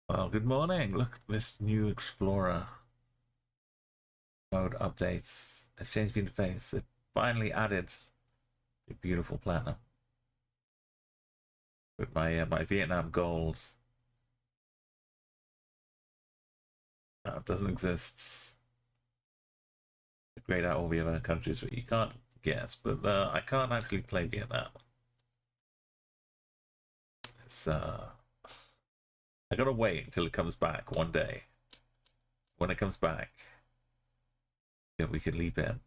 Well, good morning. Look at this new Explorer mode updates. It changed the interface. It finally added a beautiful platinum. With my Vietnam gold doesn't exist. Grayed out all the other countries that you can't guess, but I can't actually play Vietnam. It's I gotta wait until it comes back one day. When it comes back, then we can leap in.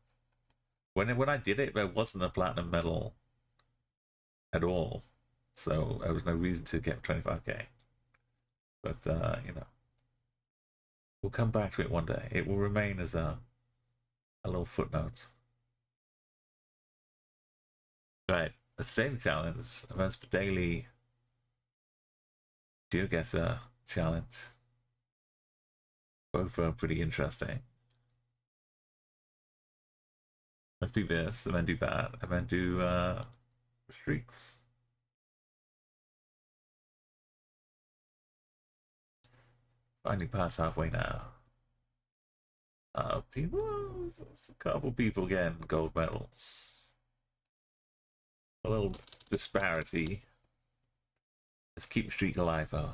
When I did it, there wasn't a platinum medal at all, so there was no reason to get 25k. But we'll come back to it one day. It will remain as a little footnote. Right, the same challenge, events for daily geoguessr challenge. Both are pretty interesting. Let's do this, and then do that, and then do streaks. Finally past halfway now. People, a couple people getting gold medals. A little disparity. Let's keep the streak alive, though.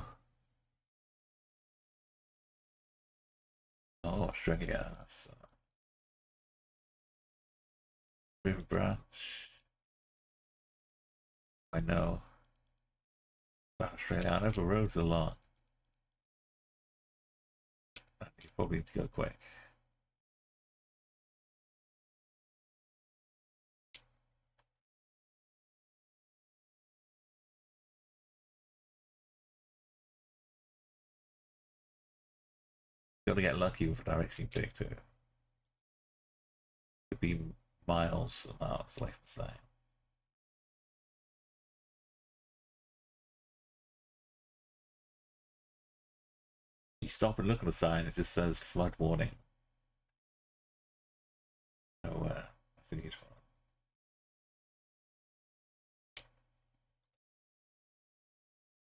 Oh, Australia. So. River Branch. I know. About Australia, I know the roads a lot. You probably need to go quick. Gotta get lucky with the direction you pick too. Could be miles and miles, like I say. You stop and look at the sign, it just says flood warning. Nowhere. I think it's fine.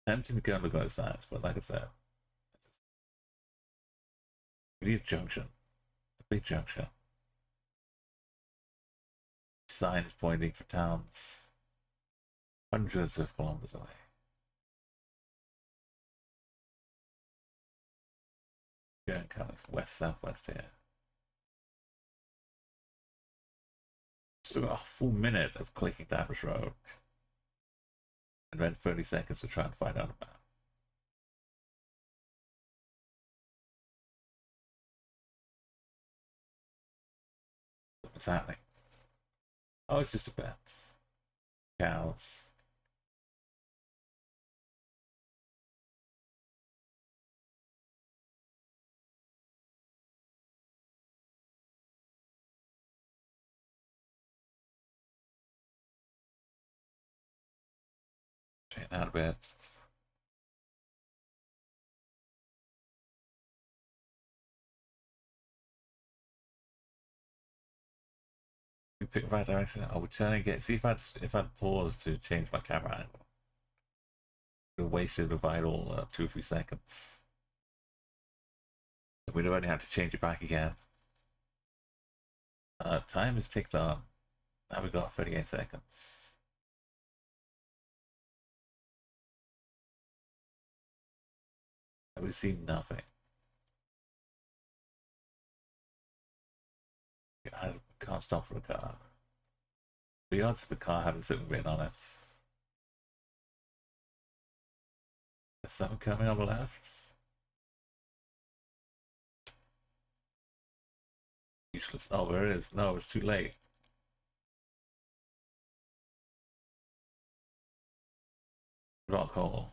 Tempting to go and look at those signs, but like I said, we need a junction. A big junction. Signs pointing for towns hundreds of kilometers away. Going kind of west-southwest here. Still got a full minute of clicking down this road. And then 30 seconds to try and find out about. What's happening? Oh, it's just a bet. Cows. Straight out of bets. We pick the right direction. I would turn and get. See if I'd pause to change my camera angle. It would have wasted a vital 2 or 3 seconds. We'd have only had to change it back again. Time has ticked on. Now we've got 38 seconds. We've seen nothing. I can't stop for a car. The odds of the car having something written on it. There's something coming on the left. Useless. Oh, there it is. No, it's too late. Rock hole.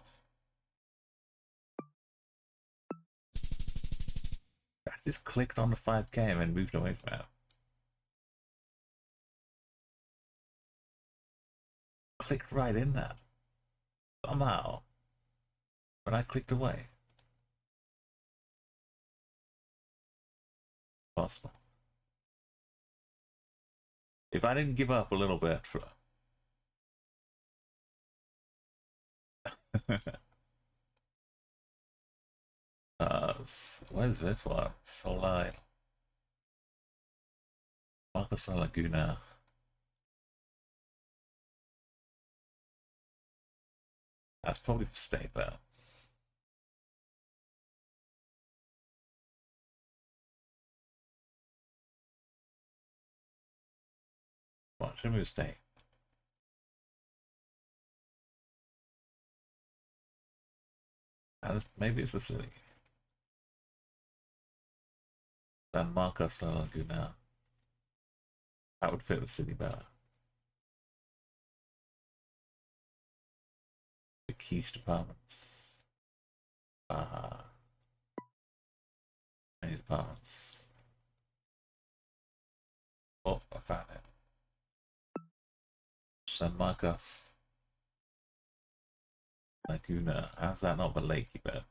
I just clicked on the 5k and then moved away from it. Clicked right in there. Somehow. But I clicked away. Possible. If I didn't give up a little bit for Where's this one? Solai. Marcos La Laguna. That's probably for state there. Well, show me a state. Maybe it's the city. San Marcos La Laguna. That would fit the city better. The quiche departments. Many departments. Oh, I found it. San Marcos Laguna. How's that not the lakey bit?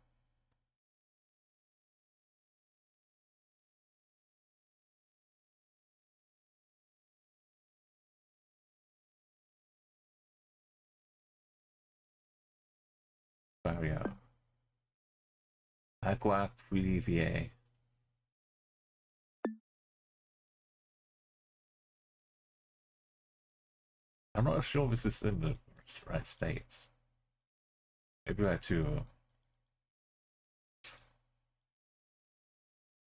Barrio. Agua Privier. I'm not sure if this is in the right states. Maybe I too.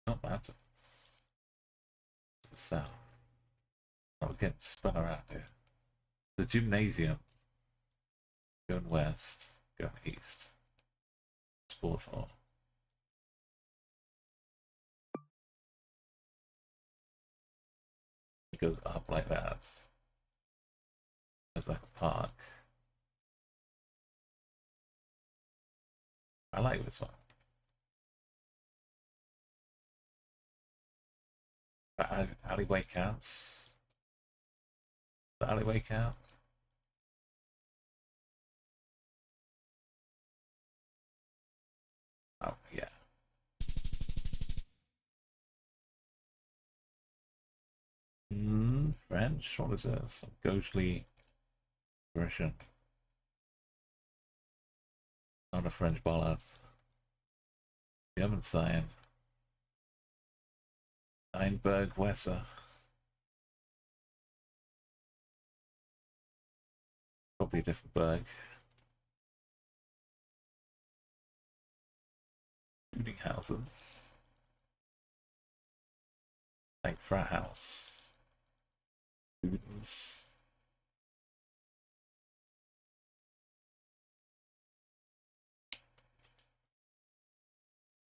Not bad. South. I'll get spun around here. The gymnasium. Going west. Going east. Sports hall. It goes up like that. There's like a park. I like this one. The alleyway counts. The alleyway count. Oh yeah. French. What is this? Some ghostly version. Not a French ballad. German sign. Einberg Wesser. Probably a different berg. Udinghausen. Like frat house. Udens.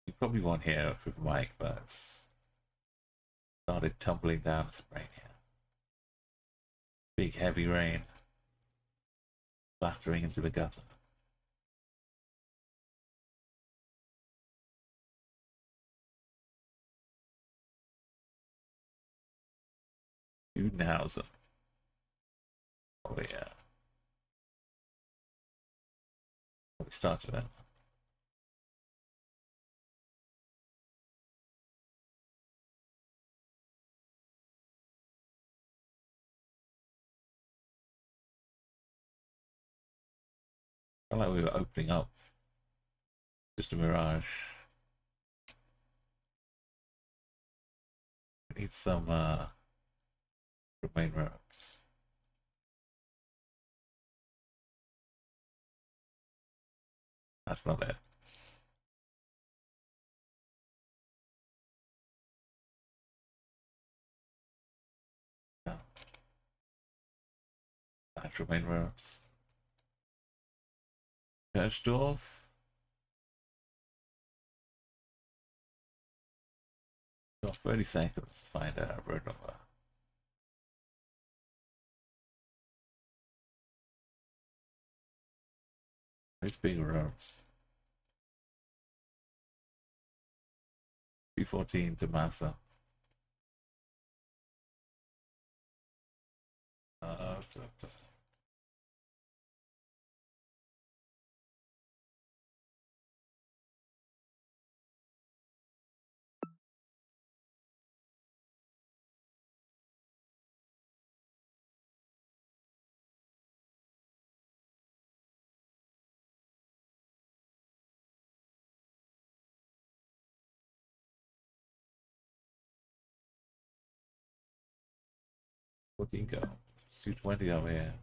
You probably won't hear it with Mike, but it's started tumbling down some rain here. Big heavy rain. Splattering into the gutter. Udenhausen. Oh yeah. We started it. Felt like we were opening up. Just a mirage. We need some main roads. That's not it. No. Actual main roads. Kirchdorf. Got 30 seconds to find a road number. These big roads. 314 to Massa. Uh, 14 go. 220 over here.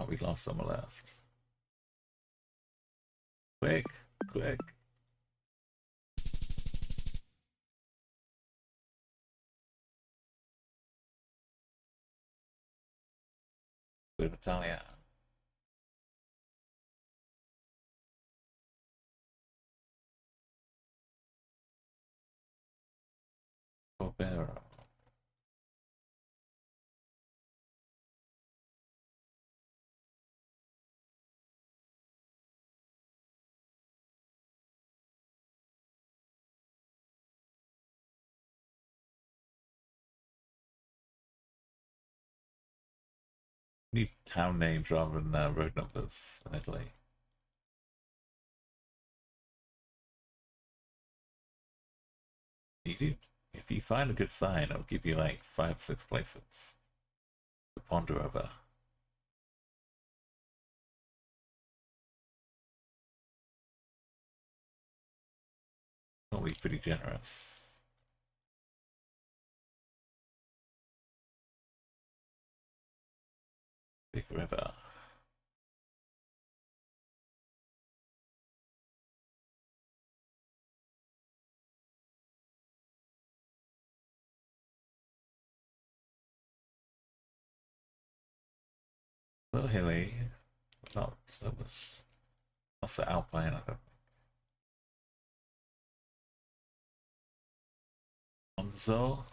Oh, we lost someone left. Quick, quick. Good Italia. Barbero. Need town names rather than road numbers in Italy. You do. If you find a good sign, it'll give you like 5, 6 places to ponder over. Normally pretty generous. Big river. A little hilly, but not so much. Not so alpine, I don't think. Onzo.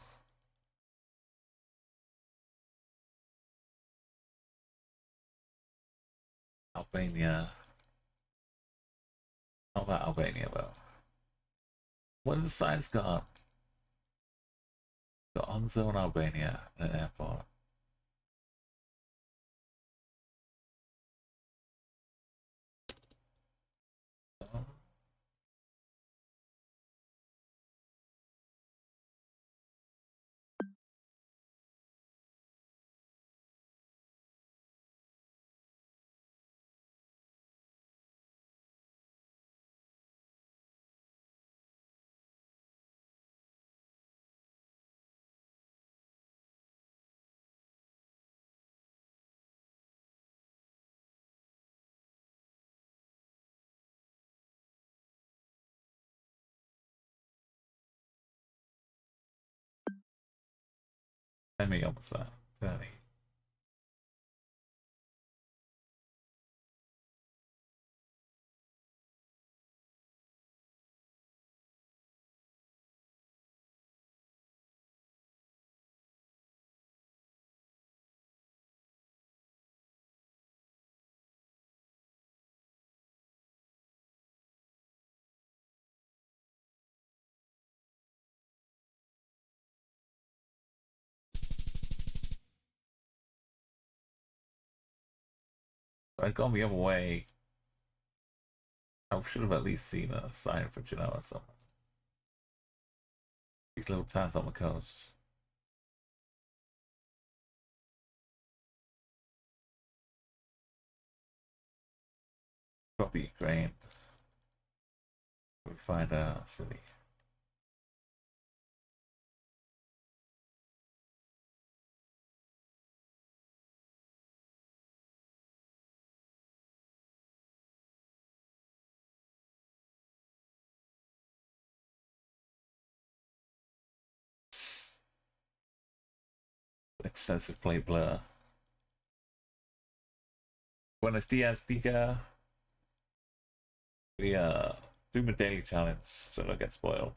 Albania. How about Albania though? What have the signs got? Got Onzo and Albania at an airport. Let me almost that. 30. If I'd gone the other way, I should have at least seen a sign for Genoa somewhere. These little towns on the coast. Probably Ukraine. We find a city. Extensive play blur. Buenos dias, Pika. We doing a daily challenge so I don't get spoiled.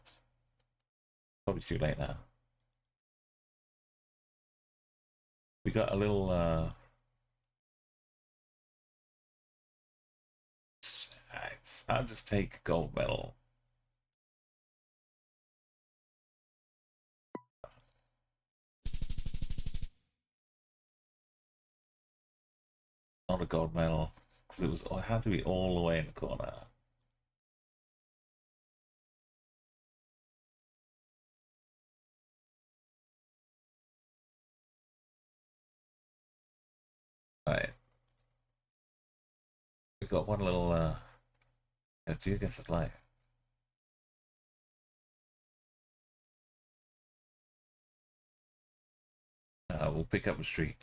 Probably too late now. We got a little I'll just take gold medal. Not a gold medal because it had to be all the way in the corner. Right. We got one little do you guess it's life. we'll pick up the streak.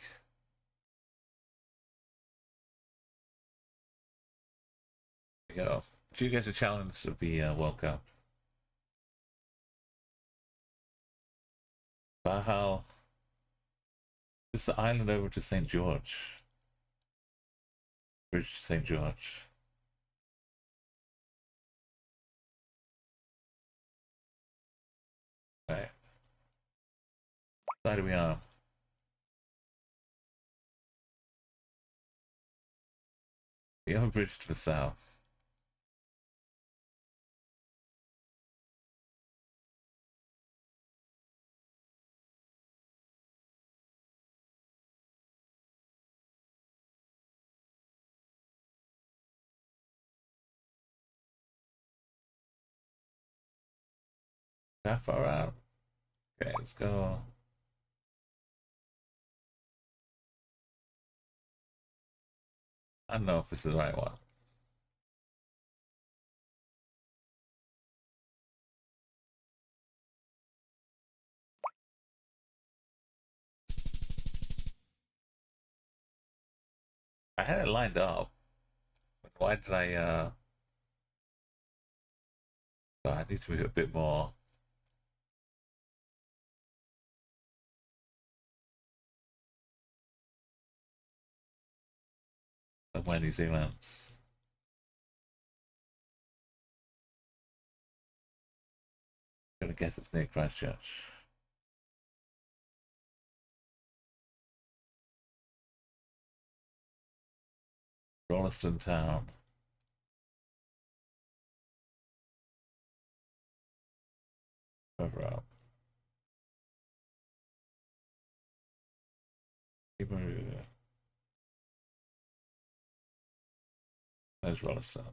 There you go. Do you get a challenge of the World Cup? Bahal. This is the island over to St. George. Bridge to St. George. Right. Side we are. We have a bridge to the south. That far out. Okay, let's go. I don't know if this is the right one. I had it lined up. But why did I oh, I need to be a bit more. Somewhere New Zealand. Gonna guess it's near Christchurch. Rolleston Town. Further up. There's Rolleston.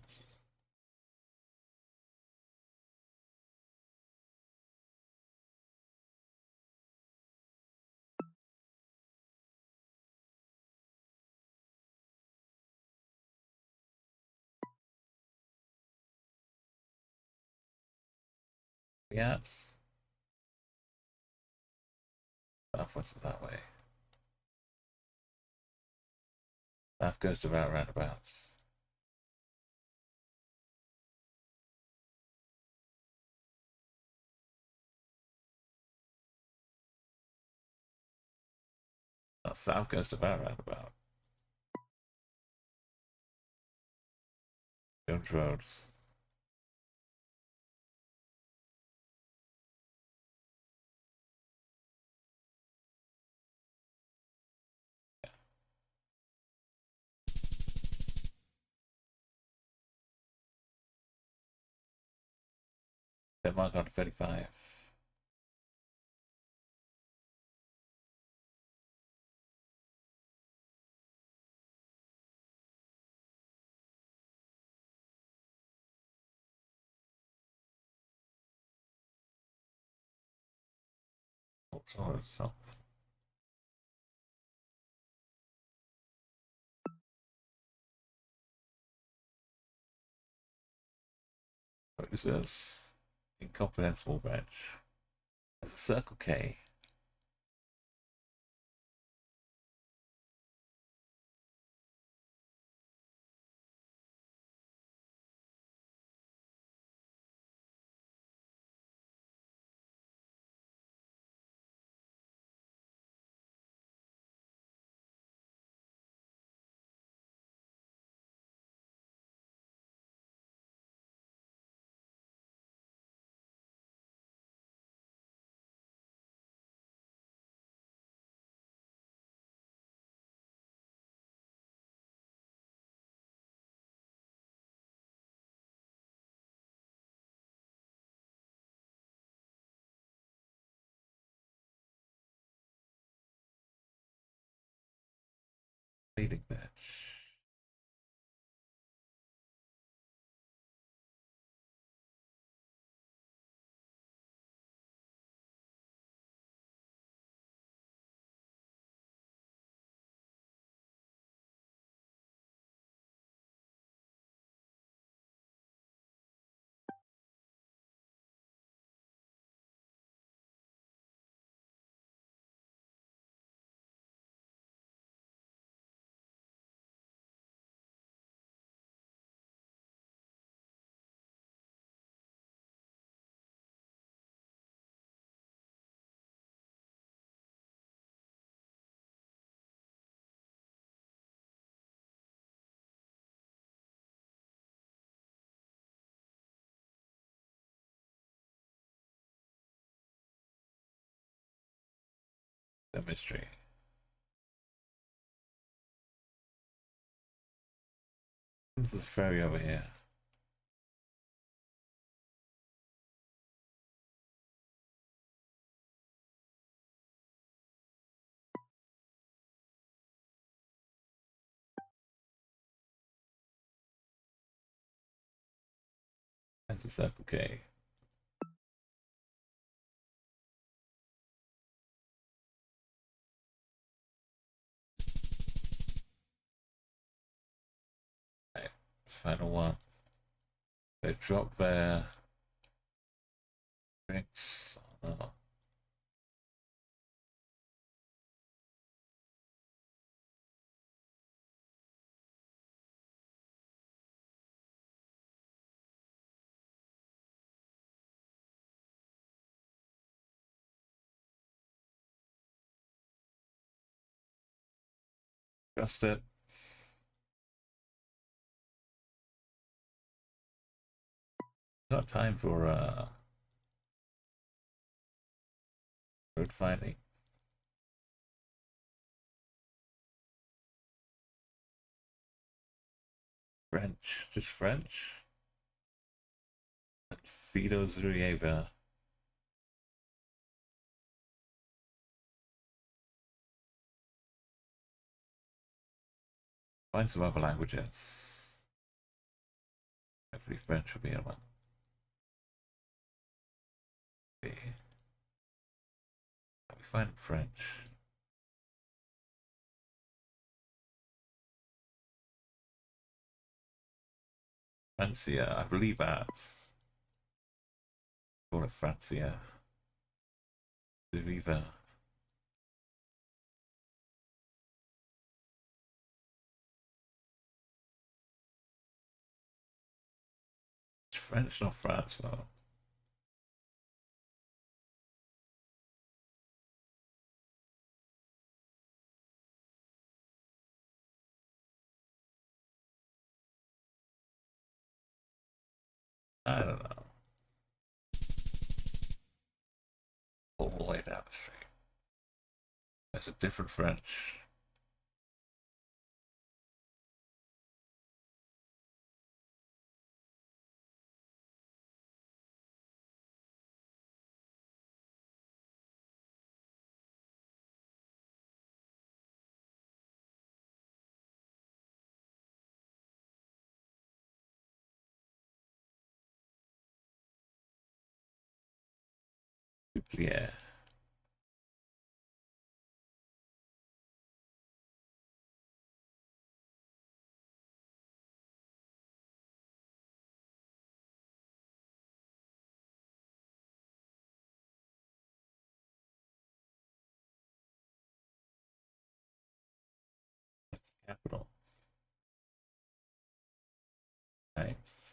Yes. Southwest is that way. South goes to roundabouts. South goes to roundabout. Jones Roads. Denmark on 35. So, what is this? Incomprehensible wrench. There's a Circle K. The mystery. This is a ferry over here. That's a Circle K. Right, final one. They drop there. Drinks. Oh, no. Just it. Got time for road finding. French, just French. Fido Zurieva. Find some other languages. Hopefully French will be one. Okay. Can we find French? Francia, I believe that's. Call it Francia. Zurieva. It's French, not France, though. I don't know. All the way down the street. There's a different French. Yeah. That's the capital. Nice.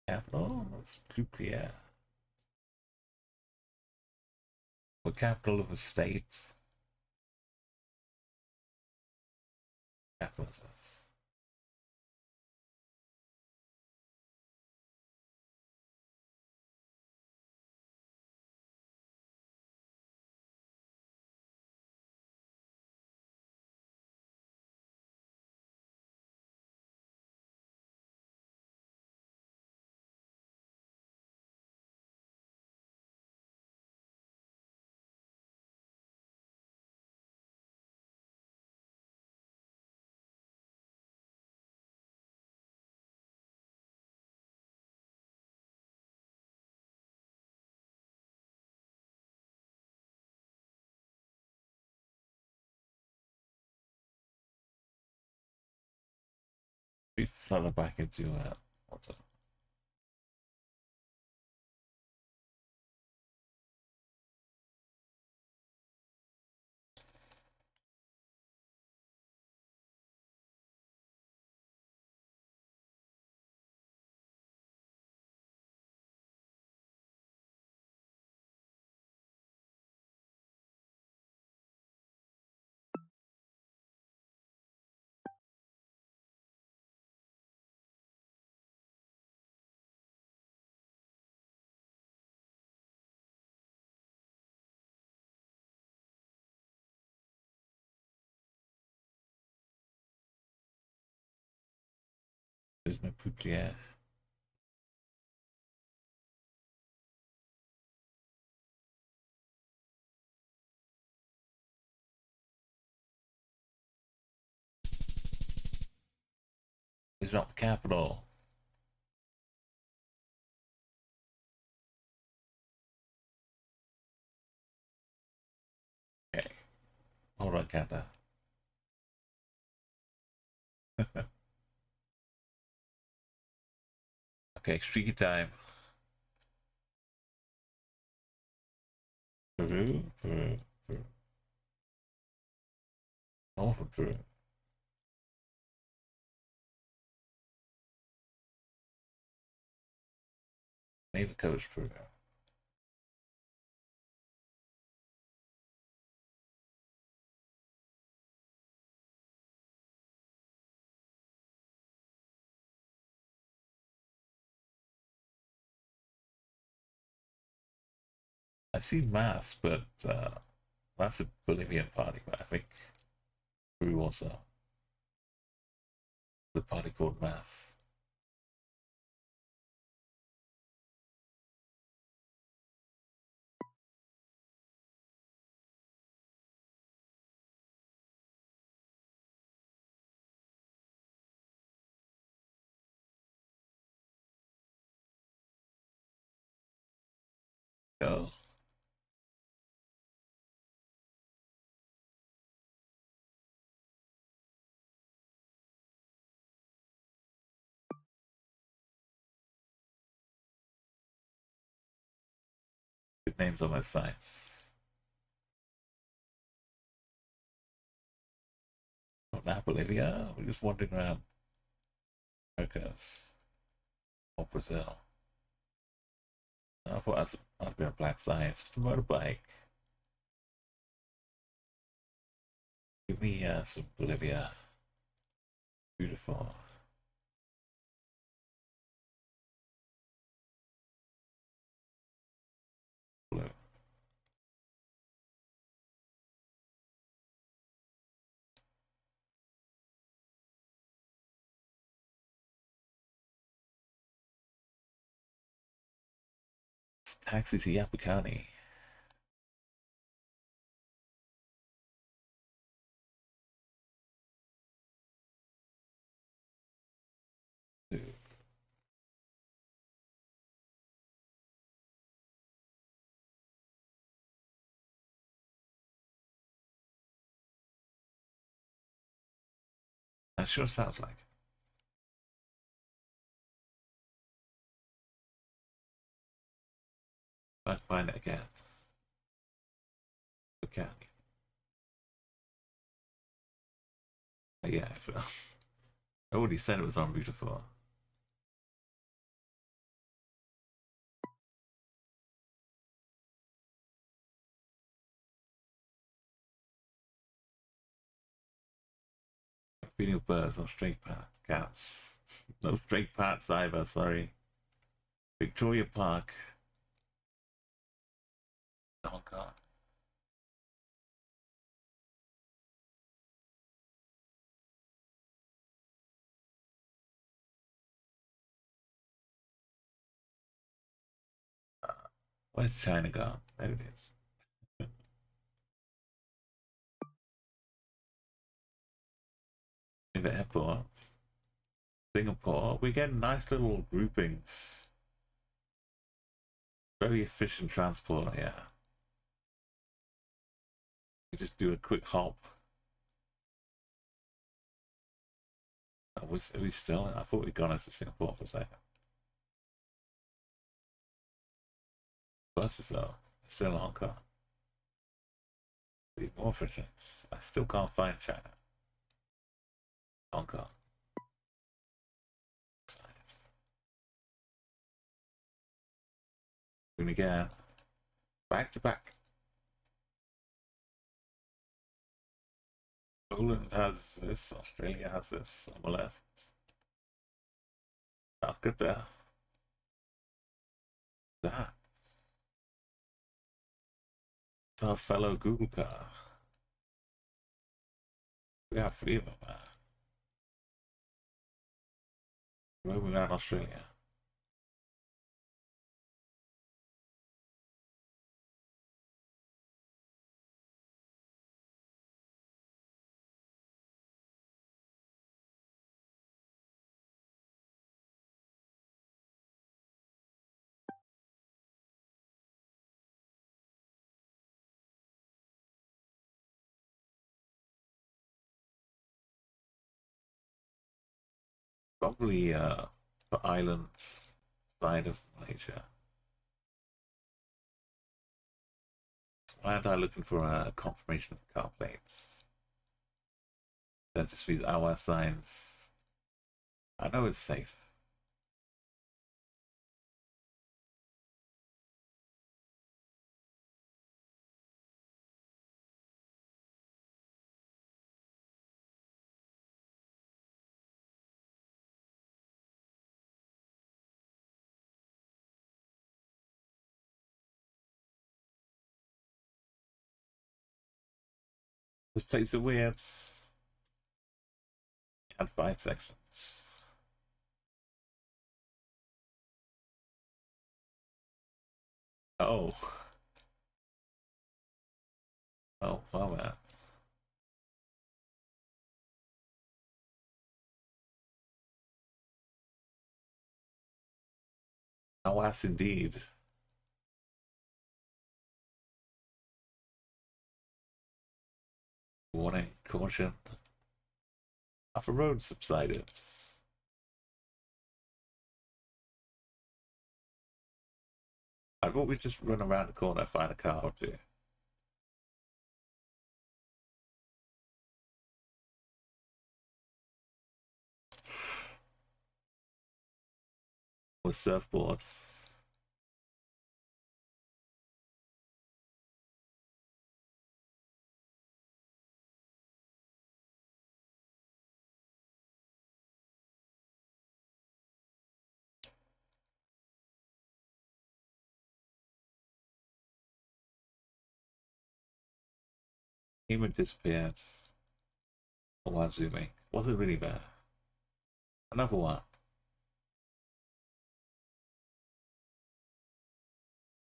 Capital? It's plus clear. The capital of a state. Capital is this. We flutter back into what's up? There's my pouplière. It's not the capital. Okay. Hold on, Kanda. Okay, streaky time. Peru, Peru, Peru. North of Peru. Maybe Coast Peru. I see Mass, but that's a Bolivian party, but I think Peru also. The party called Mass. Oh, good names on my sites. Oh, not Bolivia. We're just wandering around Americas or Brazil. I thought I'd be a black science. Just a motorbike. Give me some Bolivia. Beautiful. Blue. Taxi to Yapacani. That sure sounds like it. I'd find it again. Okay. Yeah, I already said it was on beautiful. Feeding of birds, no straight cats. No straight paths either, sorry. Victoria Park. Hong Kong. Where's China gone? There it is. In the airport. Singapore. We get nice little groupings. Very efficient transport, yeah. We just do a quick hop. Are we still? I thought we'd gone into Singapore for a second. Buses though, still in Hong Kong. Be more efficient. I still can't find China. Hong Kong. And again, back to back. Poland has this, Australia has this on the left. Look at that. That. It's our fellow Google car. We got three of them, man. Moving around Australia. Probably the islands side of Malaysia. Why aren't I looking for a confirmation of car plates? That just means our signs. I know it's safe. This place are weird. It had 5 sections. Oh. Oh, well, man. Alas, indeed. Warning, caution. Half a road subsided. I thought we'd just run around the corner, find a car or two. With surfboard. Human disappeared. Oh, while zooming. Wasn't really there. Another one.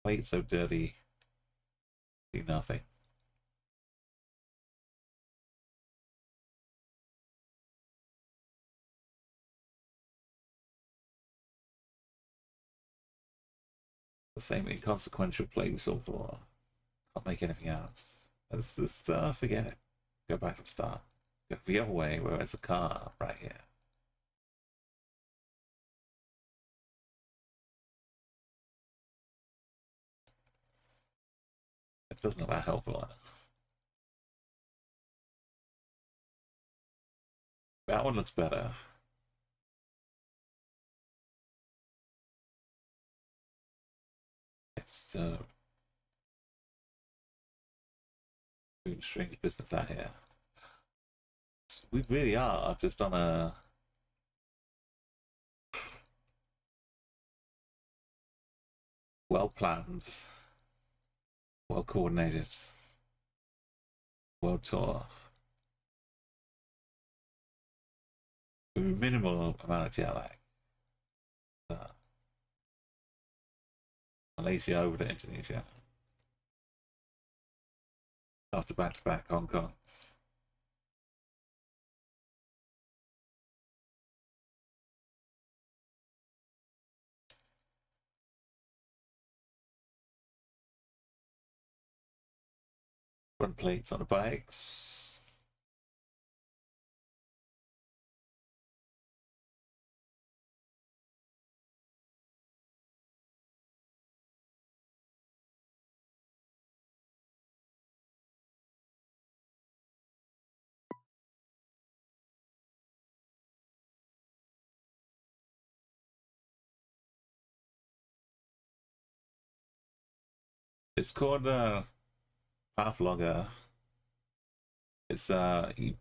Why it's so dirty? See nothing. The same inconsequential play we saw before. Can't make anything else. Let's just forget it. Go back to the start. Go the other way where there's a car right here. It doesn't look that helpful. That one looks better. It's doing strange business out here. We really are just on a well planned, well coordinated world tour with a minimal amount of jet lag. Malaysia over to Indonesia. After back-to-back Hong Kong. Front plates on the bikes. It's called Path Logger. It's you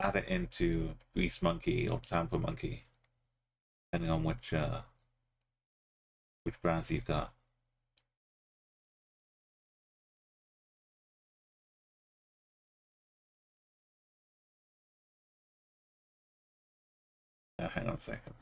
add it into Grease Monkey or Tampa Monkey, depending on which browser you've got. Hang on a second.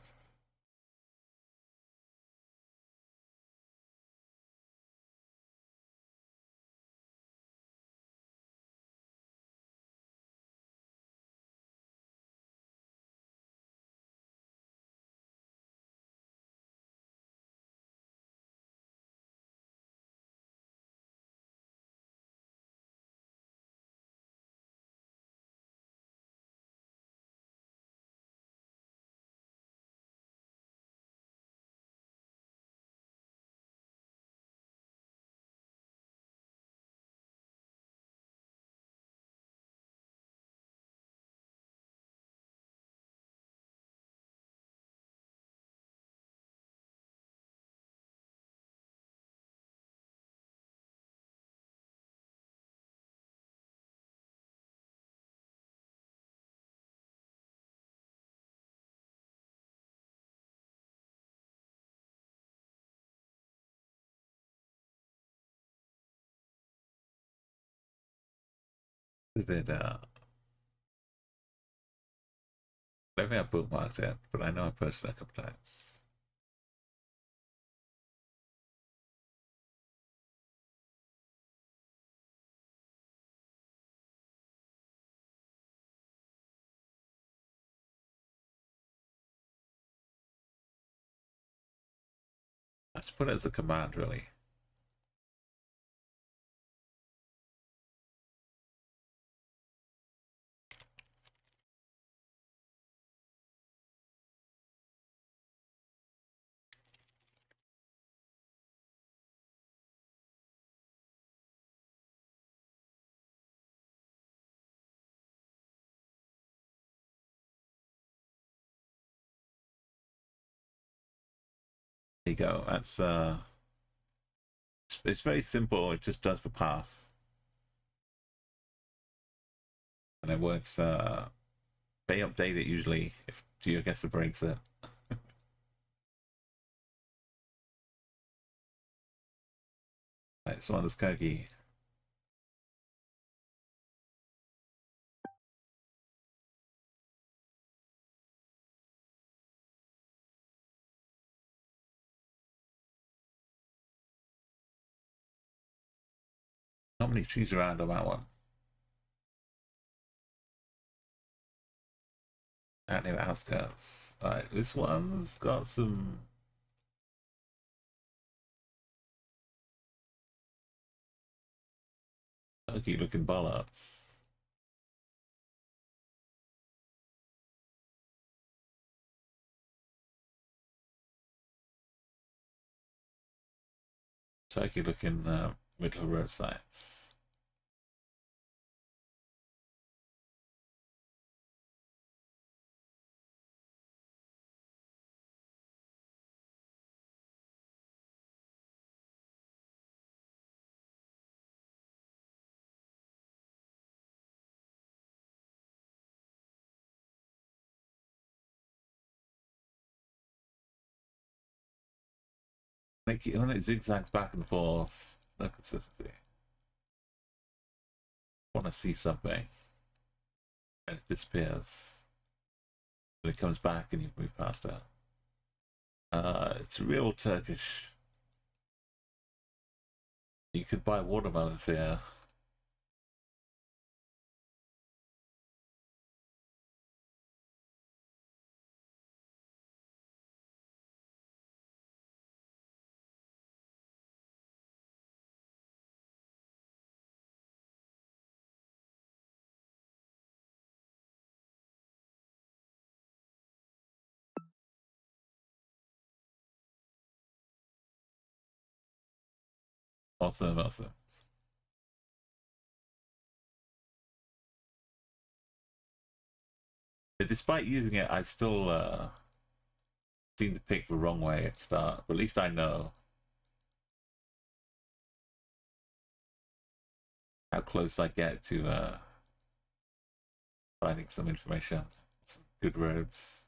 Did I don't think I bookmarked it, but I know I posted it a couple times. I just put it as a command, really. There you go. That's it's very simple. It just does the path, and it works. They update it usually if GeoGuessr breaks it. Right, so on this Kogi. Not many trees around on that one. Out near the outskirts. Alright, this one's got some ugly looking bollards. Turkey looking middle of road sites. When it zigzags back and forth, no consistency. I want to see something, and it disappears. And it comes back, and you move past it. It's real Turkish. You could buy watermelons here. Awesome, awesome. Despite using it, I still seem to pick the wrong way at start. But at least I know how close I get to finding some information, some good roads.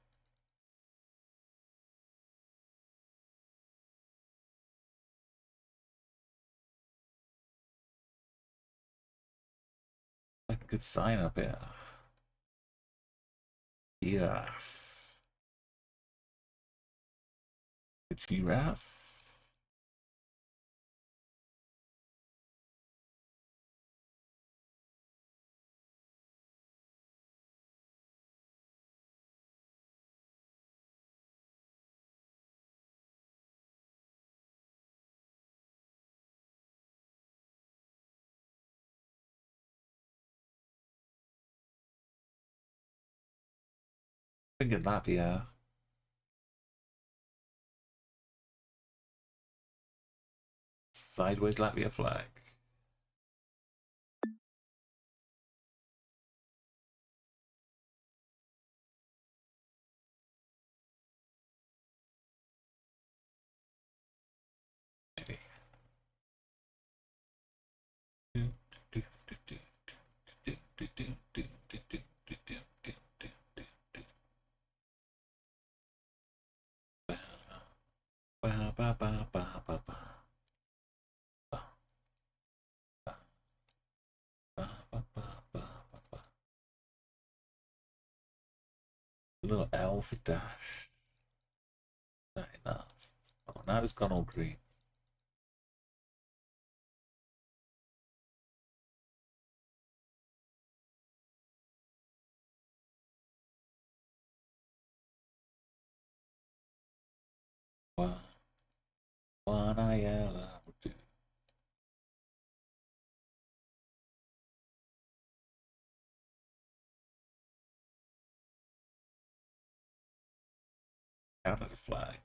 Like a good sign up here. Yeah. The giraffe. Finger Latvia. Sideways Latvia flag. Maybe. Ba, ba, ba, ba, ba, ba. A little elf dash. Not enough. Oh, now it's gone all green. One I yell would do. Out of the flag.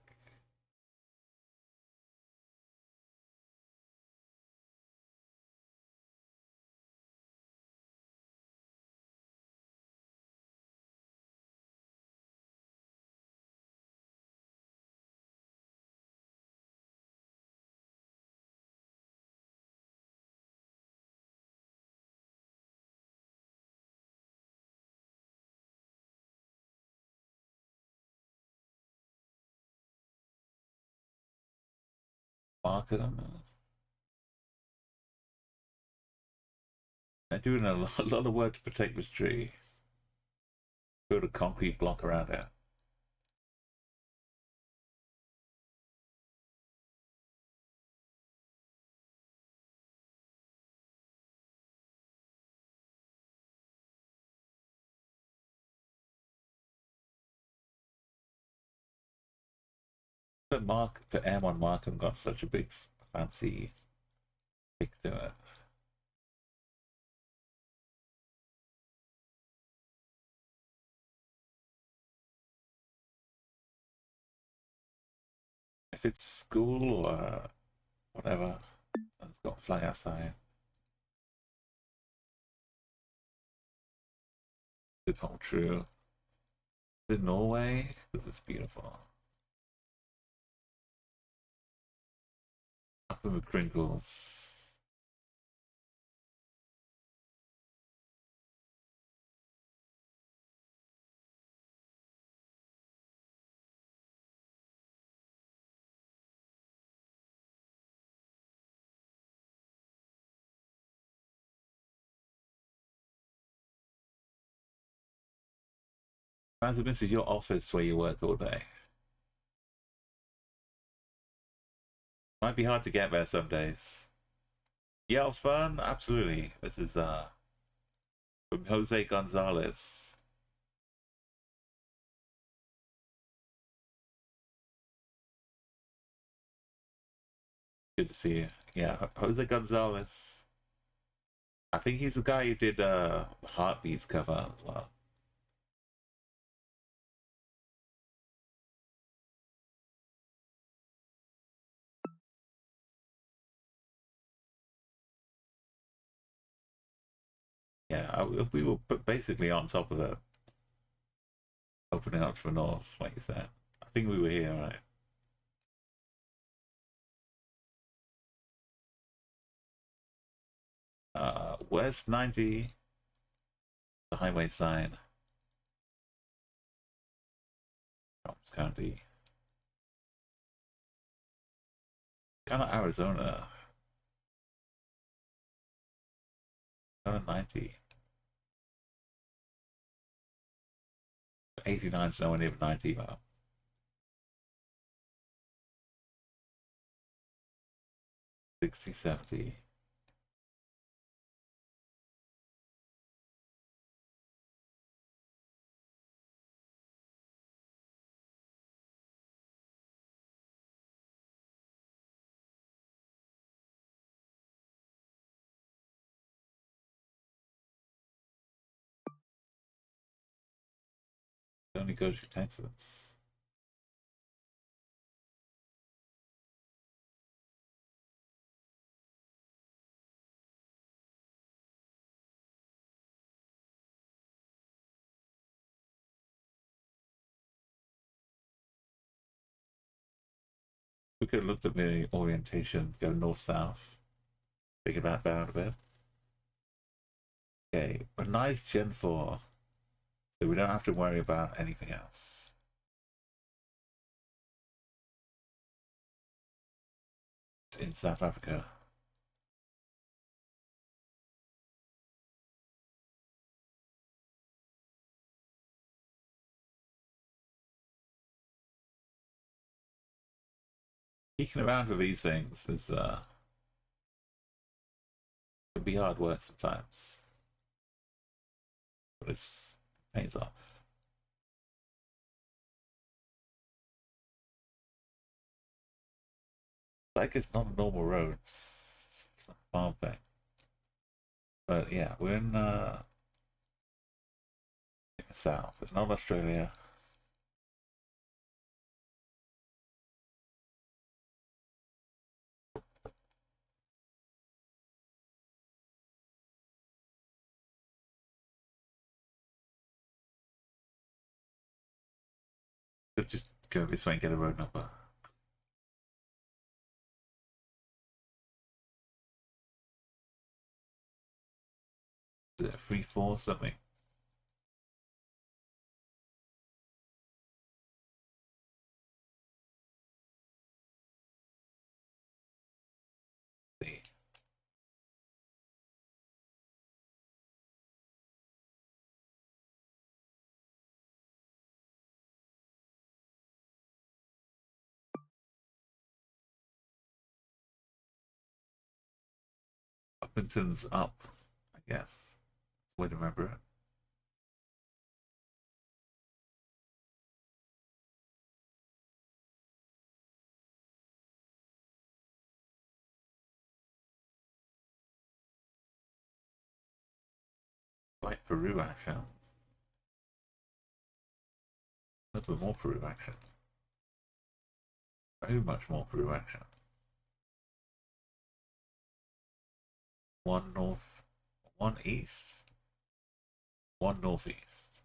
Markham. They're doing a lot of work to protect this tree. Build a concrete block around it. But the M on Markham got such a big fancy kick to it. If it's school or whatever, and it's got flag outside. It hold true. The Norway, because it's beautiful. Up in the crinkles. Imagine this is your office where you work all day. Might be hard to get there some days. Yeah, fun, absolutely. This is from Jose Gonzalez. Good to see you. Yeah, Jose Gonzalez. I think he's the guy who did Heartbeats cover as well. Yeah, we were basically on top of it, opening up for North, like you said. I think we were here, right? West 90, the highway sign, Combs County, kind of Arizona, kind of 90. 89 is nowhere near 90, but 60, 70. It only goes to Texas. We could have looked at the orientation, go north-south, figure that out a bit. Okay, a nice Gen 4, so we don't have to worry about anything else. In South Africa. Peeking around with these things is can be hard work sometimes, but it's pays off. Like it's not a normal road. It's not a farm thing. But yeah, we're in the south. It's not Australia. Could just go this way and get a road number. Is it 3-4 something? See. Uppington's up, I guess. Way to remember it. Like Peru action. A little bit more Peru action. Very much more Peru action. One north, one east, one northeast.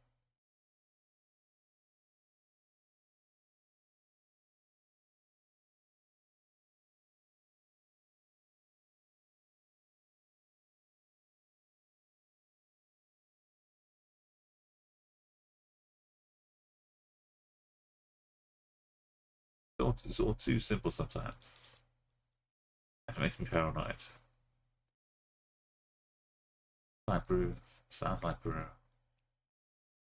It's all too simple sometimes. That makes me paranoid. Light blue, sounds like Peru.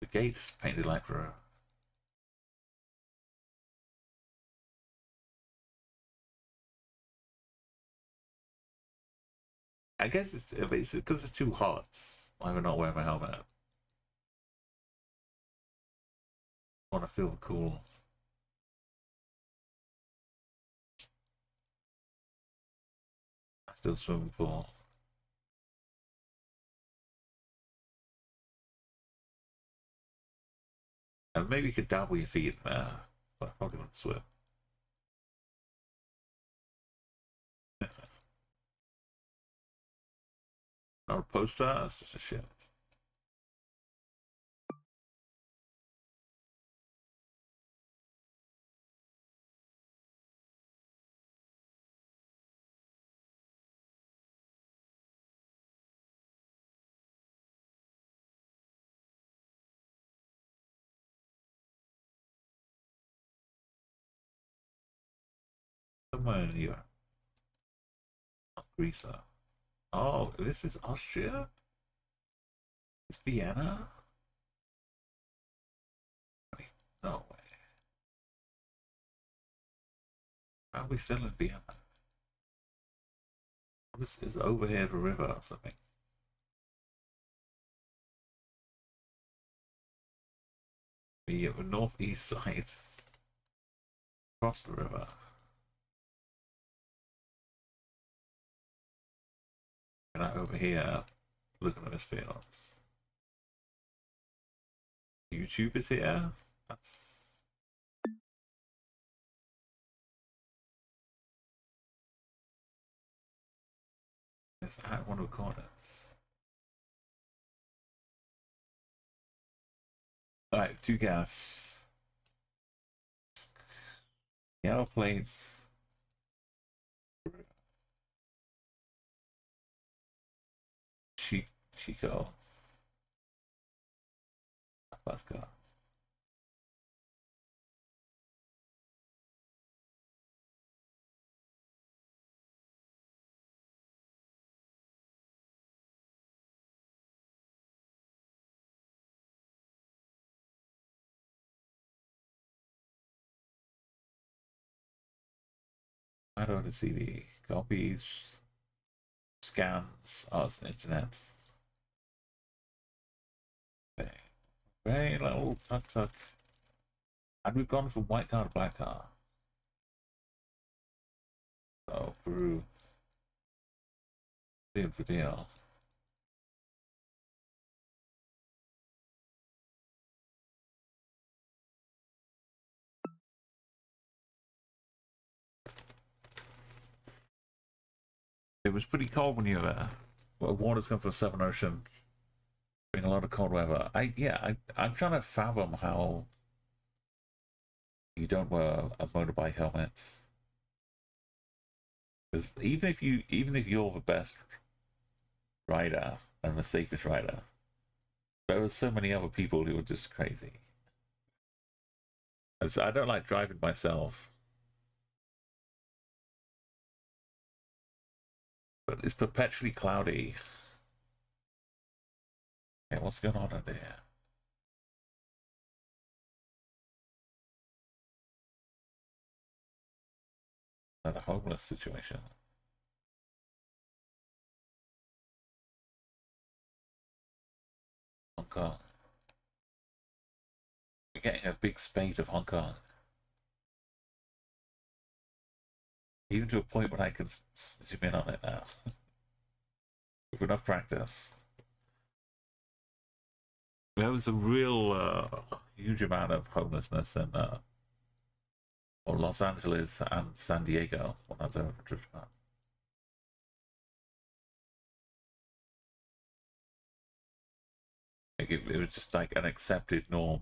The gates painted like Peru. I guess it's because it's too hot. Why am I not wearing my helmet? I want to feel cool. I still swimming pool. And maybe you could dabble your feet in there, but I probably wouldn't swim. Not a poster, that's just a shit. Somewhere in Europe. Not Greece. Oh, this is Austria? It's Vienna? Wait, no way. Are we still in Vienna? This is over here the river or something. The northeast side. Across the river. And over here, looking at his fields. YouTube is here. That's at one of the corners. Alright, 2 gas. Yellow plates. Chico. Let's go. I don't want to see the copies, scans, us, internet. Very little tuk tuk. And we've gone from white car to black car. So, Peru. Seems the deal. It was pretty cold when you were there. Well, water's come from the Southern Ocean. Being a lot of cold weather. I'm trying to fathom how you don't wear a motorbike helmet. Because even if you're the best rider and the safest rider, there are so many other people who are just crazy. As I don't like driving myself, but it's perpetually cloudy. Okay, what's going on under here? Another homeless situation. Hong Kong. We're getting a big spate of Hong Kong. Even to a point where I can zoom in on it now. With enough practice. There was a real huge amount of homelessness in Los Angeles and San Diego when I was over for Japan. Like it was just like an accepted norm.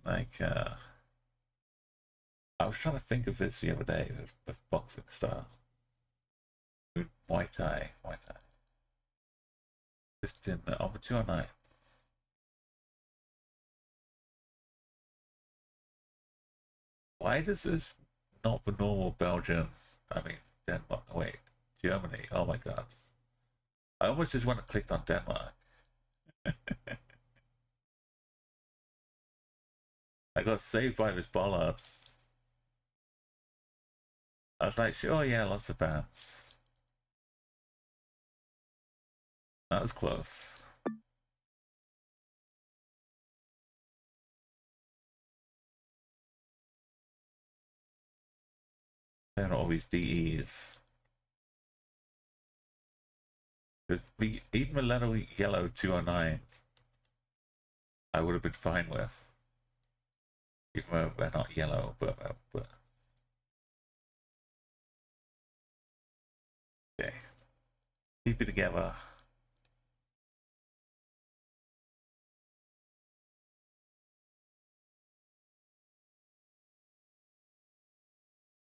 Like I was trying to think of this the other day, the boxing style. Muay Thai. Just in the over 209. Why does this not the normal Belgium? I mean Denmark. Wait, Germany. Oh my god! I almost just want to click on Denmark. I got saved by this bollard. I was like, sure, yeah, lots of bands. That was close. Then all these DEs. Even the little yellow 209, I would have been fine with. Even though they're not yellow, but okay. Keep it together.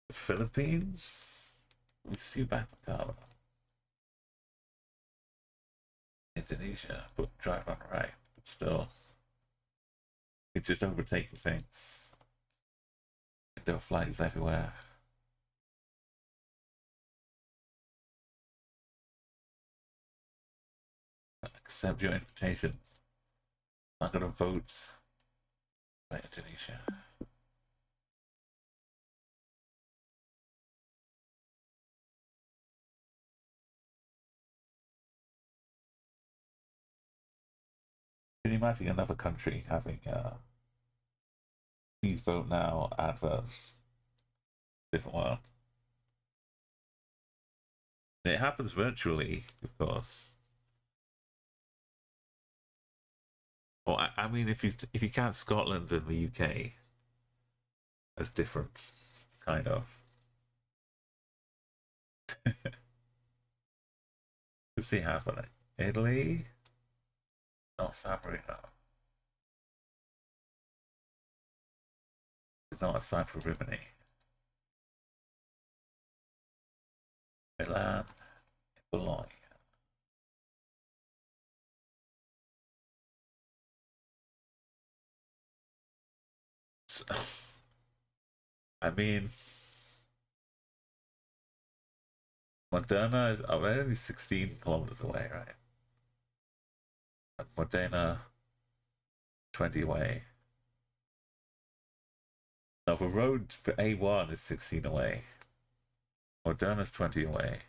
The Philippines? We see back Macau. Indonesia, but drive on right, but still. It's just overtaking things. There are flags everywhere. accept your invitation. I'm gonna vote by Indonesia. Can you imagine another country having please vote now adverts? Different one. It happens virtually, of course. Well, I mean, if you count Scotland and the UK as different, kind of. Let's see happening. Italy, not San Marino. It's not a sign for Rimini. Milan, Bologna. I mean, Modena is only 16 kilometers away, right? And Modena, 20 away. Now, the road for A1 is 16 away. Moderna's 20 away.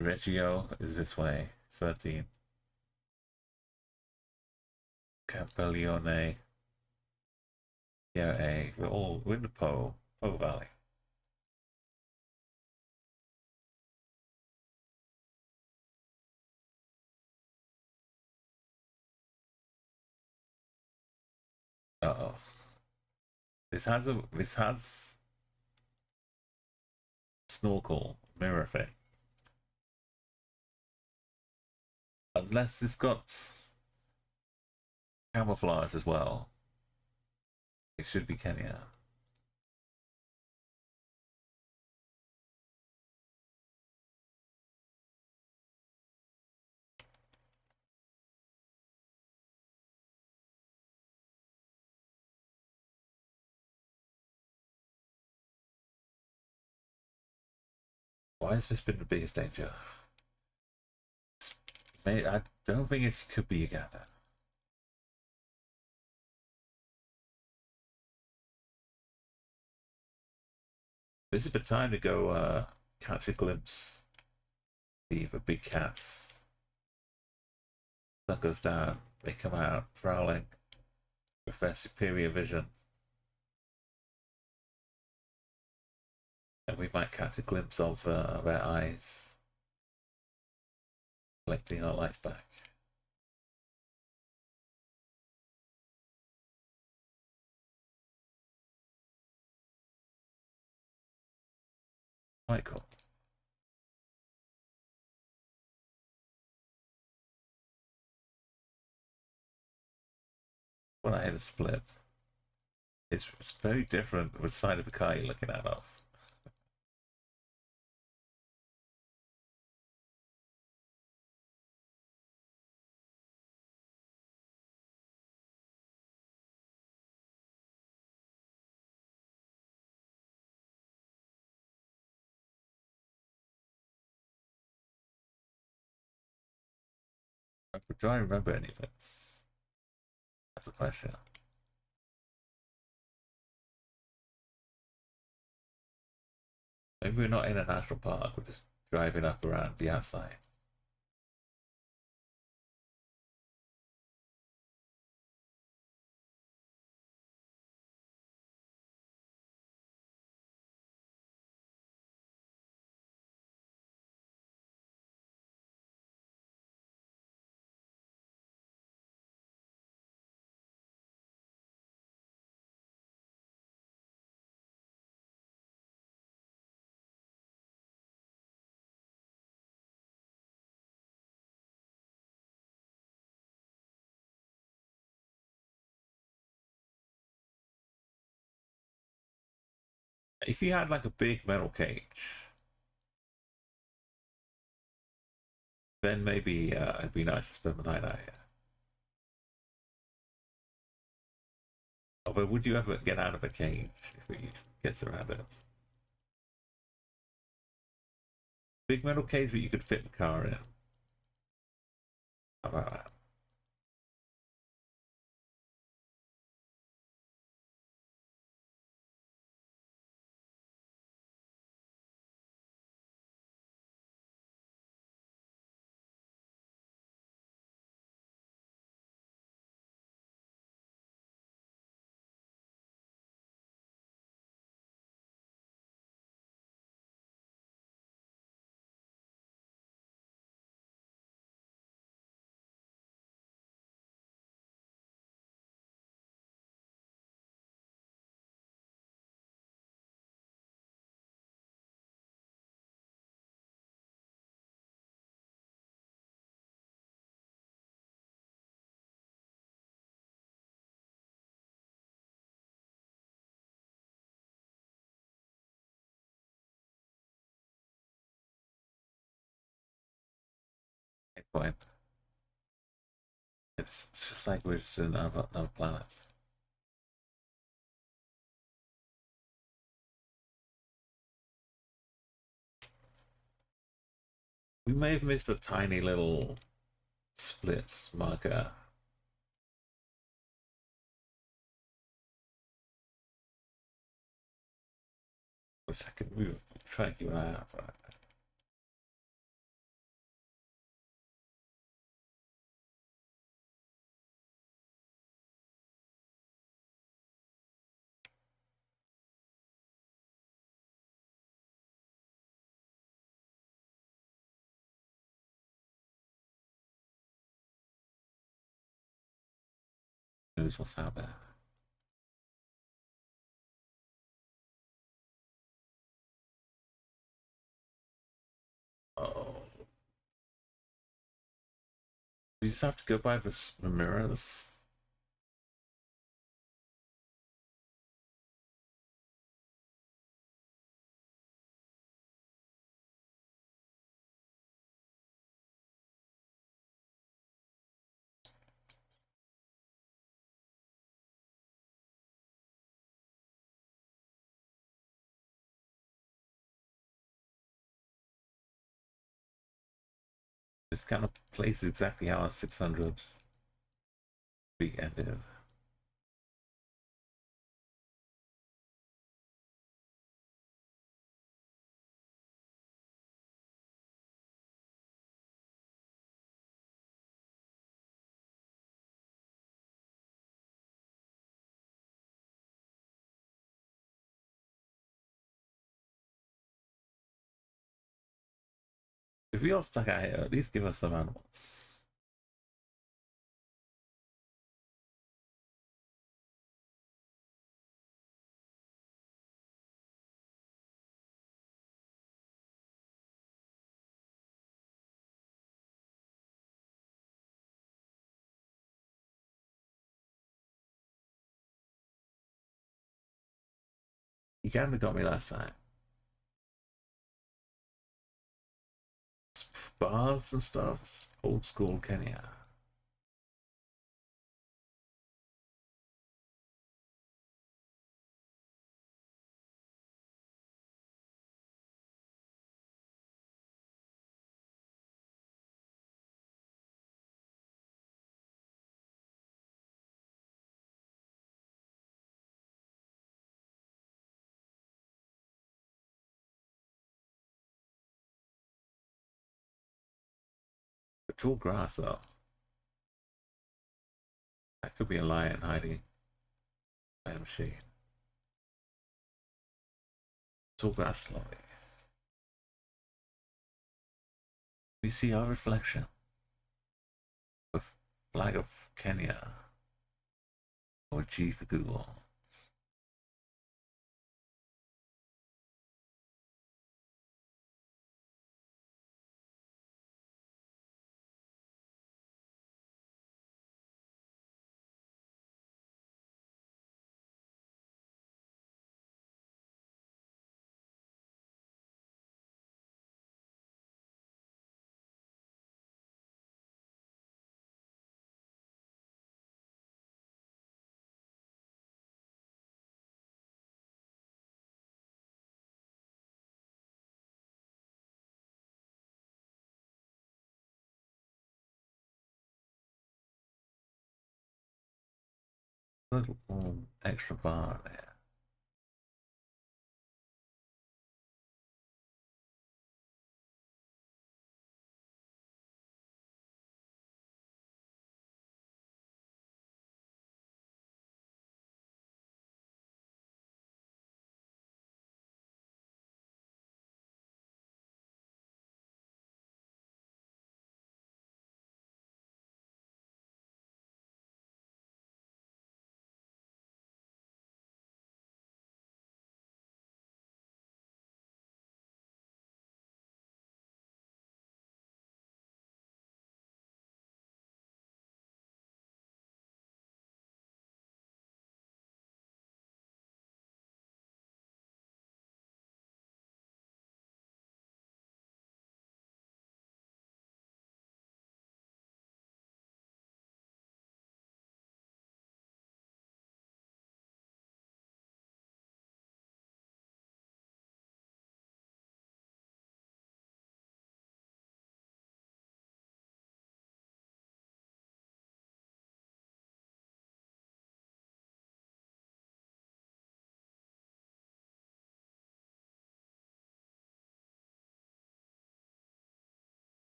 Reggio is this way, 13. Campiglione. Yeah, A. We're in the Po Valley. Uh-oh. This has snorkel mirror thing. Unless it's got camouflage as well. It should be Kenya. Why has this been the biggest danger? I don't think it could be Uganda. This is the time to go catch a glimpse of the big cats. Sun goes down, they come out prowling with their superior vision. And we might catch a glimpse of their eyes collecting our lights back. Quite cool. When I hit a split, it's very different which side of the car you're looking at off. Do I remember any of this? That's the question. Maybe we're not in a national park, we're just driving up around the outside. If you had like a big metal cage, then maybe it'd be nice to spend the night out here. Oh, but would you ever get out of a cage if it gets around it? Big metal cage that you could fit the car in. How about that? Point. It's just like we're just in another planet. We may have missed a tiny little split marker. Which I could move, try and keep an eye out for it. Knows what's out there. Oh. You just have to go by the mirrors. This kind of plays exactly how a 600 be ended. If we all stuck out here, at least give us some animals. You kind of got me last time. Bars and stuff. Old school Kenya. It's all grass though. That could be a lion hiding by a machine. It's all grass slowly. We see our reflection. The flag of Kenya. Or G for Google. A little extra bar there.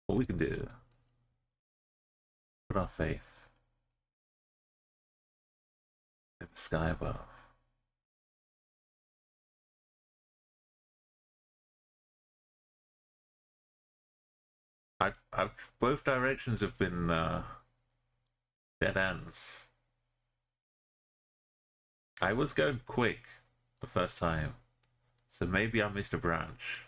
What we can do, put our faith in the sky above. I've both directions have been dead ends. I was going quick the first time, so maybe I missed a branch.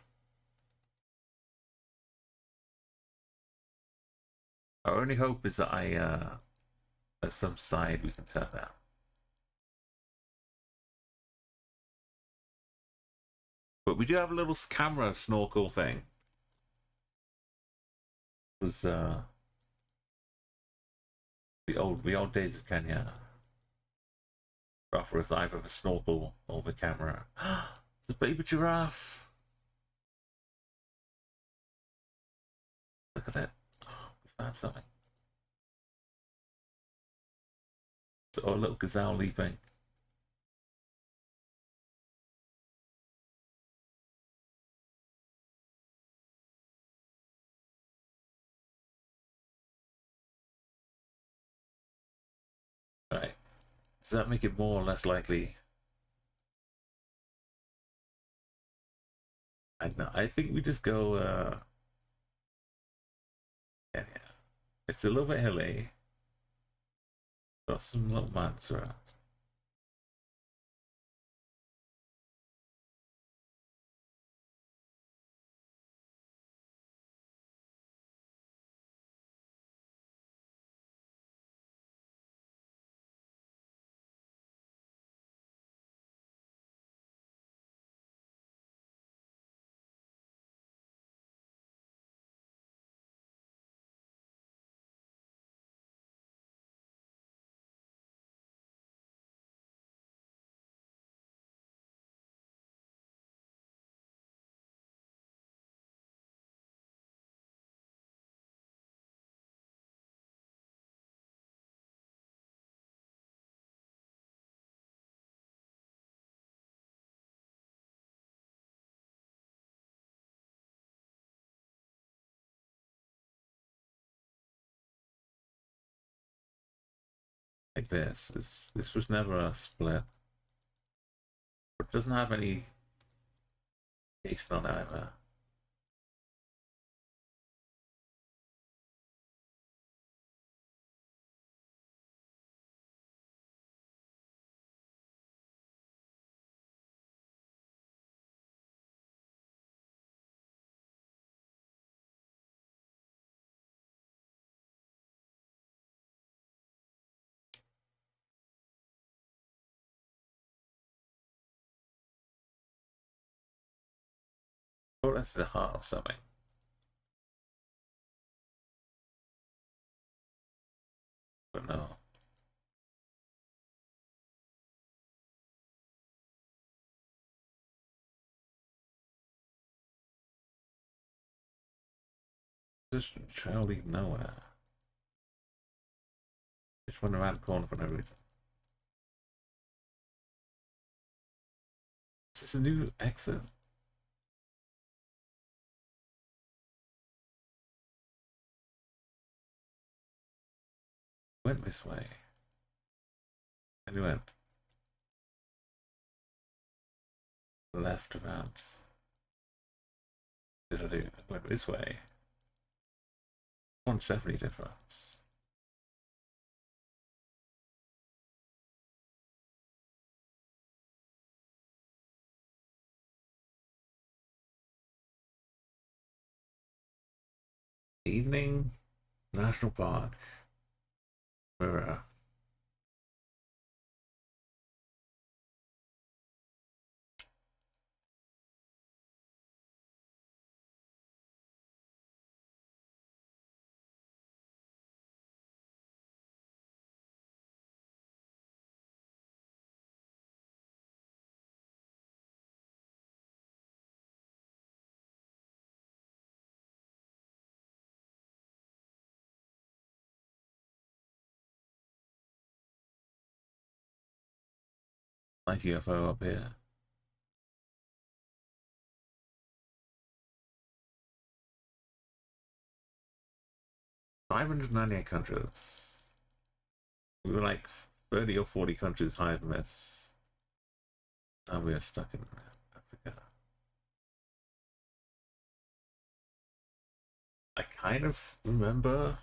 Our only hope is that at some side we can turn out. But we do have a little camera snorkel thing. It was the old days of Kenya. Offer us either a snorkel or the camera. The baby giraffe. Look at it. Oh, we found something. Oh, a little gazelle leaping. Right. Does that make it more or less likely? I know. I think we just go. Yeah. It's a little bit hilly. Got some little mountains around. Like this. This was never a split. It doesn't have any on either. Oh, this is a heart or something. But no. Just trail lead nowhere. just went around the corner for no reason. Is this a new exit? Went this way. And we went left around. Did I do? Went this way. 170 difference. Evening National Park. Mirror. Nice UFO up here. $598 countries. We were like 30 or 40 countries higher than this. And we are stuck in Africa. I kind of remember.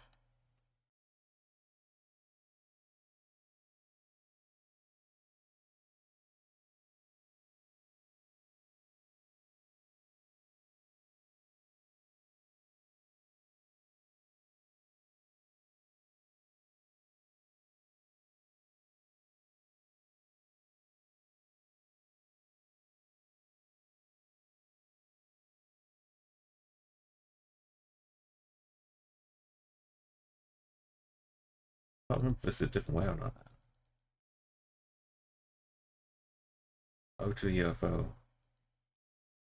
I can't remember if it's a different way or not. Oh, to a UFO.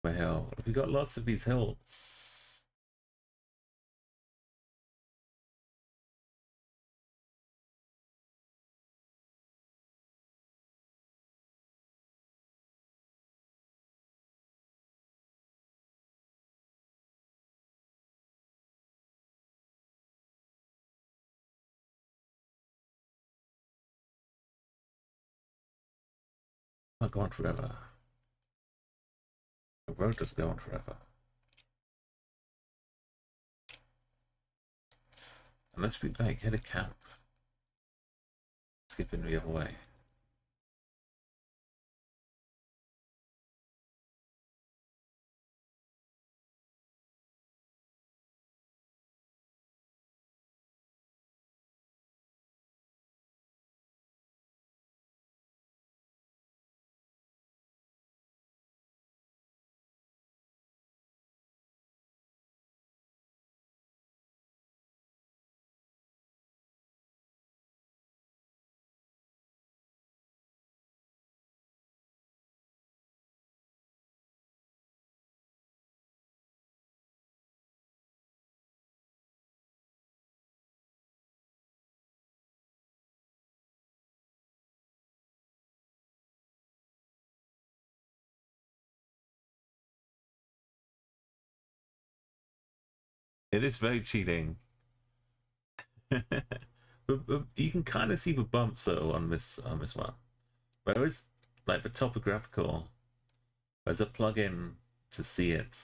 What the hell? Have we got lots of these hills? Not going forever. The road just going forever. Unless we like hit a camp. Skipping the other way. It is very cheating. but you can kind of see the bumps though on this one. Whereas like the topographical, there's a plugin to see it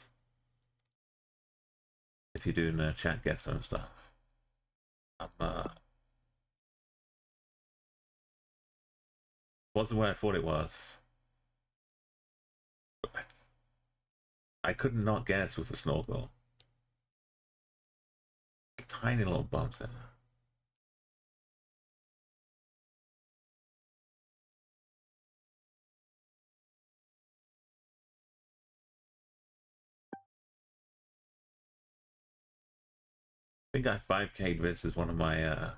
if you're doing a chat guest and stuff. Wasn't where I thought it was. I could not guess with a snorkel. Tiny little bumps in there. I think I 5K'd this as one of my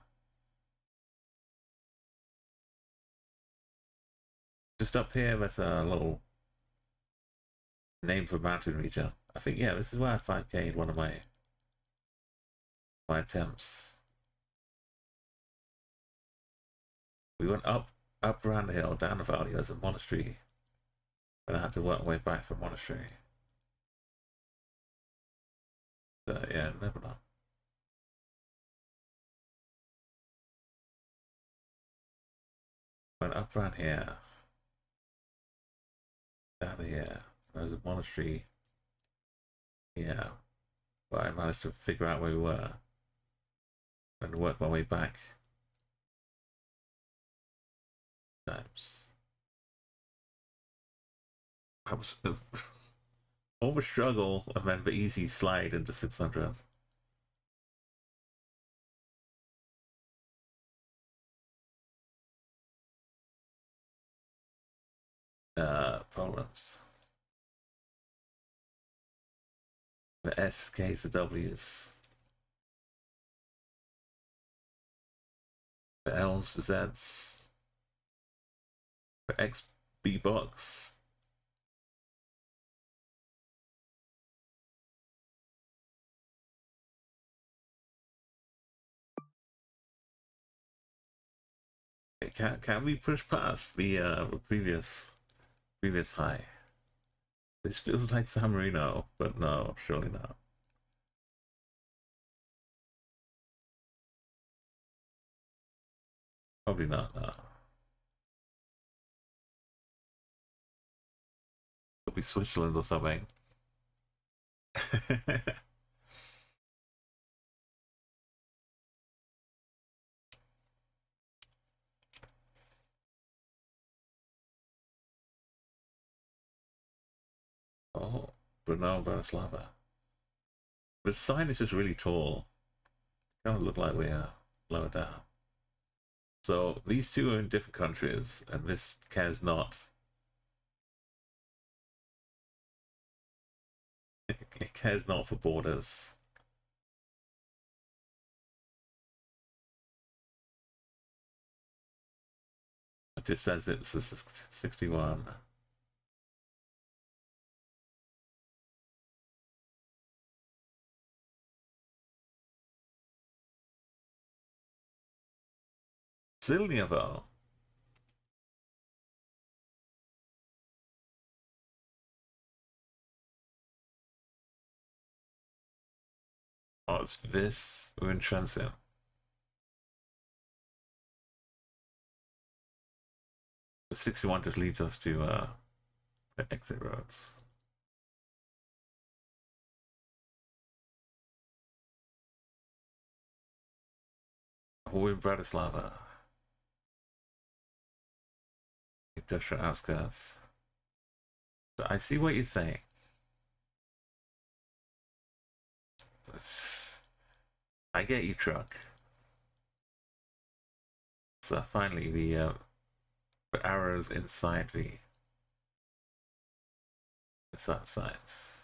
just up here with a little name for mountain region. I think yeah, this is where I 5K'd one of my attempts. We went up around the hill, down the valley. There's a monastery, and I had to work my way back from monastery. So yeah, never know. Went up around here, down here. There's a monastery. Yeah, but I managed to figure out where we were and work my way back. Times. I was more struggle and then the easy slide into 600. Problems. The S, K's, the W's. The L's, the Z's. The X, B box. Can we push past the previous high? This feels like San Marino, but no, surely not. Probably not. No. It'll be Switzerland or something. Oh, Brno, Bratislava. The sign is just really tall. Kind of look like we are lower down. So these two are in different countries, and this cares not. It cares not for borders. It just says it's a 61. Silniovo. Oh, it's this. We're in transit. The 61 just leads us to the exit roads. We're in Bratislava. Industrial outskirts. So I see what you're saying. I get you, truck. So finally, the arrows inside the sides.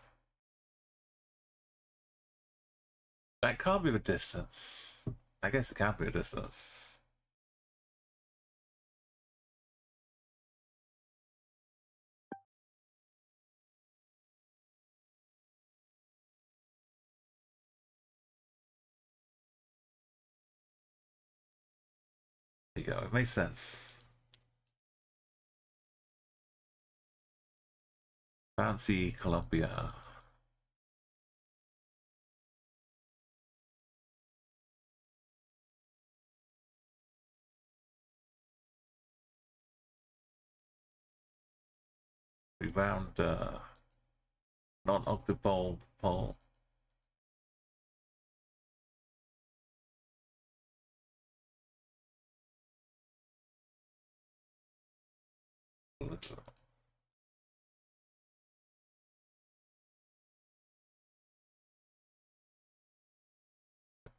That can't be the distance. I guess it can't be the distance. There you go. It makes sense. Fancy Columbia. We found non-octopole pole.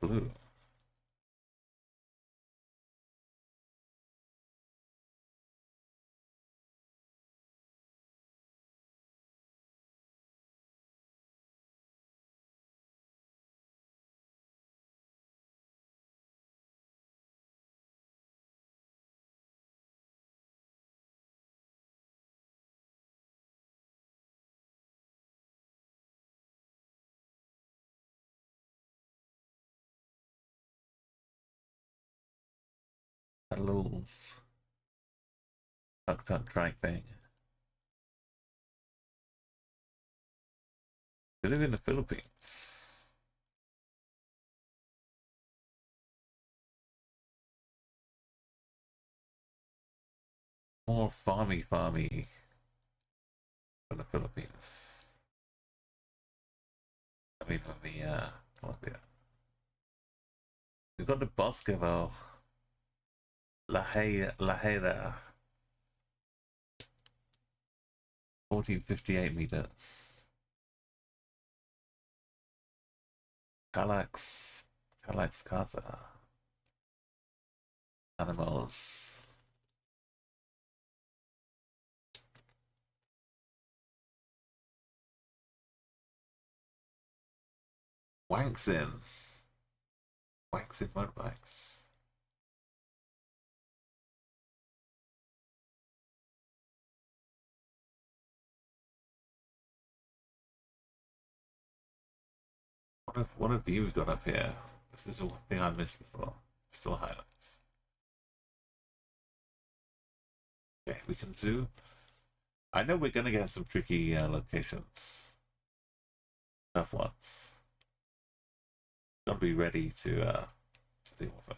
Blue. A little tuk-tuk drag thing. They live in the Philippines. More farmy than the Philippines. I mean, from the Colombia. We've got the Bosco though. La Hera. 1458 meters. Talax Casa. Animals. Wanksin motorbikes. What a view we've got up here. This is one thing I missed before. Still highlights. Okay, we can zoom. I know we're gonna get some tricky locations. Tough ones. Gotta be ready to deal with it.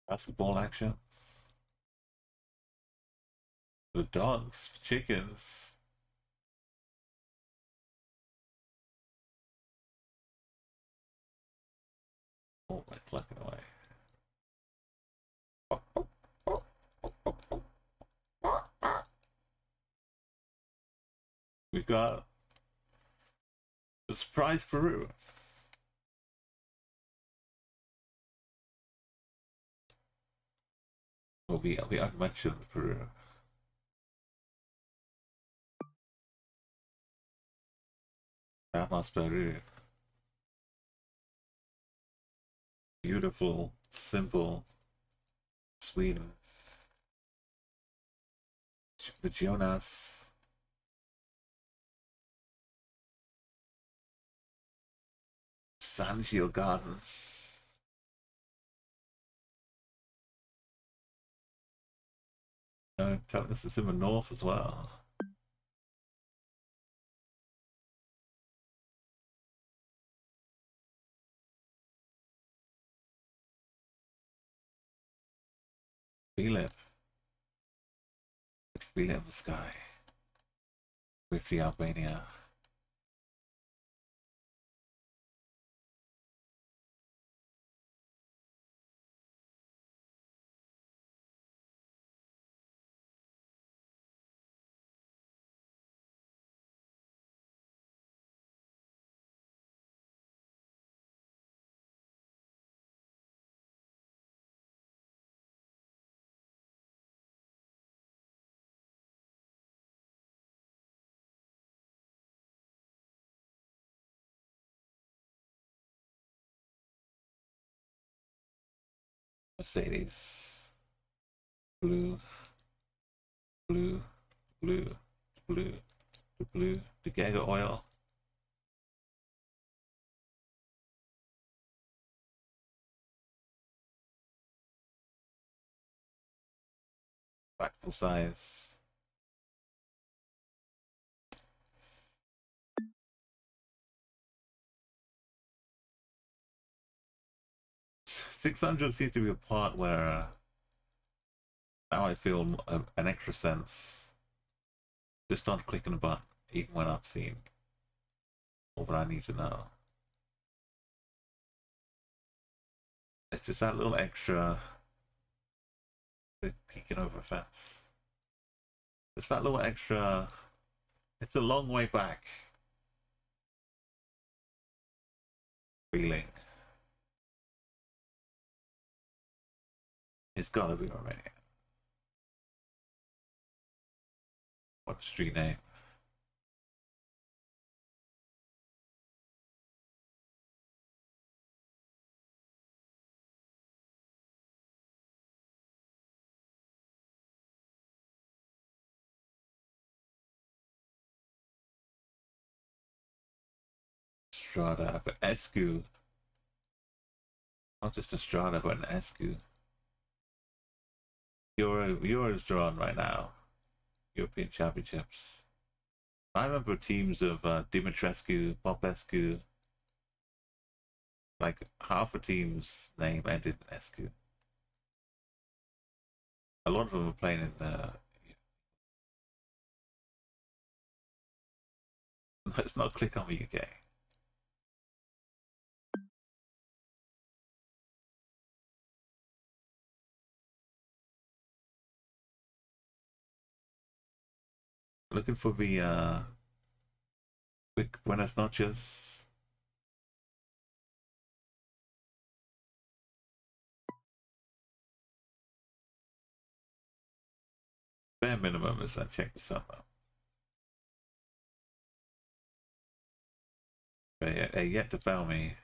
Basketball action. The dogs, chickens. Oh, my clucking away. We got the surprise Peru. Will be unmentioned Peru. Damas Peru. Beautiful, simple Sweden. The Jonas. Sangio Garden. This is in the north as well. Feel it. Feel it in the sky. With the Albania. Mercedes. Blue. Blue. Blue. Blue. The blue. The Gaga oil. Back full size. $600 seems to be a part where now I feel an extra sense just on clicking a button, even when I've seen all that I need to know. It's just that little extra peeking over a fence. It's that little extra. It's a long way back feeling. It's gotta be already. What street name? Strada for Escu. Not just a Strada, but an Escu. Euro's drawn right now. European Championships. I remember teams of Dimitrescu, Popescu. Like half a team's name ended in Escu. A lot of them are playing in. Let's not click on the UK. Looking for the quick buenas noches. Bare minimum is I check the sun out. They yet to fail me.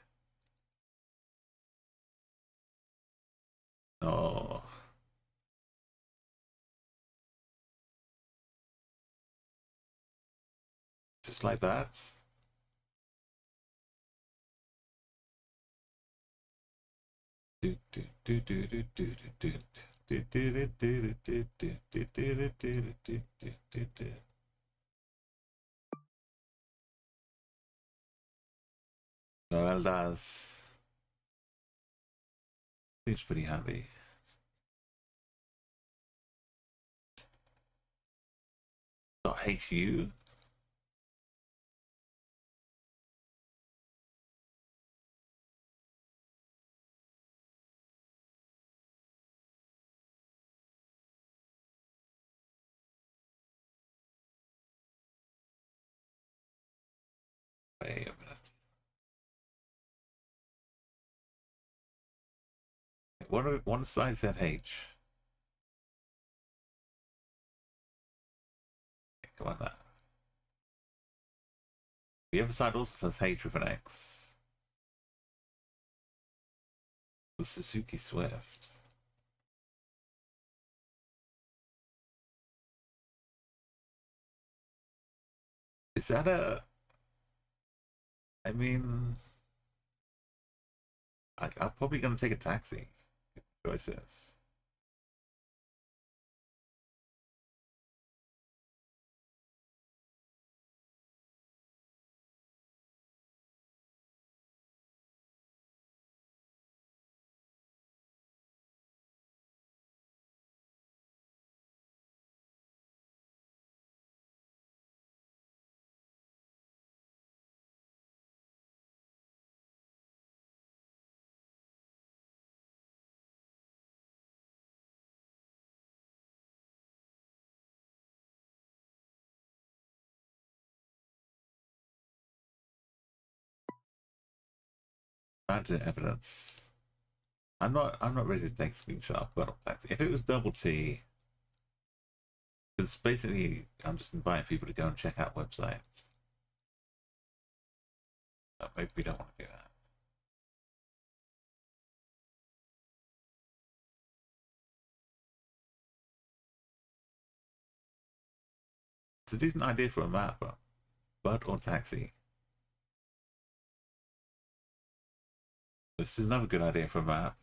No. Just like that. Well, that's seems pretty handy. .hu. Wait a minute. One side said H. Come on now. The other side also says H with an X. The Suzuki Swift. Is that a... I mean... I'm probably going to take a taxi. If the choice is. Imagine evidence. I'm not ready to take a screenshot, but if it was double T, because basically I'm just inviting people to go and check out websites. But maybe we don't want to do that. It's a decent idea for a map, but or taxi. This is another good idea for a map.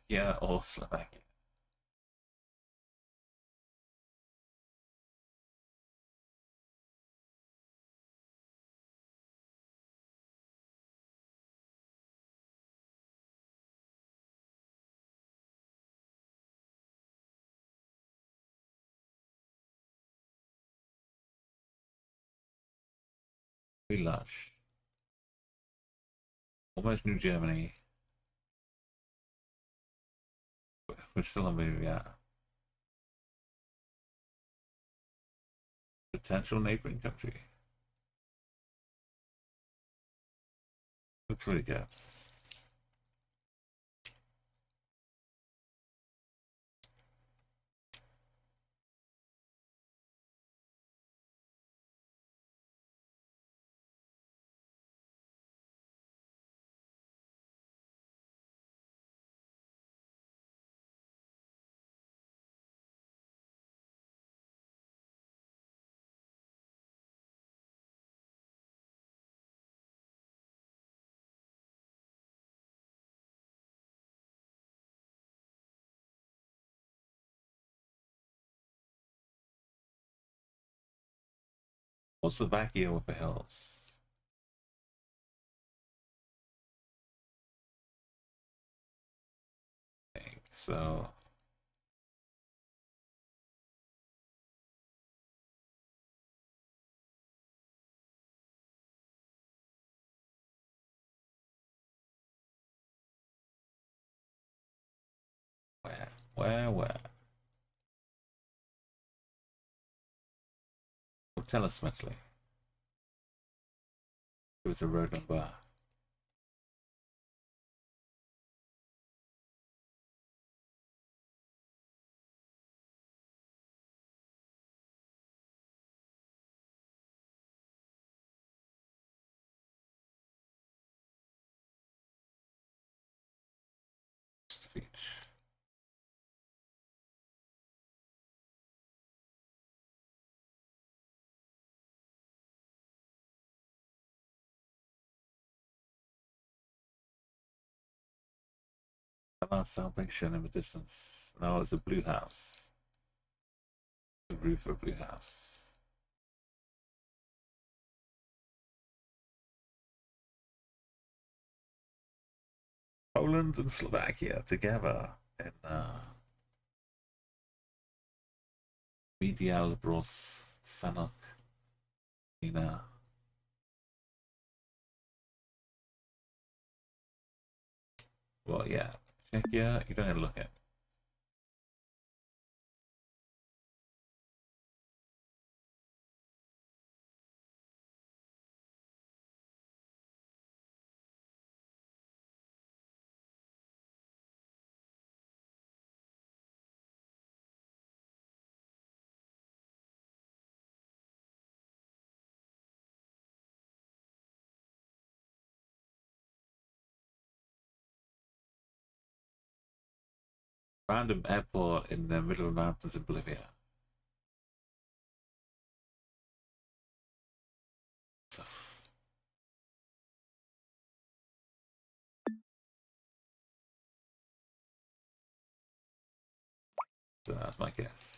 Yeah, or Slovakia. We lush. Almost New Germany. We're still a movie, yeah. Potential neighboring country. Looks really good. What's Slovakia with the hills? Okay, so where? Well, tell us, Smithley. It was a road number. Feet. Last salvation in the distance. Now it's a blue house. The roof of a blue house. Poland and Slovakia together in Medial Bros Sanok Ina. Well, yeah. Czechia, you don't have to look at. Random airport in the middle of the mountains in Bolivia. So, that's my guess.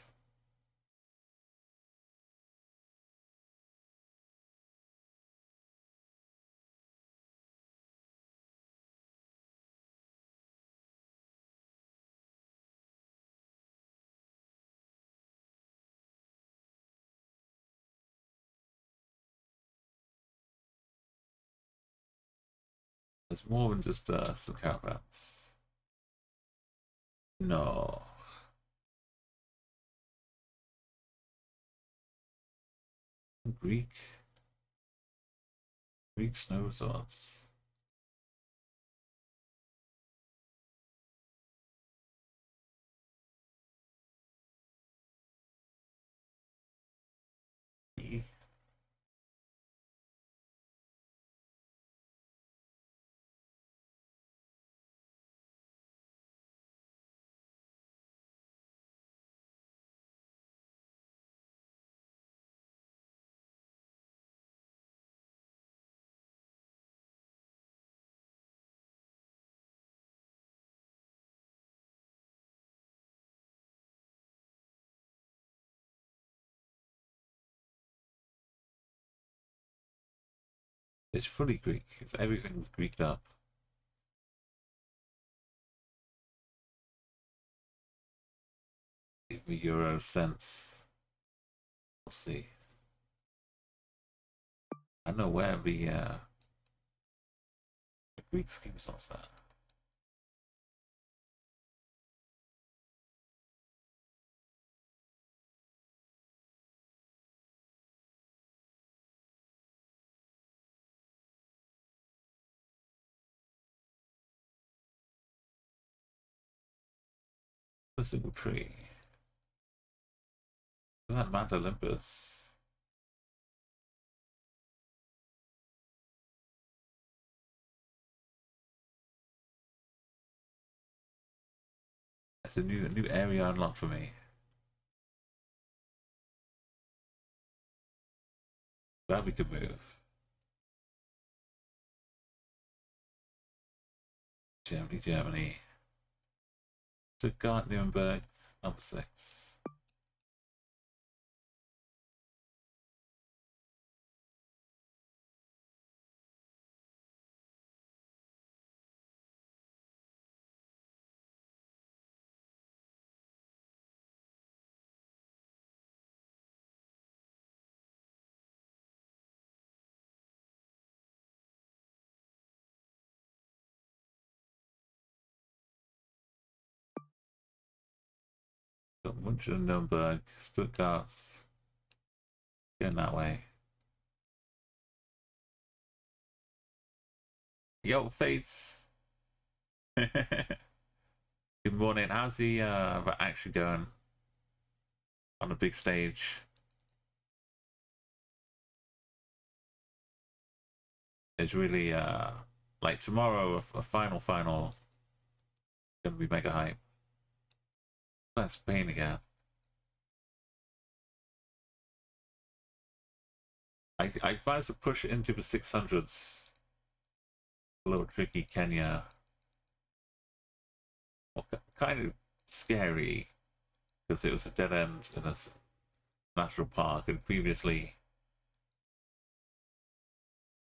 There's more than just some caravans. No. Greek snow resorts. It's fully Greek. Everything's Greeked up. Give me Euro cents. We'll see. I don't know where the Greek scheme is also at. A single tree. Isn't that Mount Olympus? That's a new area unlocked for me. Glad we could move. Germany. Stuttgart, Nuremberg, number 6. München, Nuremberg, Stuttgart. Going that way. Yo, face. Good morning. How's the action going on the big stage? It's really like tomorrow, a final gonna be mega hype. That's Spain again. I managed to push it into the 600s. A little tricky, Kenya. Well, kind of scary because it was a dead end in a national park, and previously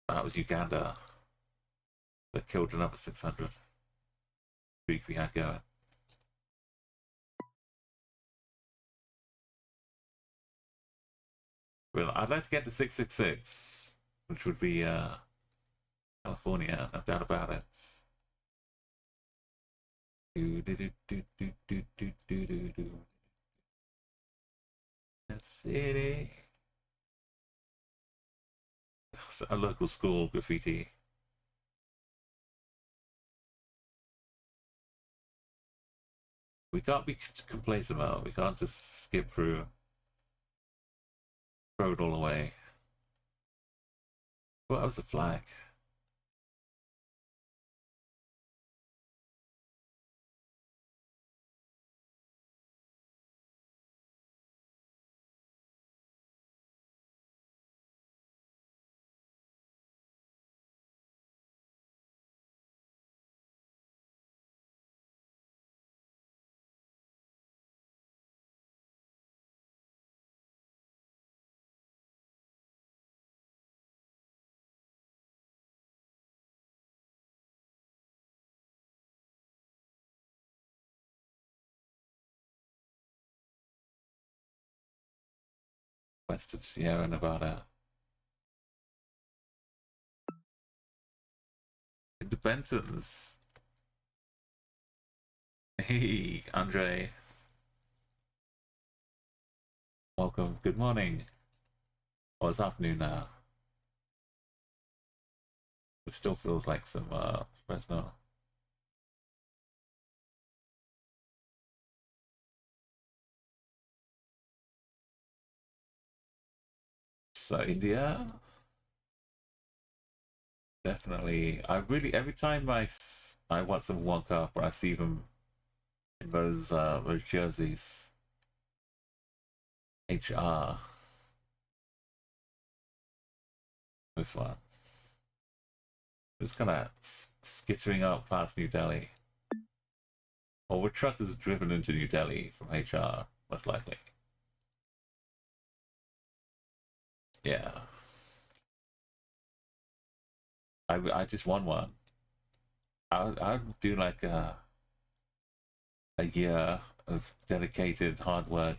that was Uganda that killed another 600 streak we had going. Well, I'd like to get to 666, which would be California, no doubt about it. Do do do do do do do do do do. The city. A local school graffiti. We can't be complacent about it. We can't just skip through, throw it all away. What was the flag? West of Sierra Nevada. Independence. Hey, Andre. Welcome. Good morning. Oh, it's afternoon now. It still feels like some Fresno. So India, definitely. I really every time I watch them walk up, or I see them in those jerseys. HR. This one. Just kind of skittering up past New Delhi. Or the truck is driven into New Delhi from HR, most likely. Yeah. I just won one. I'd do like a year of dedicated hard work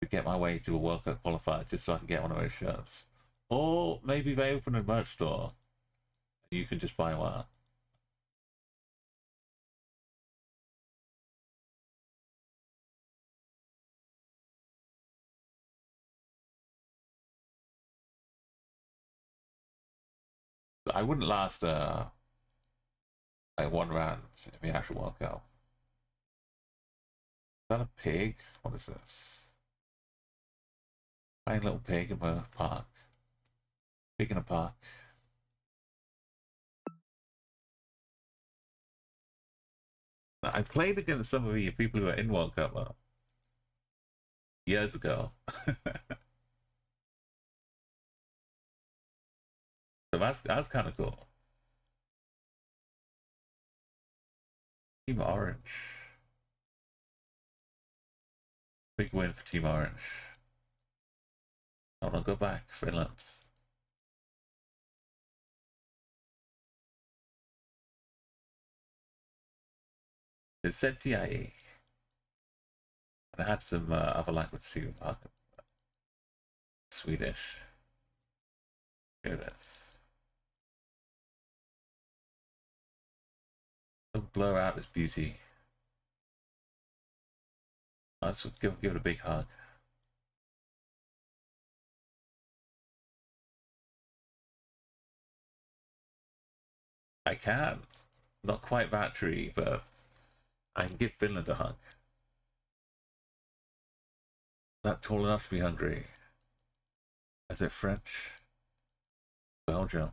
to get my way to a World Cup qualifier just so I can get one of those shirts. Or maybe they open a merch store and you can just buy one. I wouldn't last like one round in the actual World Cup. Is that a pig? What is this? Tiny little pig in the park. Pig in a park. I played against some of the people who were in World Cup years ago. So that's kind of cool. Team Orange. Big win for Team Orange. Hold on, go back. Finland. It said TIE. And I had some other language too. Swedish. Here it is. Don't blur out this beauty. Let's give it a big hug. I can. Not quite battery, but I can give Finland a hug. Not tall enough to be hungry. Is it French? Belgium.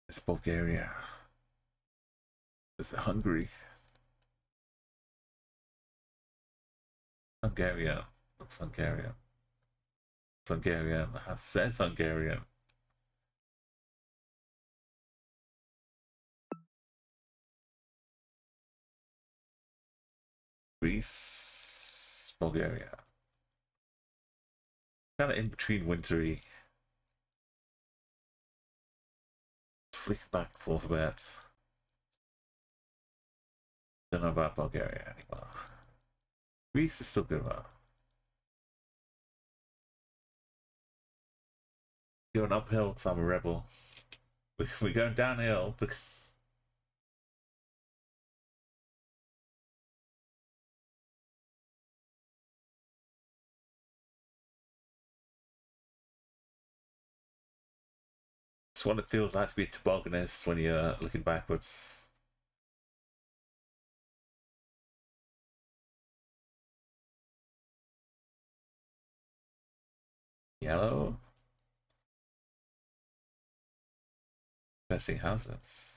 It's Bulgaria. Is it Hungary? Hungarian. Looks Hungarian. It's Hungarian. It says Hungarian. Greece. Bulgaria. Kind of in between wintry. Flick back and forth a bit. Don't know about Bulgaria anymore. Greece is still good enough. Going uphill because I'm a rebel. We're going downhill. It's what it feels like to be a tobogganist when you're looking backwards. Yellow. Interesting houses.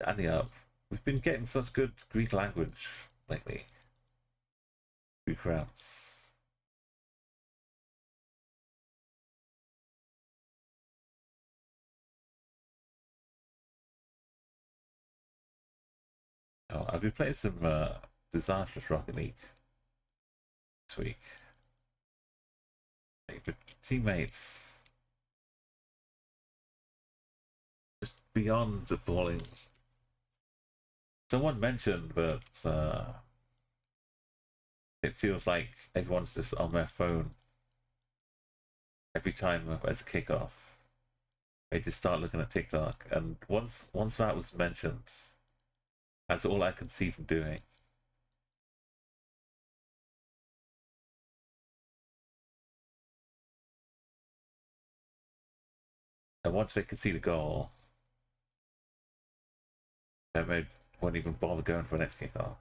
Adding up. We've been getting such good Greek language lately. Greek routes. Oh, I've been playing some disastrous Rocket League this week. Like, the teammates just beyond appalling. Someone mentioned that it feels like everyone's just on their phone every time there's a kickoff. They just start looking at TikTok, and once that was mentioned, that's all I can see them doing. And once they can see the goal, they won't even bother going for the next kickoff.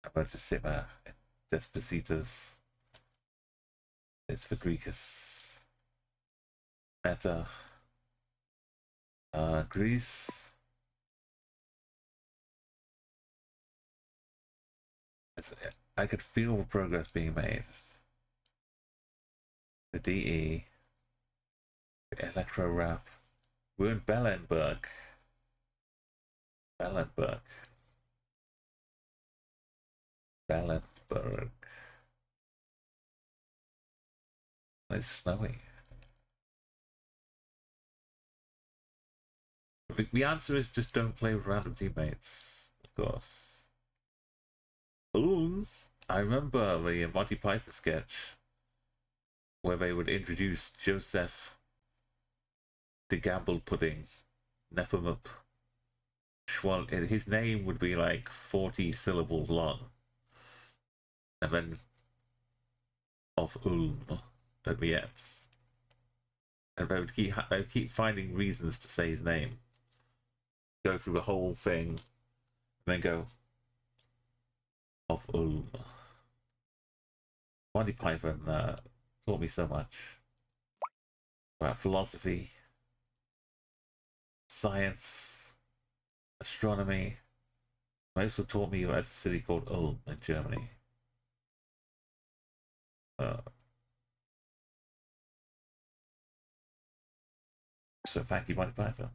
I'm going to sit there. Despositas. It's for Greekus. Meta. Greece. I could feel the progress being made. The DE. The Electro Rap. We're in Bellenberg. Bellenberg. Bellenberg. It's snowy. The answer is just don't play with random teammates, of course. Ooh, I remember the Monty Python sketch where they would introduce Joseph the Gamble Pudding, Nepomuk. His name would be like 40 syllables long. And then of Ulm at the end. And they would keep finding reasons to say his name. Go through the whole thing, and then go of Ulm. Monty Python taught me so much about philosophy, science, astronomy. They also taught me about a city called Ulm in Germany. So thank you, Monty Python.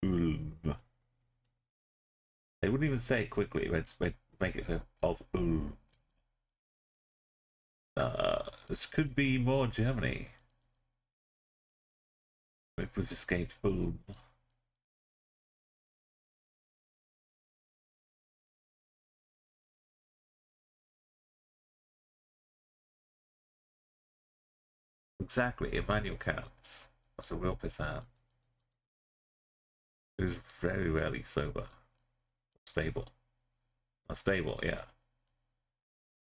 Ulm. They wouldn't even say it quickly. They'd make it of Ulm. This could be more Germany. We've escaped Ulm. Exactly, Immanuel Kant's. That's a real pissant. He was very rarely sober. Stable. Unstable, yeah.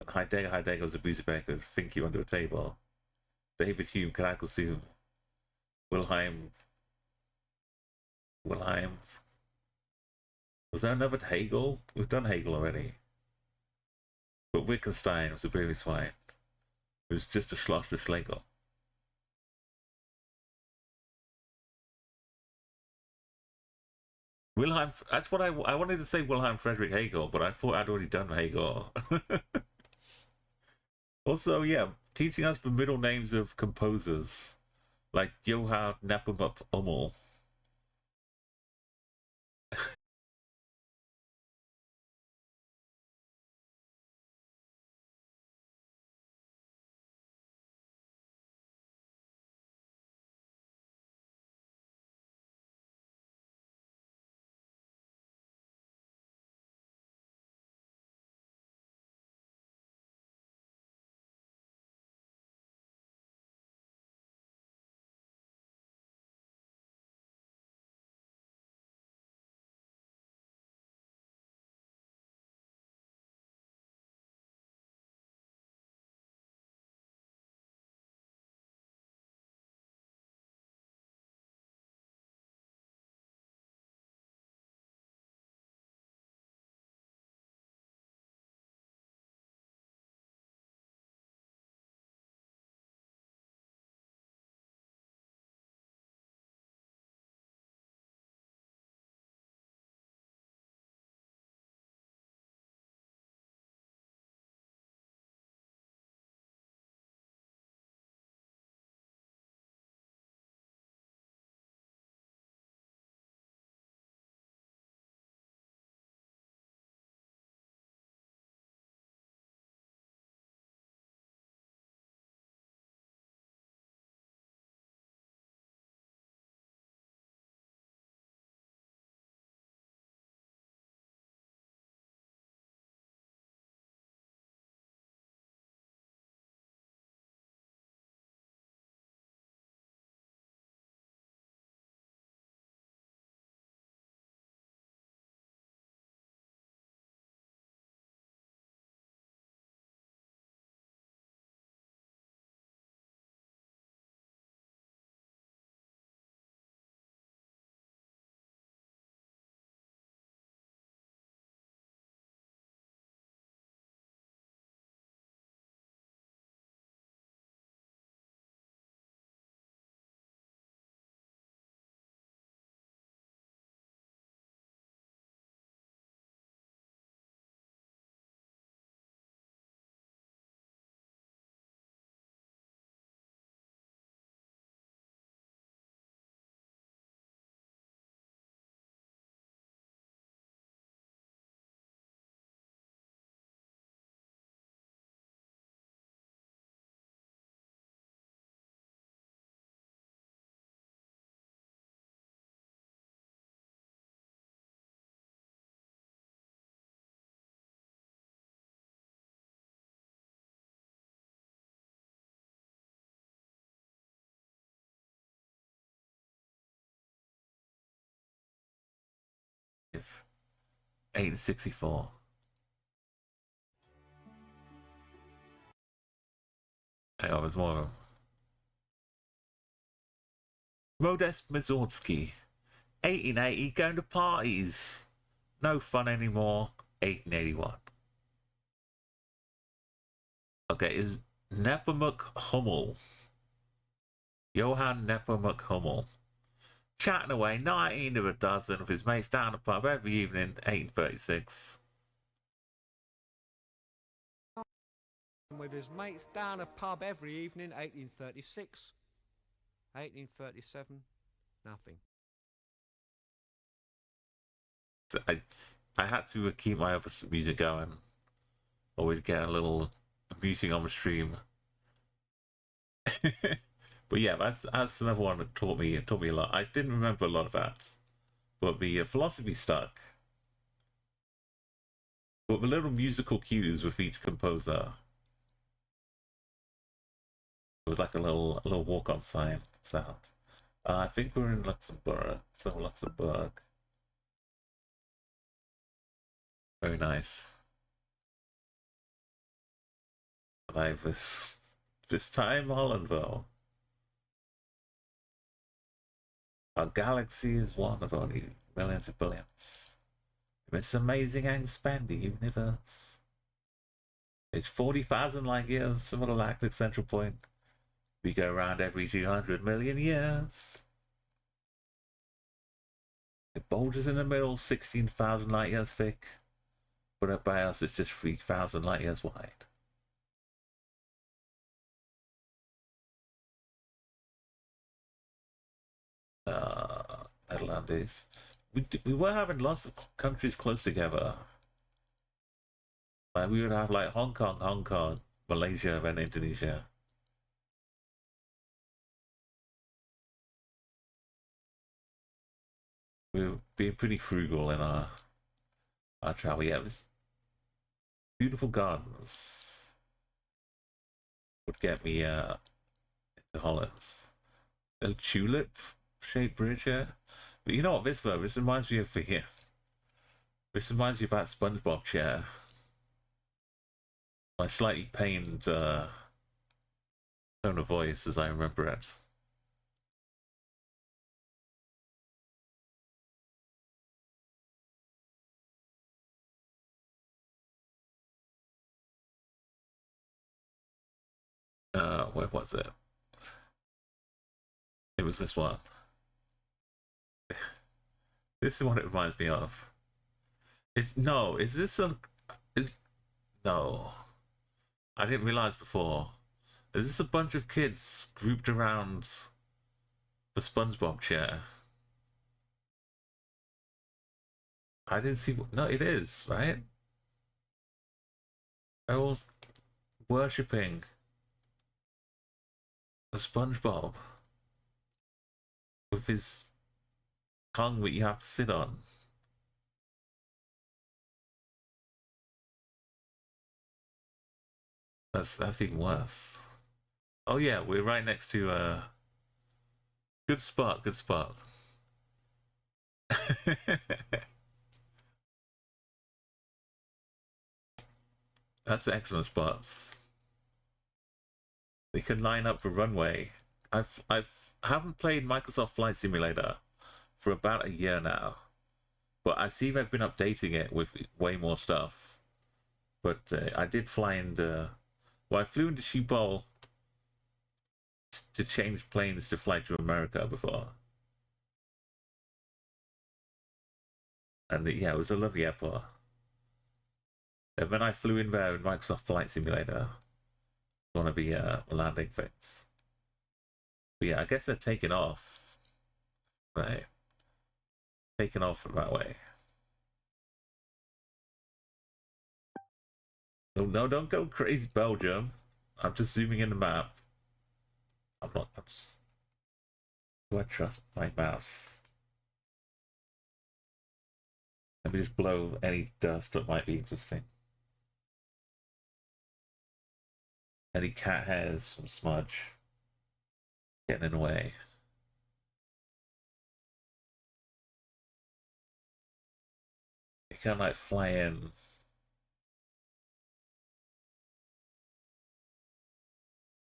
Heidegger was a boozy bear could think you under a table. David Hume can I consume. Wilhelm. Was there another Hegel? We've done Hegel already. But Wittgenstein was a really swine. It was just a Schloss Schlegel. Wilhelm, that's what I wanted to say Wilhelm Friedrich Hegel, but I thought I'd already done Hegel. Also, yeah, teaching us the middle names of composers, like Johann Nepomuk Hummel. If 864. Hang on, there's more of them. Modest Mazorsky. 1880, going to parties. No fun anymore. 1881. Okay, is Nepomuk Hummel. Johann Nepomuk Hummel. Chatting away 19 of a dozen of his mates down the pub every evening, 1836. With his mates down a pub every evening, 1836. 1837, nothing. I I had to keep my other music going, or we'd get a little muting on the stream. But yeah, that's another one that taught me a lot. I didn't remember a lot of that, but the philosophy stuck. But the little musical cues with each composer, with like a little walk on sign sound. I think we're in Luxembourg. So Luxembourg. Very nice. Like this time Holland though. Our galaxy is one of only millions of billions. In this amazing and expanding universe. It's 40,000 light years from the galactic central point. We go around every 200 million years. It bulges in the middle, 16,000 light years thick, but up by us it's just 3,000 light years wide. Netherlands. We were having lots of countries close together. Like we would have like Hong Kong, Malaysia, and Indonesia. We were being pretty frugal in our travel. Yeah, this beautiful gardens would get me into Holland. A tulip shaped bridge here. But you know what, this though, this reminds me of here. This reminds me of that SpongeBob chair. My slightly pained tone of voice as I remember it. Where was it? It was this one. This is what it reminds me of. It's no, is this a is no. I didn't realise before. Is this a bunch of kids grouped around the SpongeBob chair? I didn't see what no, it is, right? They're all worshipping the SpongeBob with his tongue that you have to sit on. That's even worse. Oh yeah, we're right next to good spot, good spot. That's excellent spots. They can line up for runway. I've haven't played Microsoft Flight Simulator for about a year now, but I see they've been updating it with way more stuff. But I did fly in well, I flew into Schiphol to change planes to fly to America before, and yeah, it was a lovely airport. And then I flew in there in Microsoft Flight Simulator, one of the landing things. But yeah, I guess they're taking off, right? Taking off that way. No, no, don't go crazy, Belgium. I'm just zooming in the map. I'm not. I'm just, do I trust my mouse? Let me just blow any dust that might be existing. Any cat hairs, some smudge getting in the way. You can like fly in.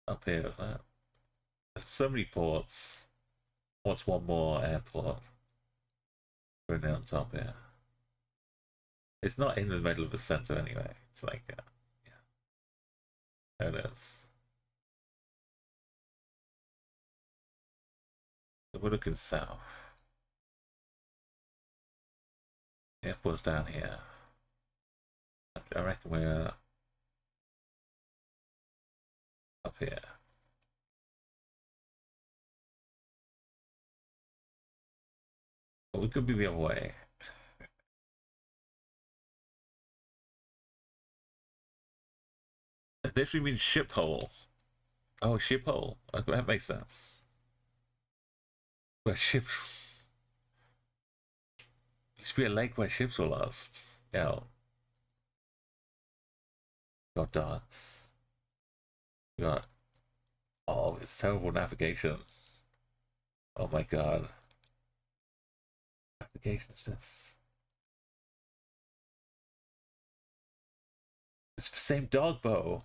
Up here, is that? There's so many ports. What's one more airport? Putting it on top here. It's not in the middle of the center anyway. It's like, yeah, there it is. So we're looking south. Airport's down here. I reckon we're up here. But we could be the other way. That literally means ship hole. Oh, ship hole. That makes sense. Where ships used to be a lake where ships were lost. Yeah. Got dots. Got oh, it's terrible navigation. Oh my god. Navigation's just it's the same dog though.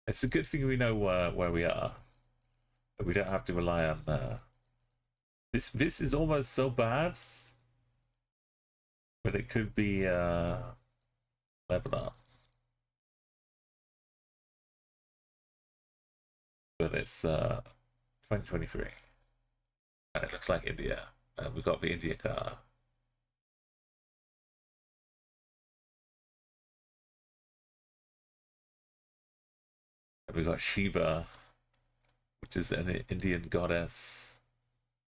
It's a good thing we know where we are. We don't have to rely on this. This is almost so bad, but it could be Lebanon. But it's 2023, and it looks like India. We got the India car. And we got Shiva, which is an Indian goddess.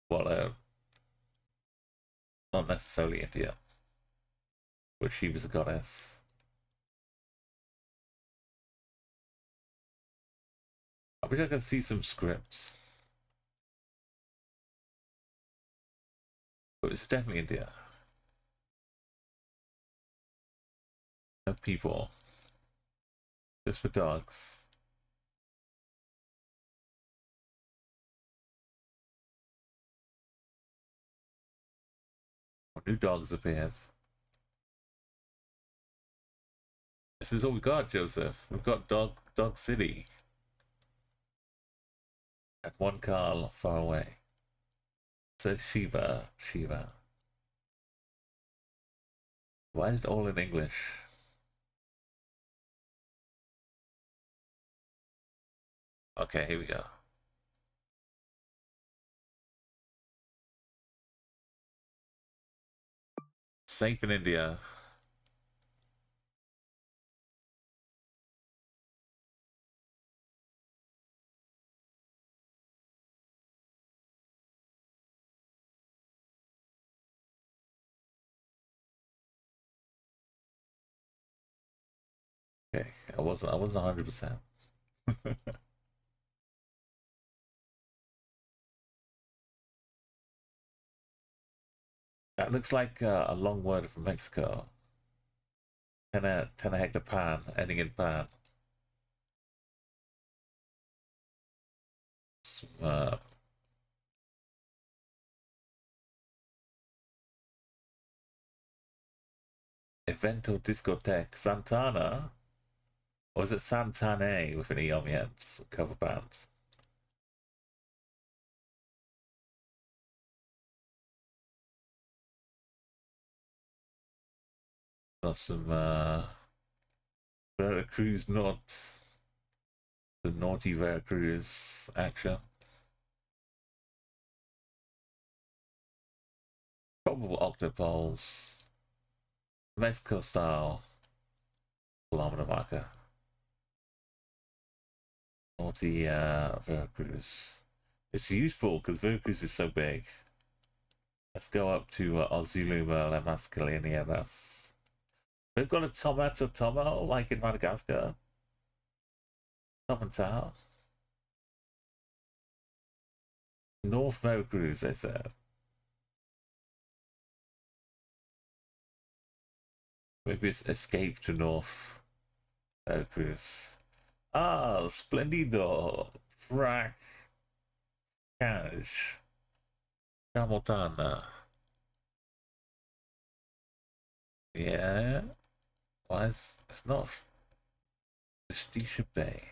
Well, not necessarily India, but Shiva's a goddess. I wish I could see some scripts. But it's definitely India. No people. Just for dogs. New dogs appeared. This is all we got, Joseph. We've got Dog City. And one car far away. It says Shiva. Why is it all in English? Okay, here we go. Safe in India. Okay, I wasn't 100%. That looks like a long word from Mexico. Ten hectare pan, ending in pan. Some, Evento Discotheque Santana? Or is it Santane with an E on the end? Cover band. Got some Veracruz North. The naughty Veracruz action. Probable octopoles. Mexico style. Kilometer marker. Naughty Veracruz. It's useful because Veracruz is so big. Let's go up to Ozuluma La Mascalinianas. They've got a tomo like in Madagascar. Tomatao. North Veracruz, they said. Maybe it's escape to North Veracruz. Ah, Splendido. Frac. Cash. Tramontana. Yeah. Why is it's not Vestisha Bay?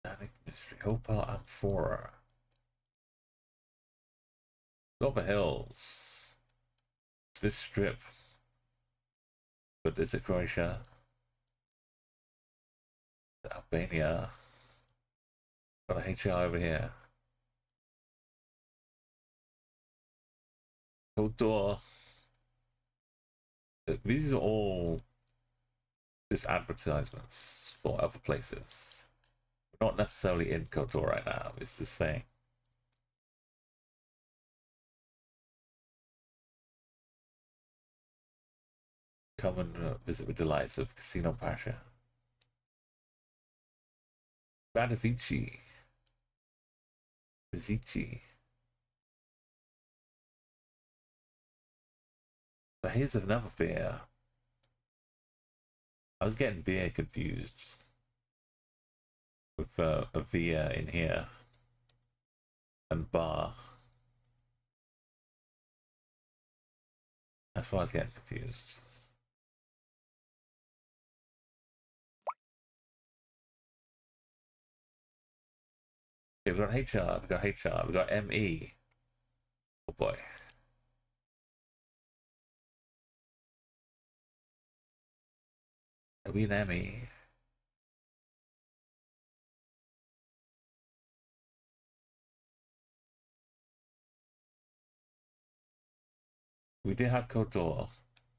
Atlantic Mystery. Hopal Amphora. Over hills. This strip. But is it Croatia? Albania. Got a HR over here. Kotor. These are all just advertisements for other places. We're not necessarily in KOTOR right now. It's just saying. Come and visit the delights of Casino Pasha. Badavici. Rizici. So here's another beer. I was getting beer confused with a beer in here and bar. That's why I was getting confused. Okay, we've got HR, we've got HR, we've got ME. Oh boy. Are we an ME? We did have KOTOR,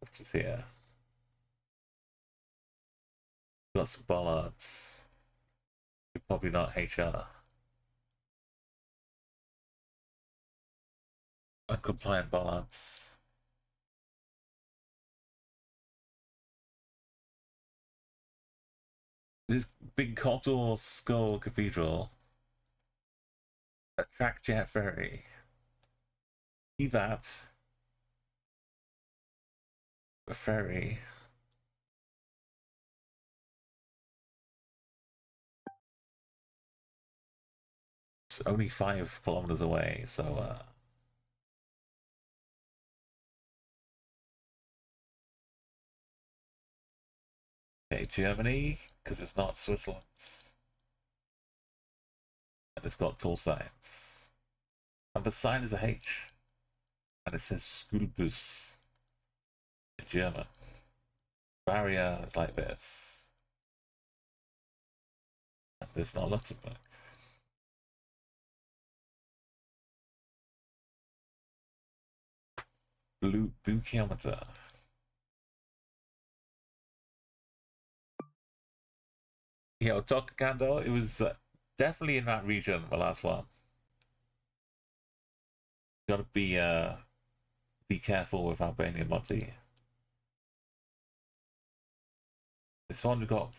which is here. Got some bollards. Probably not HR. Uncompliant bollards. This big KOTOR skull cathedral. Attack jet ferry. Evat. A ferry. It's only 5 kilometers away, so okay, Germany, because it's not Switzerland. And it's got tall signs. And the sign is a H. And it says Schulbus in German. Barrier is like this. And there's not Luxembourg. Blue kilometer. Yeah, Otokando, it was definitely in that region, the last one. Gotta be careful with Albanian Monty. This one we got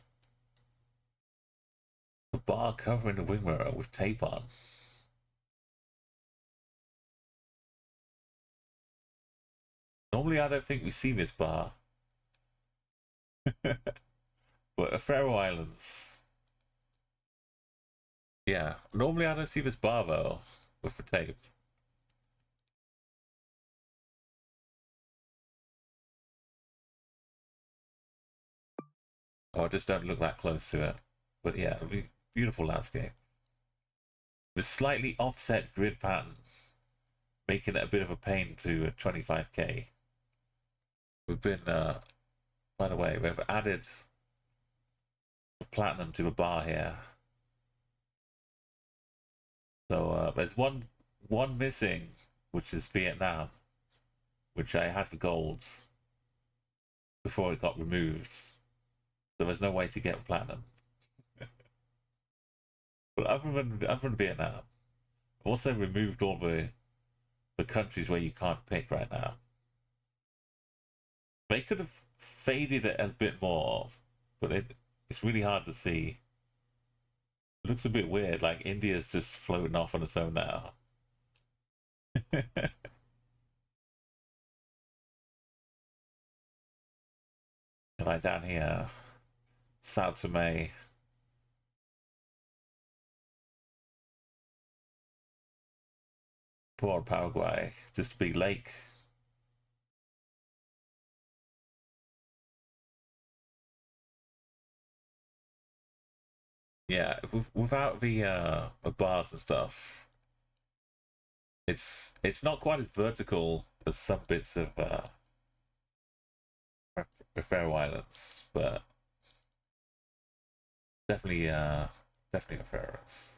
a bar covering the wing mirror with tape on. Normally I don't think we see this bar. But Faroe Islands. Yeah, normally I don't see this bar though, with the tape. Or I just don't look that close to it. But yeah, beautiful landscape. The slightly offset grid pattern, making it a bit of a pain to 25k. We've been, by the way, we've added platinum to the bar here. So there's one missing, which is Vietnam, which I had for gold before it got removed. So there's no way to get platinum. But other than Vietnam, I've also removed all the countries where you can't pick right now. They could have faded it a bit more, but it's really hard to see. It looks a bit weird, like India's just floating off on its own now. Like down here, Sao Tome. Poor Paraguay, just a big lake. Yeah, without the bars and stuff, it's not quite as vertical as some bits of the Faroe Islands, but definitely the Faroes.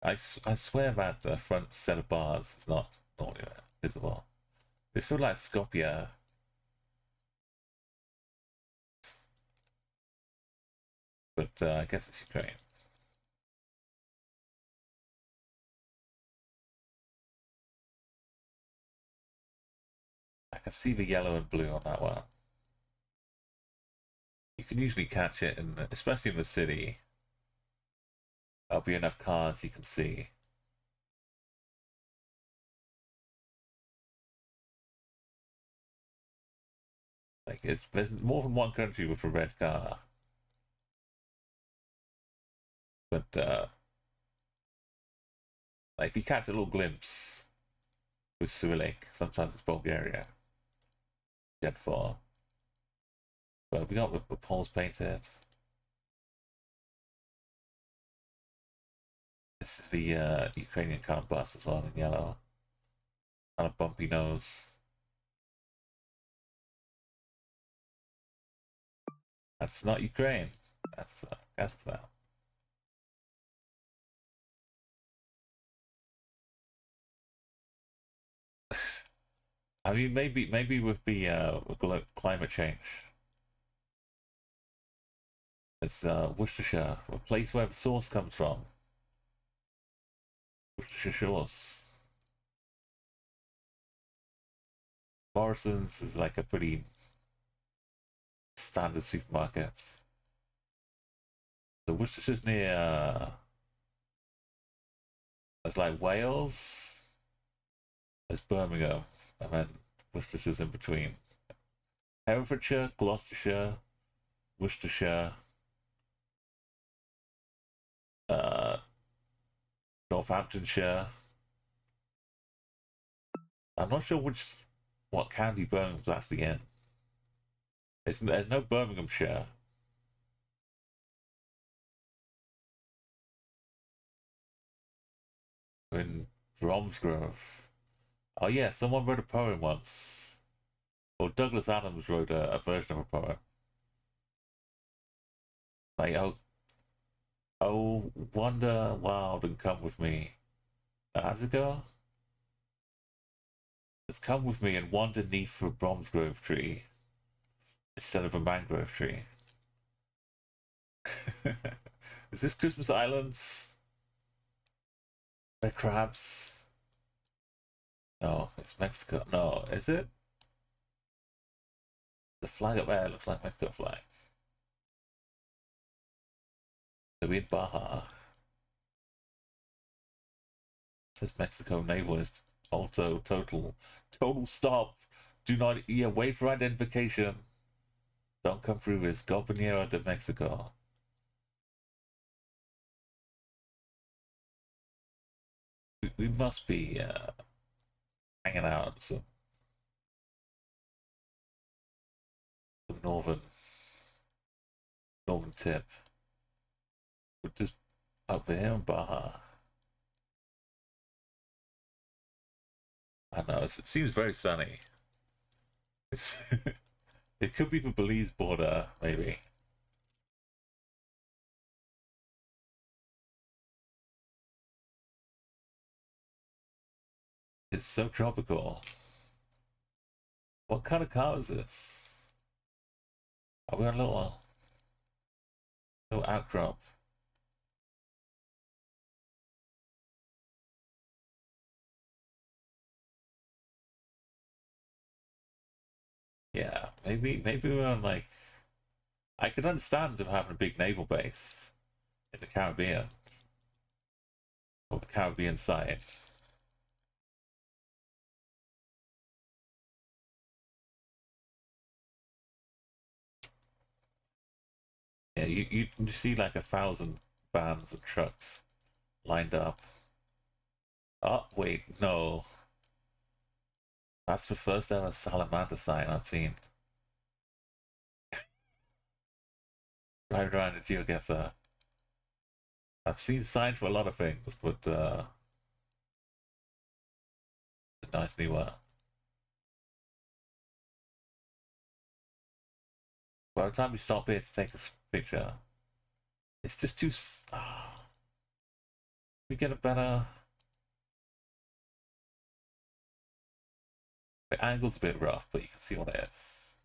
I swear that the front set of bars is not visible. This feels like Skopje. But I guess it's Ukraine. I can see the yellow and blue on that one. You can usually catch it, especially in the city. There'll be enough cars you can see. Like there's more than one country with a red car. But like if you catch a little glimpse with Cyrillic, sometimes it's Bulgaria. Get for. But we got the poles painted. This is the Ukrainian kind of bus as well in yellow. Kind of bumpy nose. That's not Ukraine. That's that. I mean, maybe with the climate change, it's Worcestershire, a place where the sauce comes from. Worcestershire sauce. Morrison's is like a pretty standard supermarket. So Worcestershire's near. It's like Wales. There's Birmingham, and then Worcestershire's in between. Herefordshire, Gloucestershire, Worcestershire, uh, Northamptonshire. I'm not sure what county Birmingham's actually in. There's no Birminghamshire. In Bromsgrove. Oh yeah, someone wrote a poem once. Well, Douglas Adams wrote a version of a poem. Like, oh, wander wild and come with me. How does it go? Just come with me and wander neath a Bromsgrove tree instead of a mangrove tree. Is this Christmas Islands? Red crabs? No, it's Mexico. No, is it? The flag up there looks like Mexico flag. Are we in Baja? It says Mexico navalist. Also total stop. Do not wait for identification. Don't come through this Gobernador de Mexico. We must be hanging out at some northern tip. We're just up here in Baja. I know, it seems very sunny. It's it could be the Belize border, maybe. It's so tropical. What kind of car is this? Are we on a little outcrop? Yeah, maybe we're on like. I could understand them having a big naval base in the Caribbean or the Caribbean side. Yeah, you see like 1,000 vans and trucks lined up. Oh wait, no. That's the first ever salamander sign I've seen. Right around the geoguessr. I've seen signs for a lot of things, but a nice new one. By the time we stop here to take a picture, it's just too. We get a better. The angle's a bit rough, but you can see what it is.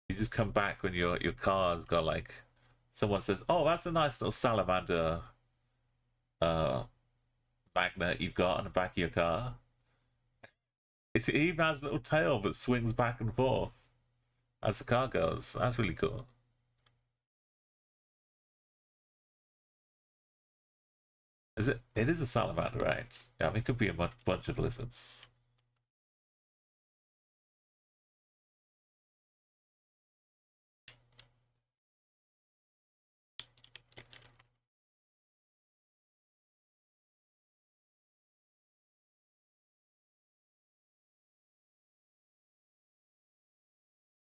You just come back when your car's got like, someone says, "Oh, that's a nice little salamander uh magnet you've got on the back of your car." It even has a little tail that swings back and forth as the car goes. That's really cool. Is it? It is a salamander, right? Yeah, I mean, it could be a bunch of lizards.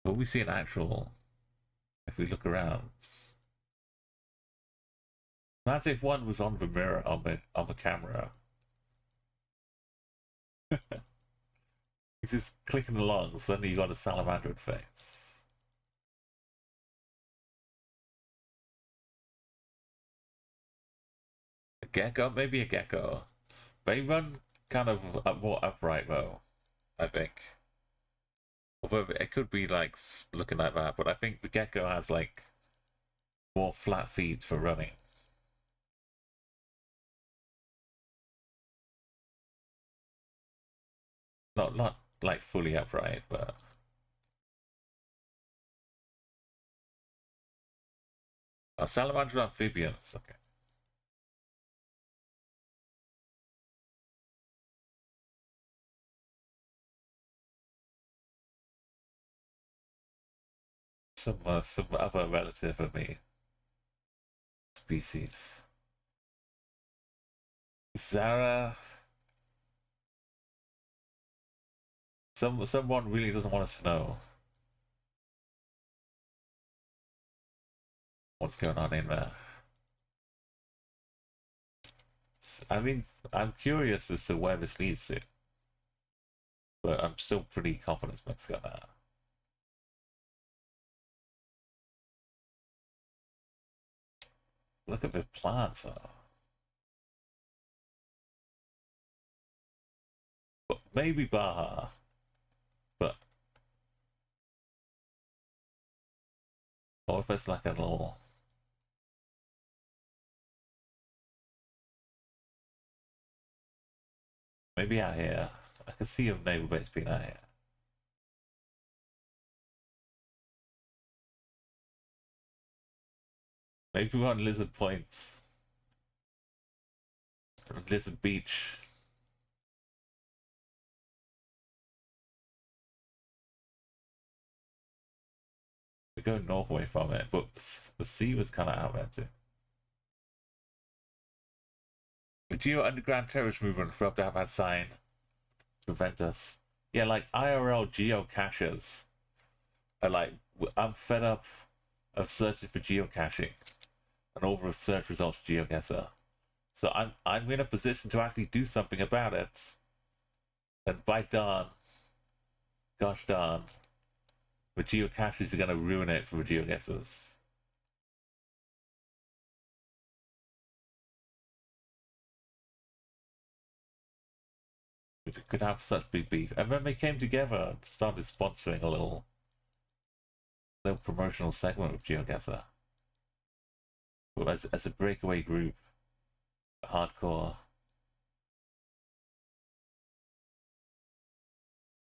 But we see an actual. If we look around, imagine if one was on the mirror on the camera. He's just clicking along. Suddenly you got a salamander face. A gecko, maybe a gecko. They run kind of more upright though. I think. Although it could be like looking like that, but I think the gecko has like more flat feet for running. Not like fully upright, but salamander amphibians. Okay. Some other relative of me species. Zara. Someone really doesn't want us to know what's going on in there. I mean, I'm curious as to where this leads to, but I'm still pretty confident it's Mexico now. Look at the plants, though. But maybe Baja, but or if it's like a little. Maybe out here. I can see a naval base being out here. Maybe we're on Lizard Point. Lizard Beach. We go north away from it, but the sea was kind of out there too. The Geo Underground Terrorist Movement for up to have that sign prevent us. Yeah, like IRL geocaches are like, I'm fed up of searching for geocaching and all the search results GeoGuessr. So I'm in a position to actually do something about it. And by darn, gosh darn, the geocaches are going to ruin it for the GeoGuessrs. We could have such big beef. And then they came together and started sponsoring a little promotional segment with GeoGuessr. Well, as a breakaway group, hardcore.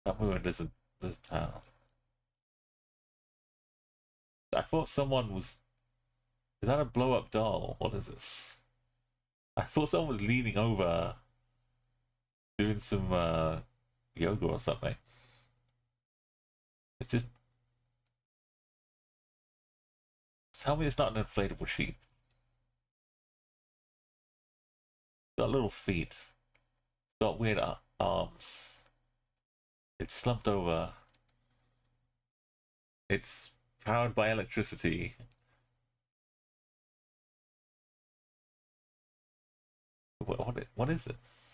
That movement there's a town. I thought someone was. Is that a blow up doll? What is this? I thought someone was leaning over, doing some yoga or something. It's just. Tell me it's not an inflatable sheep. It's got little feet. It's got weird arms. It's slumped over. It's powered by electricity. What is this?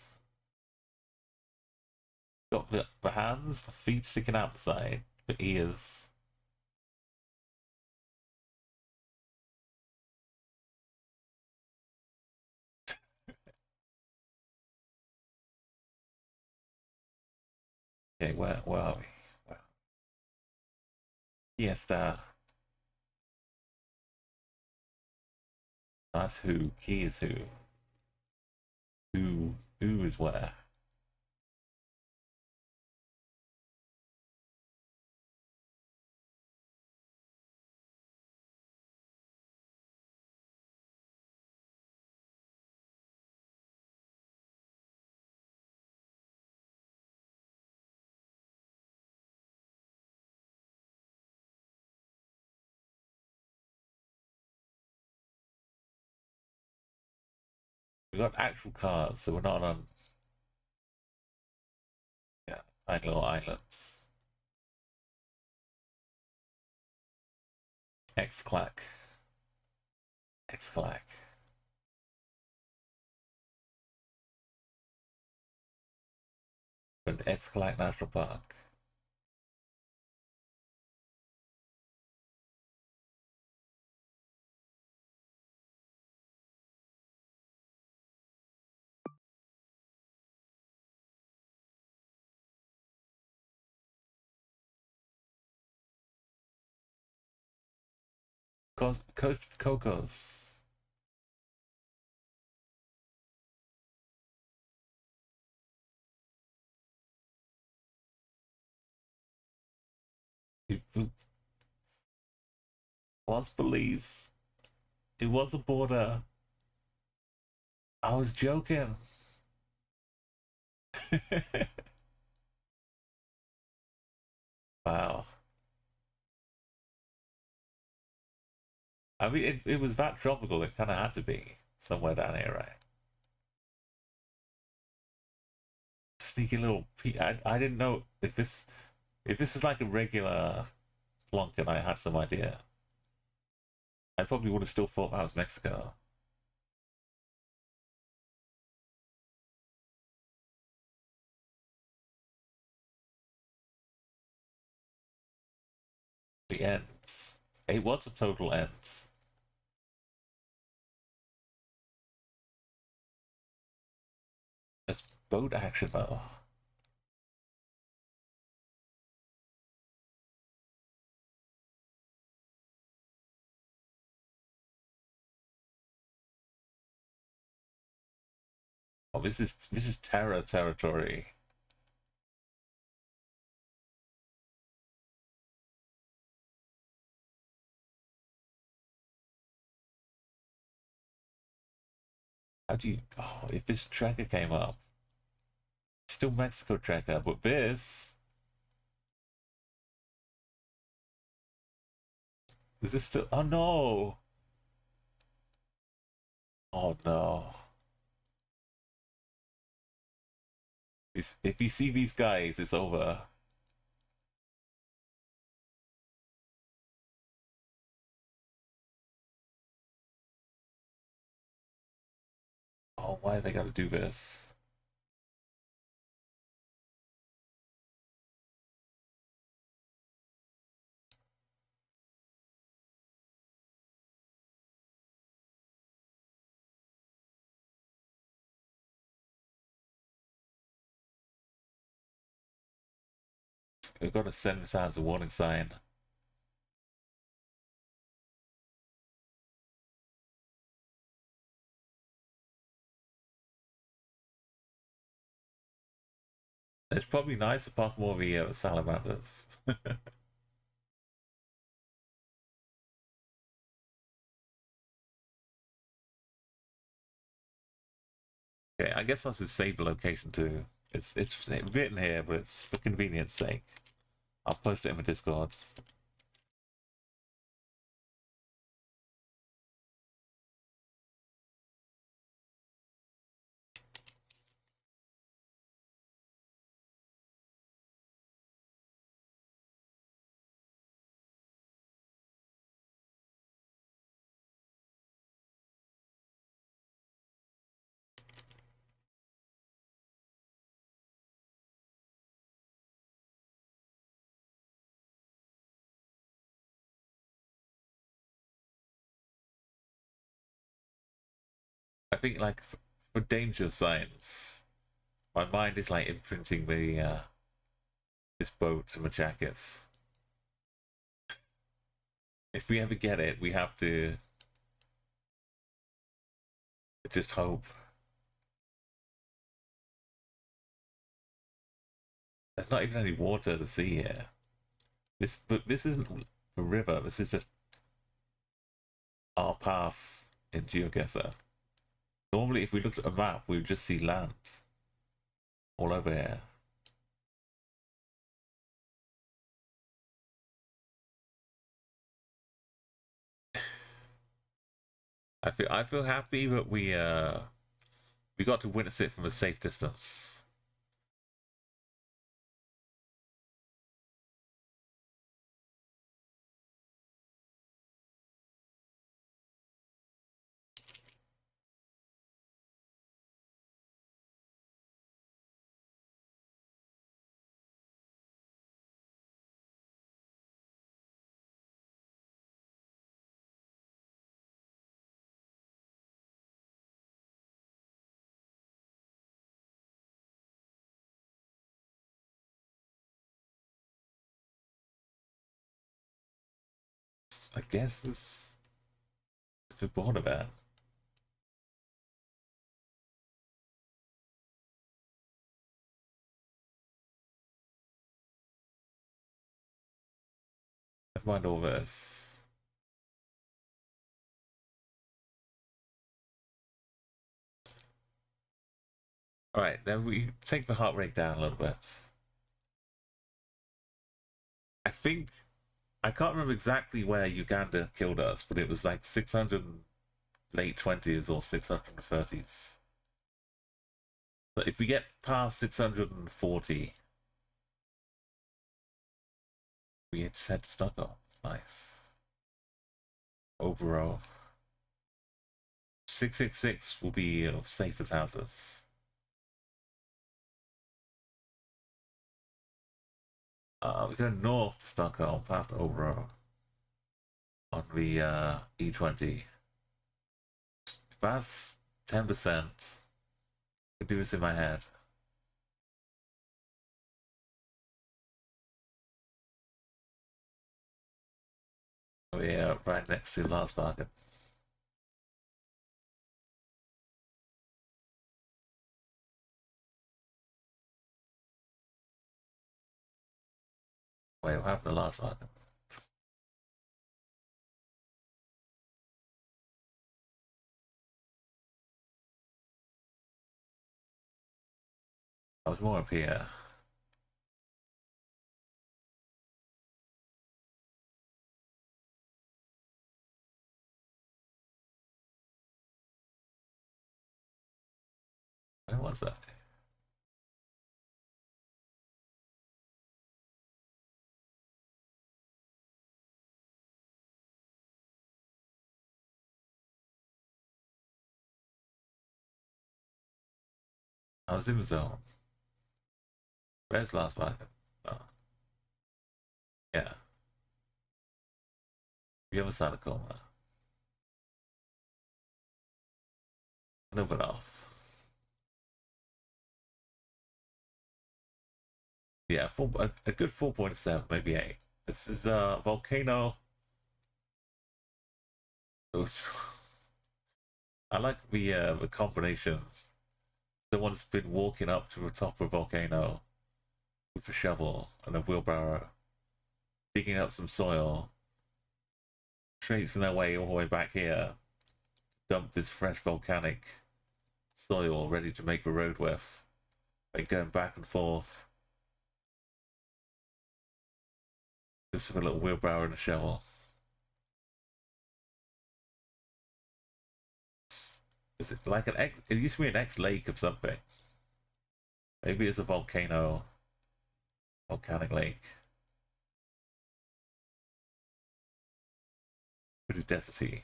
Got the hands, the feet sticking outside, the ears. Okay, where are we? Yes, that's who. He is who. Who is where? We got actual cards, so we're not on. Yeah, tiny little islands. X-Clack. X-Clack. An X-Clack National Park. Coast of Cocos. It was Belize. It was a border. I was joking. Wow. I mean, it was that tropical. It kind of had to be somewhere down here, right? Sneaky little. I didn't know if this was like a regular plonk and I had some idea. I probably would have still thought that was Mexico. The end. It was a total end. It's boat action though. Oh, this is terror territory. How do you? Oh, if this tracker came up, still Mexico tracker, but this is this still? Oh no! Oh no! If you see these guys, it's over. Oh, why they got to do this? We've got to send this out as a warning sign. It's probably nice apart from all the salamanders. Okay, I guess that's a save the location too. It's written here, but it's for convenience sake. I'll post it in the Discord. I think like for danger signs, my mind is like imprinting the this boat to my jackets. If we ever get it, we have to just hope. There's not even any water to see here. But this isn't a river. This is just our path in GeoGuessr. Normally, if we looked at a map, we would just see land all over here. I feel happy that we got to witness it from a safe distance. I guess it's the border man. Never mind all this. Alright, then we take the heart rate down a little bit. I think I can't remember exactly where Uganda killed us, but it was like 600 late 20s or 630s. So if we get past 640, we just head to Stockholm. Nice. Overall, 666 will be safe as houses. We go north to Stockholm, past Overall, on the E20. If that's 10%, I can do this in my head. We're right next to Lars Bargain. Wait, what happened to Lars Bargain? I was more up here. Where was that? I was in the zone. Where's Lars Bargain? Oh, yeah. The other side of Coma. A little bit off. Yeah, a good 4.7, maybe 8. This is Volcano. I like the combination. Someone's been walking up to the top of a volcano with a shovel and a wheelbarrow, digging up some soil, traipsing their way all the way back here, dump this fresh volcanic soil ready to make the road with, and going back and forth. Just with a little wheelbarrow and a shovel. Is it like an X? It used to be an X lake of something. Maybe it's a volcano, volcanic lake. Pretty deserty.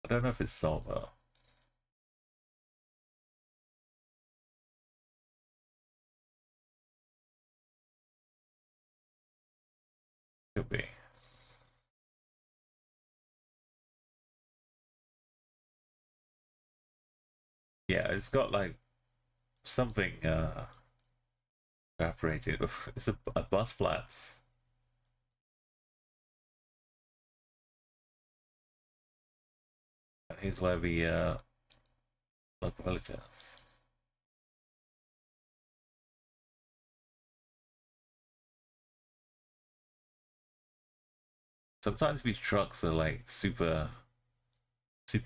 I don't know if it's salt though. Could be. Yeah, it's got like something evaporated. It's a bus flats. Here's where the local villagers. Sometimes these trucks are like super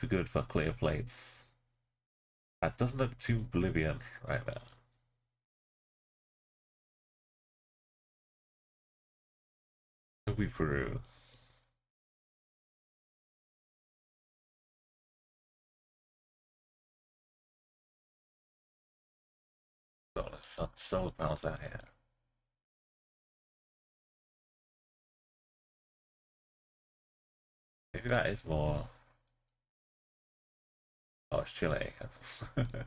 good for clear plates. That doesn't look too Bolivian right now. Could be Peru. Some solar panels out here. Maybe that is more. Oh, it's Chile. That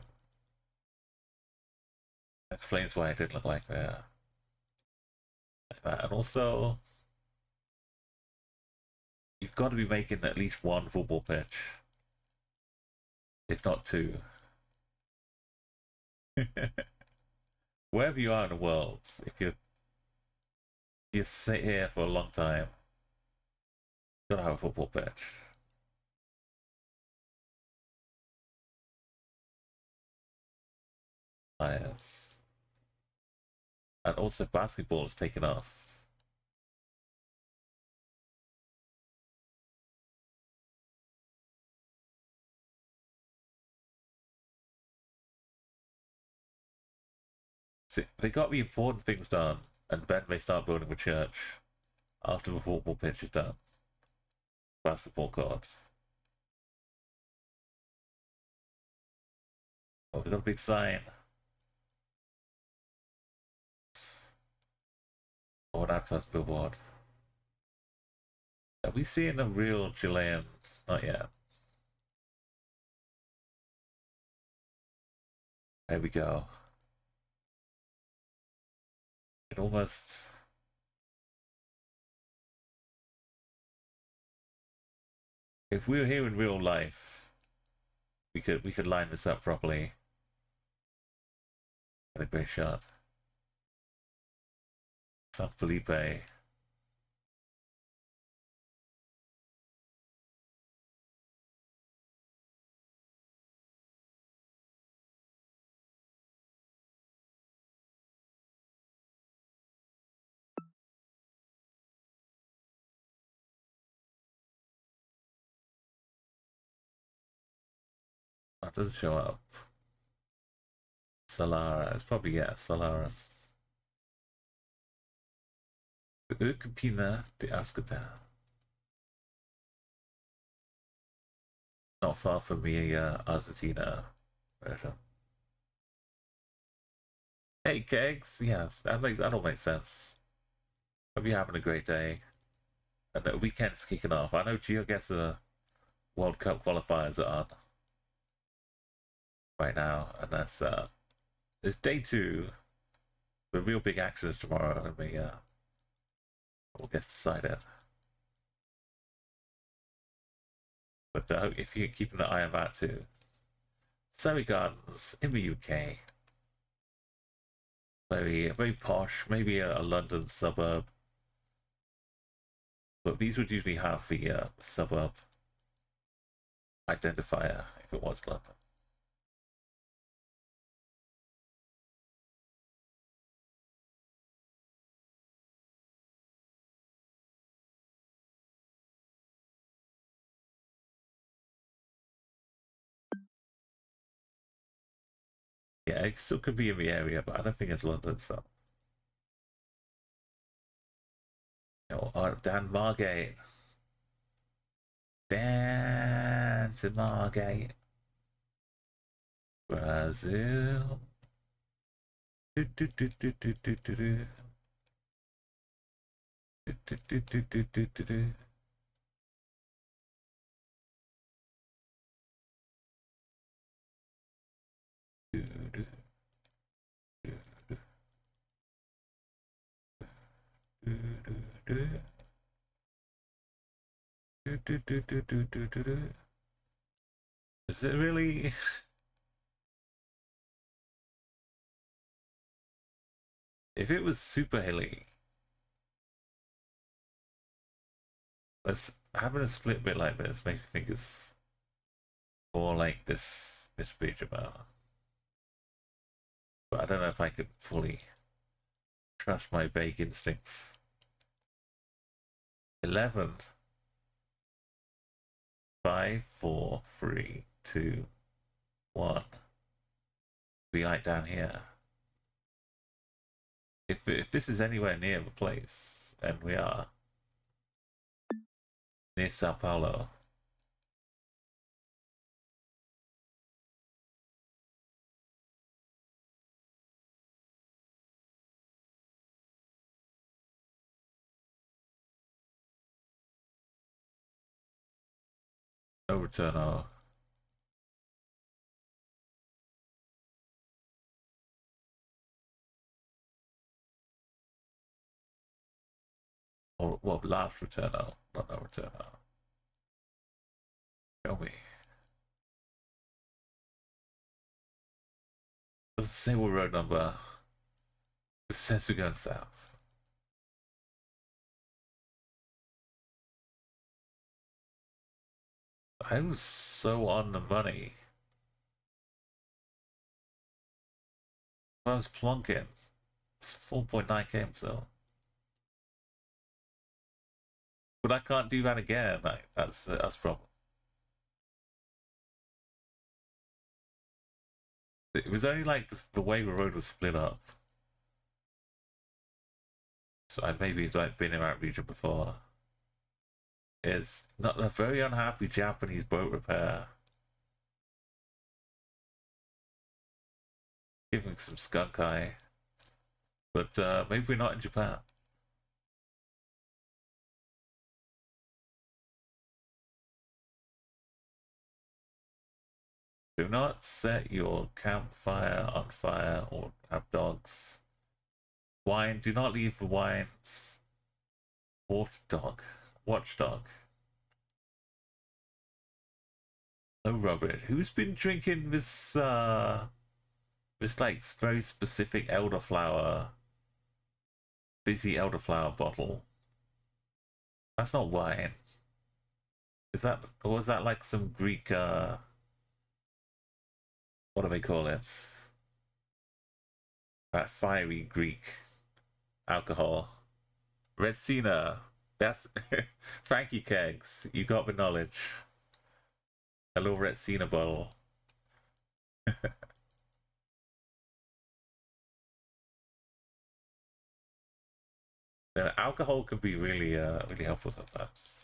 explains why it didn't look like that. Like that. And also, you've got to be making at least one football pitch, if not two. Wherever you are in the world, if you sit here for a long time, you've got to have a football pitch. Yes. And also basketball is taken off. See, they got the important things done, and then they start building the church after the football pitch is done. Basketball courts. Oh, we got a big sign. Oh, an access billboard. Have we seen a real Chilean? Not yet. There we go. It almost. If we were here in real life, we could line this up properly. Get a great shot. San Felipe. That doesn't show up. Solara. It's probably, yeah, Solaris. Campina de Ascota. Not far from the Argentina version. Hey, Kegs. Yes, that all makes sense. Hope you're having a great day. And the weekend's kicking off. I know GeoGuessr World Cup qualifiers are on right now, and that's it's day two. The real big action is tomorrow, and we all gets decided. But if you're keeping an eye on that too, Surrey Gardens in the UK, very posh, maybe a London suburb, but these would usually have the suburb identifier if it was London. Yeah, it still could be in the area, but I don't think it's London. So, Dan Margate, Dan to Margate, Brazil. Do, do, do, do, do, do, do, do. Do, do, do, do, do, do, do, do. Do, do, do, do, do, do. Do, do, do, do, do, do, do, do. Is it really? If it was super hilly, let's having a split bit like this makes me think it's more like this beach about. But I don't know if I could fully trust my vague instincts. 11. 5, 4, 3, 2, 1. Be like down here. If this is anywhere near the place, and we are near Sao Paulo. No return. Oh. Or well, last return. Oh, not no return. Oh. Show me. Doesn't say what road number. It says we're going south. I was so on the money. I was plonking. It's 4.9 km though. But I can't do that again. That's the problem. It was only like the way the road was split up. So I maybe like been in that region before. It's not a very unhappy Japanese boat repair. Giving some skunk eye. But maybe we're not in Japan. Do not set your campfire on fire or have dogs. Wine, do not leave the wines. Watchdog. Watchdog. No rubbish. Who's been drinking this this like very specific elderflower fizzy elderflower bottle? That's not wine. Is that, or was that like some Greek what do they call it? That fiery Greek alcohol. Retsina. That's Frankie Kegs. You got the knowledge. A little Retsina bottle. Alcohol can be really really helpful sometimes.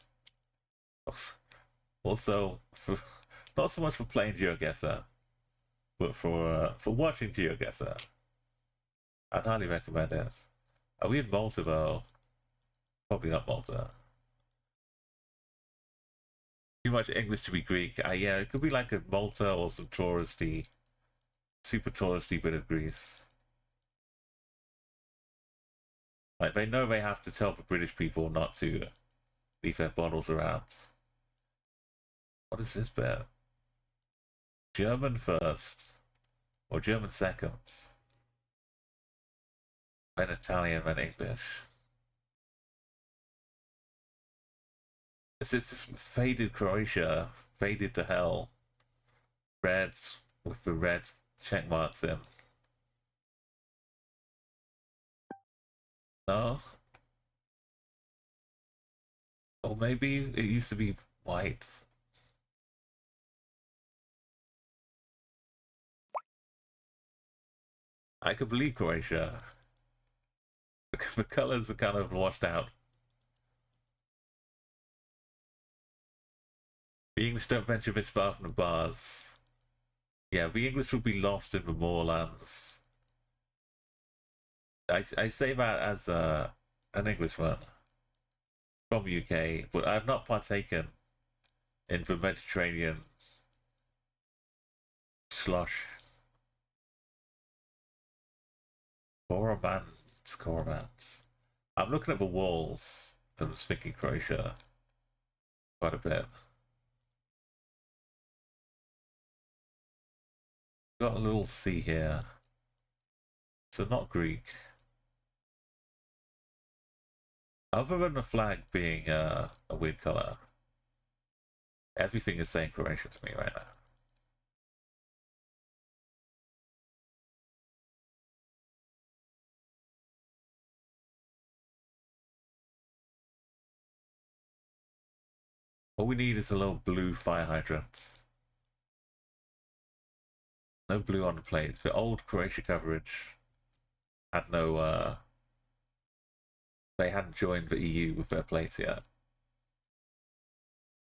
Also, for, not so much for playing GeoGuessr, but for watching GeoGuessr. I'd highly recommend it. Are we in Malta though? Probably not Malta. Too much English to be Greek. Yeah, it could be like a Malta or some touristy, super touristy bit of Greece. Like they know they have to tell the British people not to leave their bottles around. What is this bit? German first, or German second, then Italian, then English. It's just faded Croatia, faded to hell. Reds with the red check marks in. No? Or maybe it used to be white. I could believe Croatia. The colors are kind of washed out. The English don't venture this far from the bars. Yeah, the English will be lost in the moorlands. I say that as an Englishman from UK, but I've not partaken in the Mediterranean slush. Coromant. I'm looking at the walls and was thinking Croatia quite a bit. Got a little sea here. So not Greek. Other than the flag being a weird color, everything is saying Croatia to me right now. All we need is a little blue fire hydrant. No blue on the plates. The old Croatia coverage had no, they hadn't joined the EU with their plates yet.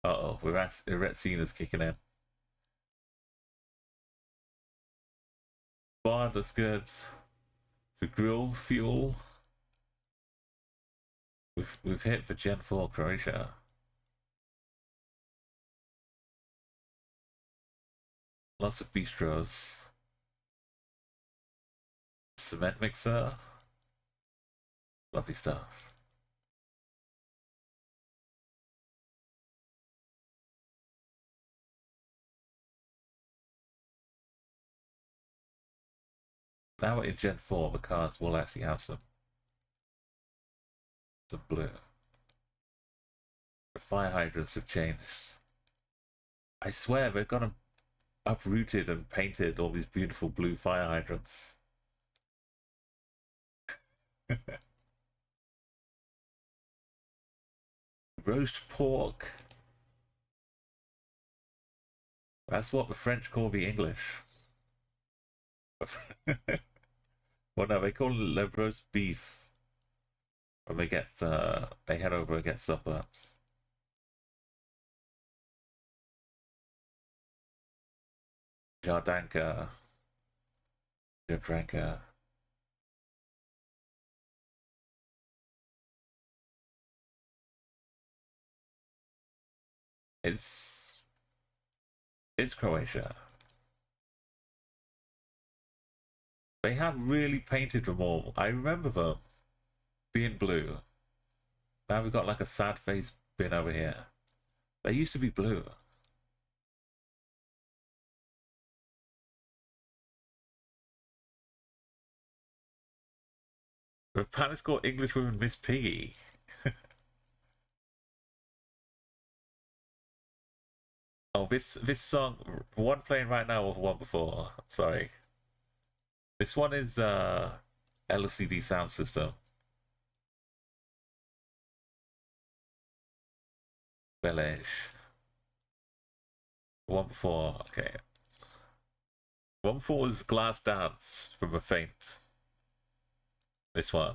Uh-oh, Retsina's kicking in. Bar, that's good. The grill fuel. We've hit the Gen 4 Croatia. Lots of bistros. Cement mixer. Lovely stuff. Now in Gen 4, the cars will actually have some blue. The fire hydrants have changed. I swear they've got them uprooted and painted all these beautiful blue fire hydrants. Roast pork. That's what the French call the English. Well, no, they call it le roast beef. When they get, they head over and get supper. Jardanka. Jadranka. It's Croatia. They have really painted them all. I remember them being blue. Now we've got like a sad face bin over here. They used to be blue. The Palace called English woman Miss Piggy. Oh, this song, one playing right now or the one before? Sorry. This one is LCD sound system. Belej. One before, okay. One before was Glass Dance from a Faint. This one.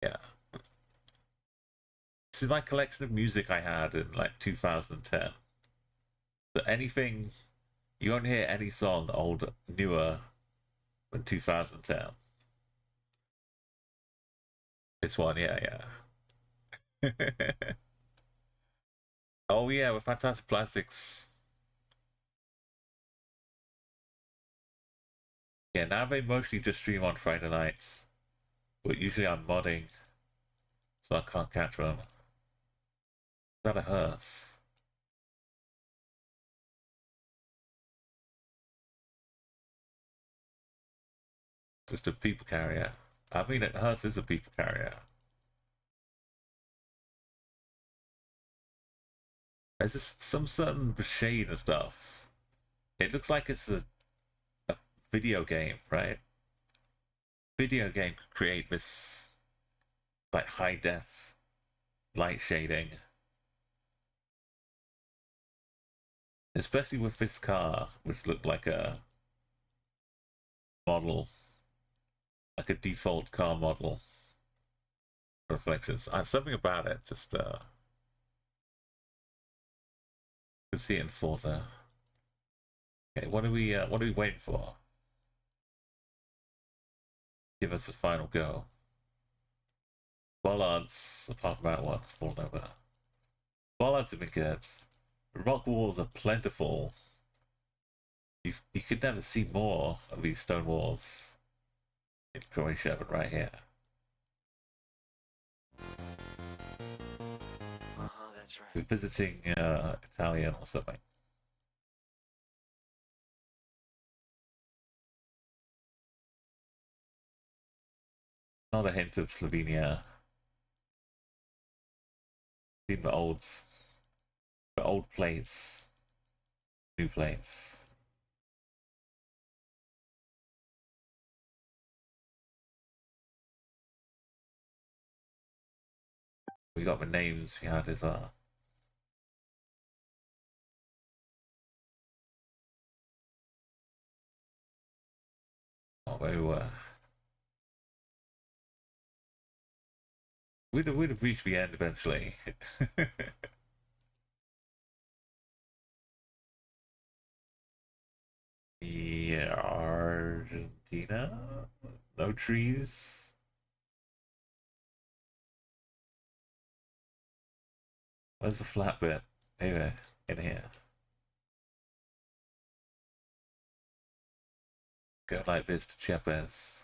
Yeah. This is my collection of music I had in like 2010. So anything, you won't hear any song old, newer than 2010. This one, yeah. Oh yeah, with Fantastic Plastics. Yeah, now they mostly just stream on Friday nights. But usually I'm modding, so I can't catch them. That a hearse. Just a people carrier. I mean, it hearse is a people carrier. There's just some certain shade and stuff. It looks like it's a video game, right? Video game could create this like high def light shading. Especially with this car, which looked like a model, like a default car model. Reflections. Something about it, just you can see it in Forza. Okay, what are we waiting for? Give us a final go. Bollards, apart from that one, it's fallen over. Bollards have been good. Rock walls are plentiful. You could never see more of these stone walls in Croatia than right here. That's right. We're visiting Italian or something. Another hint of Slovenia. Seen the old plates, new plates. We got the names we had as well. Oh, where we were. We'd have reached the end eventually. Yeah, Argentina? No trees? Where's the flat bit? Here, in here. Go like this to Chiapas.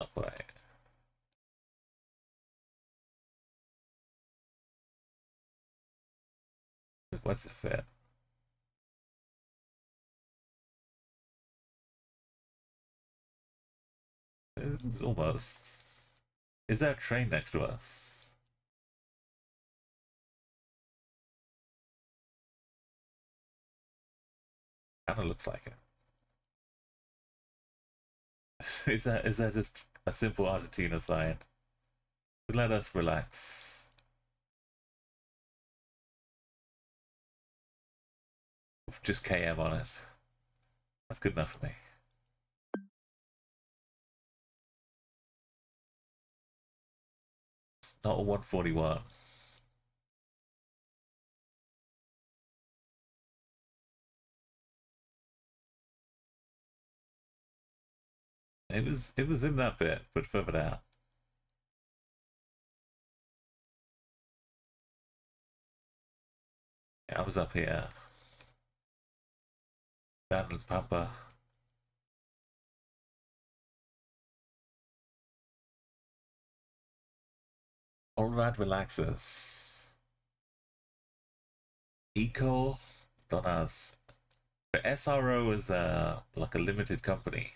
Not quite. What's it fit? It's almost. Is there a train next to us? Kinda looks like it. Is that just a simple Argentina sign? Let us relax. With just KM on it. That's good enough for me. It's not a 141. It was in that bit, but further down. Yeah, I was up here. Down in Pampa. All that relaxes. Eco, don't ask. The SRO is like a limited company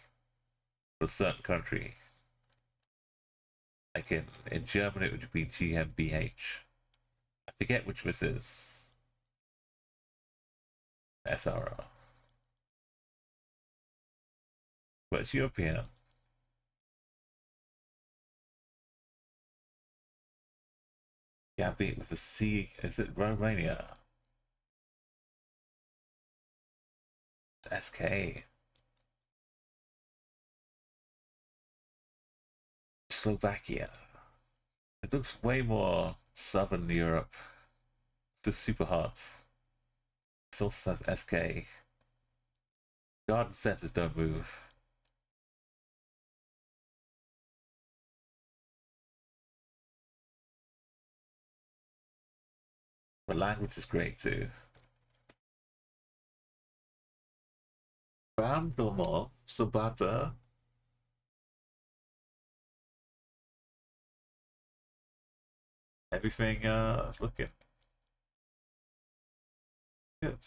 for a certain country. Like in German it would be GmbH. I forget which this is. SRO. But it's European. Gambit with a C. Is it Romania? SK. Slovakia. It looks way more southern Europe. It's just super hot. It also says SK. Garden centers don't move. The language is great too. Bandomo, Sabata. Everything looking good.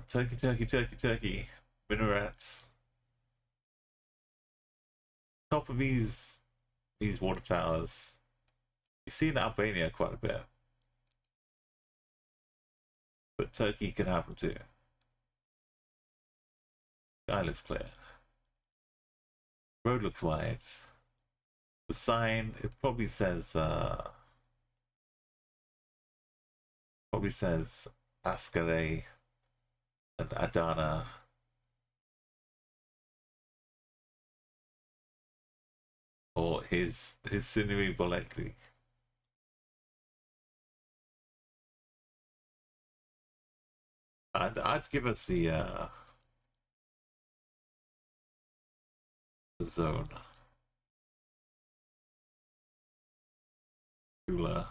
Turkey, turkey, turkey, turkey. Minarets. Top of these water towers. You see in Albania quite a bit. But Turkey can have them too. Sky looks clear. Road looks wide. The sign, it probably says Ascari and Adana. Or his sinewy Boletli. I'd give us the zone. Kula.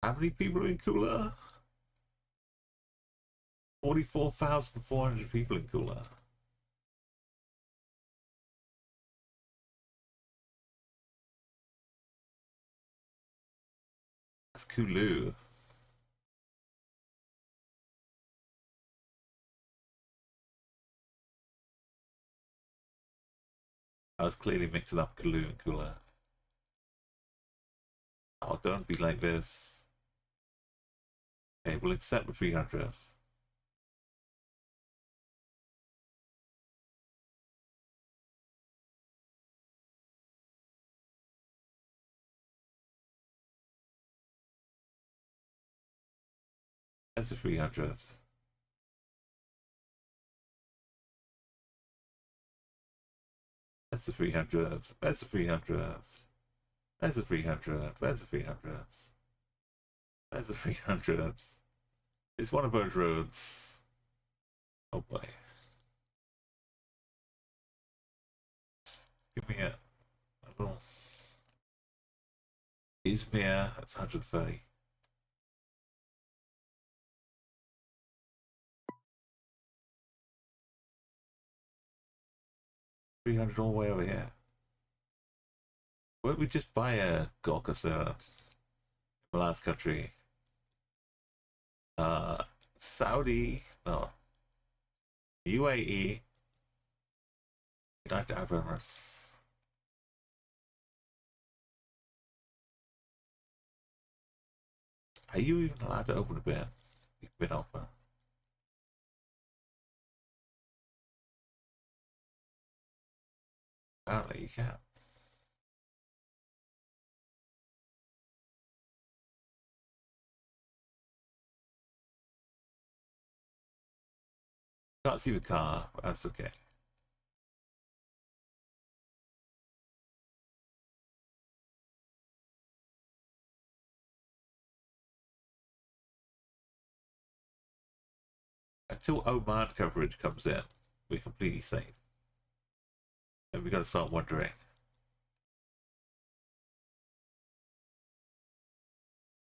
How many people are in Kula? 44,400 people in Kula. That's Kulu. I was clearly mixing up Kulu and Kula. Oh, don't be like this. Okay, we'll accept the 300. That's a 300. That's a 300. That's a 300. That's a 300. That's a 300. That's a 300. It's one of those roads. Oh boy. Give me a little. Izmir, that's 130. 300 all the way over here. Why don't we just buy a Gorka in the last country? Saudi, no. UAE, United Arab Emirates. Are you even allowed to open a bin? You've been open. Apparently you can. Can't see the car, but that's okay. Until Oman coverage comes in, we're completely safe. And we gotta start wondering.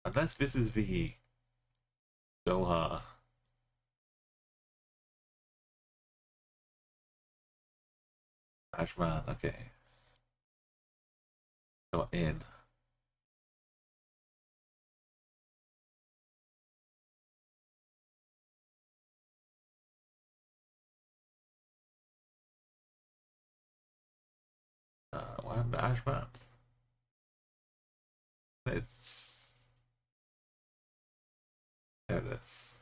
Unless this is the Doha. Ashman, okay. Not in. What happened to Ashman? It's... There it is.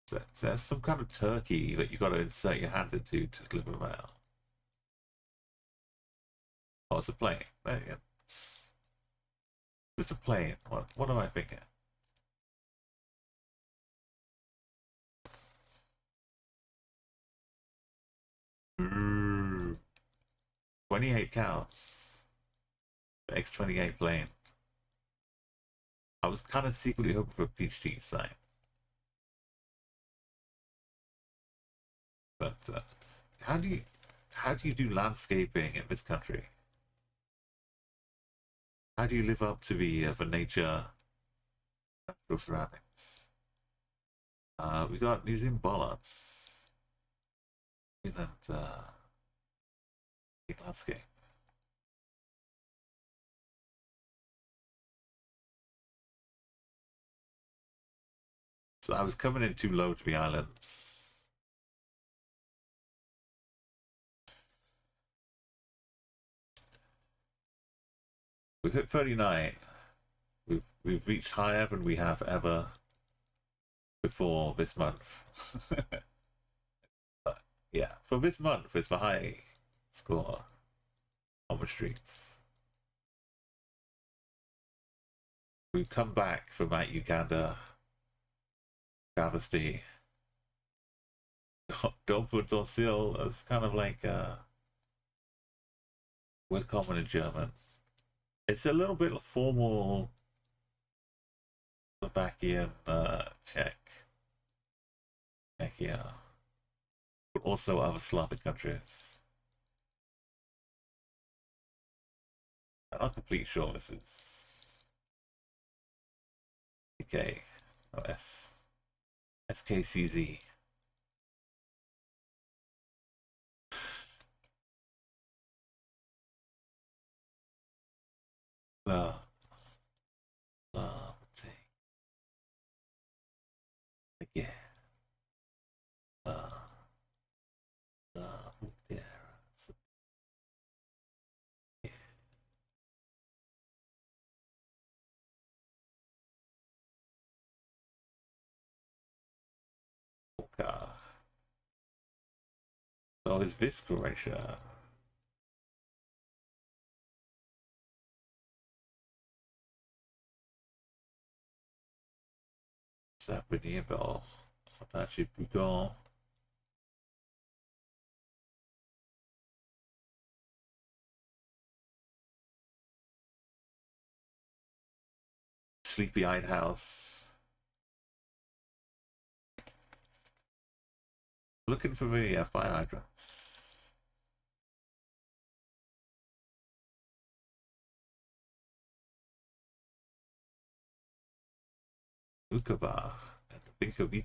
So there's some kind of turkey that you got to insert your hand into to deliver mail. Oh, it's a plane. It's a plane. What am I thinking? Ooh. 28 cows. X-28 plane. I was kind of secretly hoping for a peach tea sign. But how do you do landscaping in this country? How do you live up to the nature, natural surroundings? We got New Zealand bollards. New Zealand landscape. So I was coming in too low to the islands. We've hit 39. We've reached higher than we have ever before this month. But yeah, for this month it's the high score on the streets. We've come back from that Uganda travesty. Doppeldosil is kind of like word common in German. It's a little bit formal Slovakian, Czech, Czechia, but also other Slavic countries. I'm not completely sure this is UK, no S, SKCZ. La, la, yeah, yeah. So is this Croatia? Zapadnievo, Potashi Pugon. Sleepy-eyed house. Looking for the fire hydrants. Ukava and Vinkovic.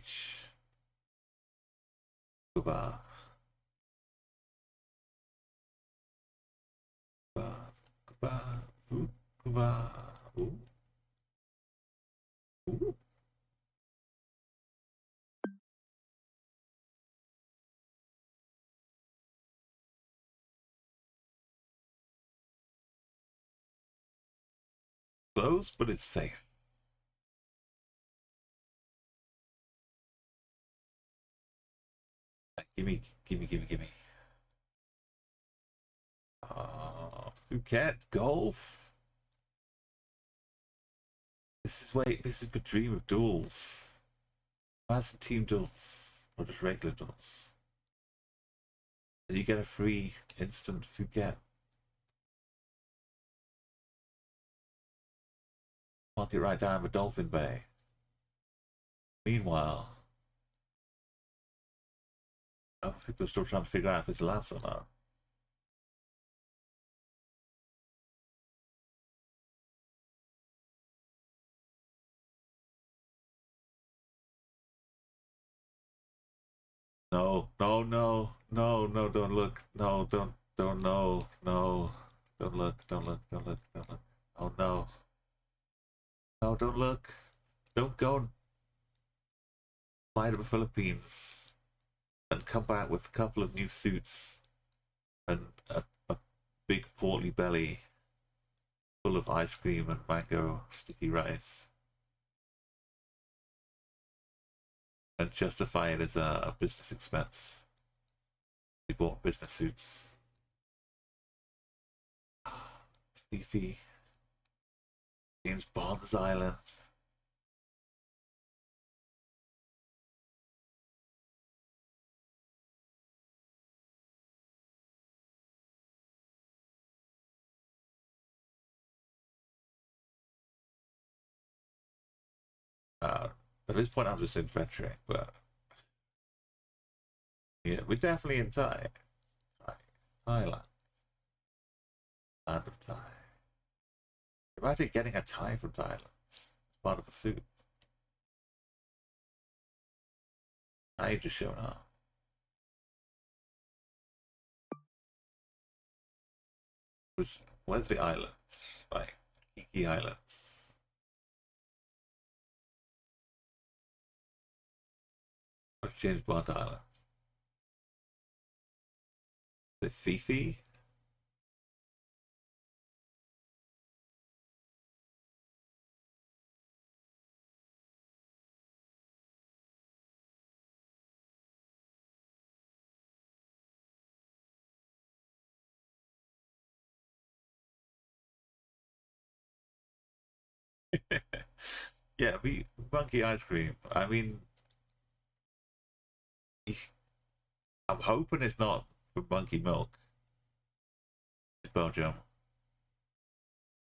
Ukava. Ukava. Ukava. Ooh. Close, but it's safe. Gimme. Phuket golf. This is the dream of duels. Where's the team duels? Or just regular duels? And you get a free instant Phuket. Mark it right down the Dolphin Bay. Meanwhile, people are still trying to figure out if it's Lance or not. No, don't look. No, don't, no. Don't look. Oh no. No, don't look. Don't go and fly to the Philippines and come back with a couple of new suits and a big portly belly full of ice cream and mango sticky rice. And justify it as a business expense. We bought business suits. Fifi. James Bond's Island. At this point, I'm just adventuring, but yeah, we're definitely in Thailand. Land of Thai. Imagine getting a tie from Thailand. It's part of the suit. Now you just showing up. Where's the islands? Like Kiki Islands. Where's James Bond Island? Is it Fifi? Yeah, monkey ice cream. I mean, I'm hoping it's not for monkey milk. It's Belgium.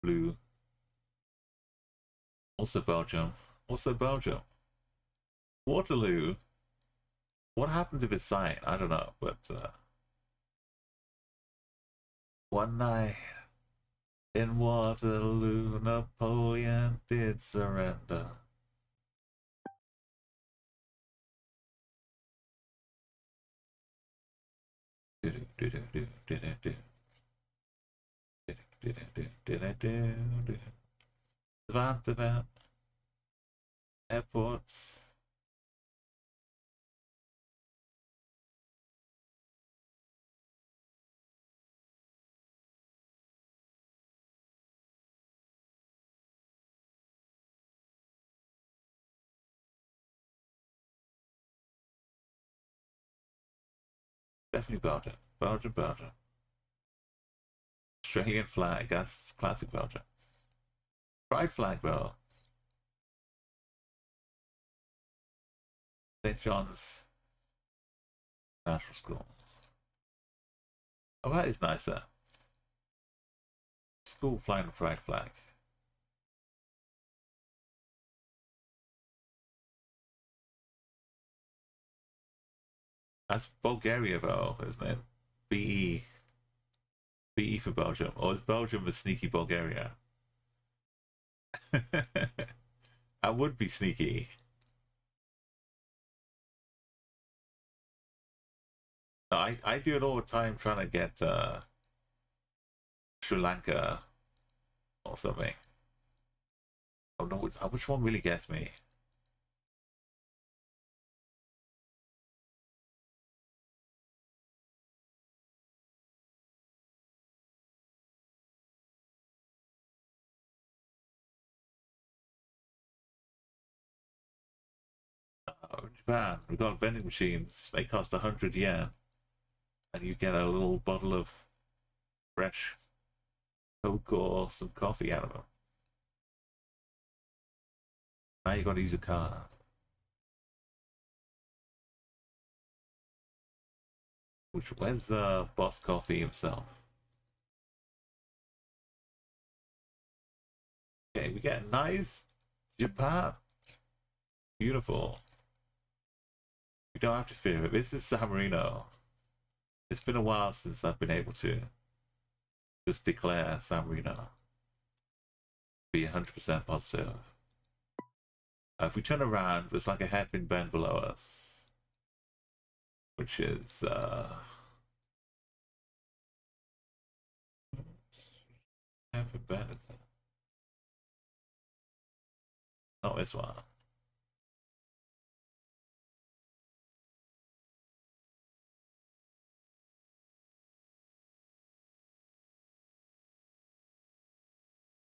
Blue. Also Belgium. Also Belgium. Waterloo. What happened to this sign? I don't know, but one night in Waterloo, Napoleon did surrender. Savant airports. Definitely Belgium. Belgium, Belgium. Australian flag. That's classic Belgium. Pride flag, though. St. John's National School. Oh, that is nicer. School flying the pride flag. That's Bulgaria, though, isn't it? BE. BE for Belgium. Or is Belgium the sneaky Bulgaria? I would be sneaky. No, I do it all the time trying to get Sri Lanka or something. I don't know which one really gets me. Japan, we've got vending machines. They cost 100 yen. And you get a little bottle of fresh Coke or some coffee out of them. Now you gotta use a card. Where's Boss Coffee himself? Okay, we get nice Japan. Beautiful. You don't have to fear it. This is San Marino. It's been a while since I've been able to just declare San Marino. Be 100% positive. If we turn around, there's like a hairpin bend below us, which is hairpin bend. Is it? Not this one.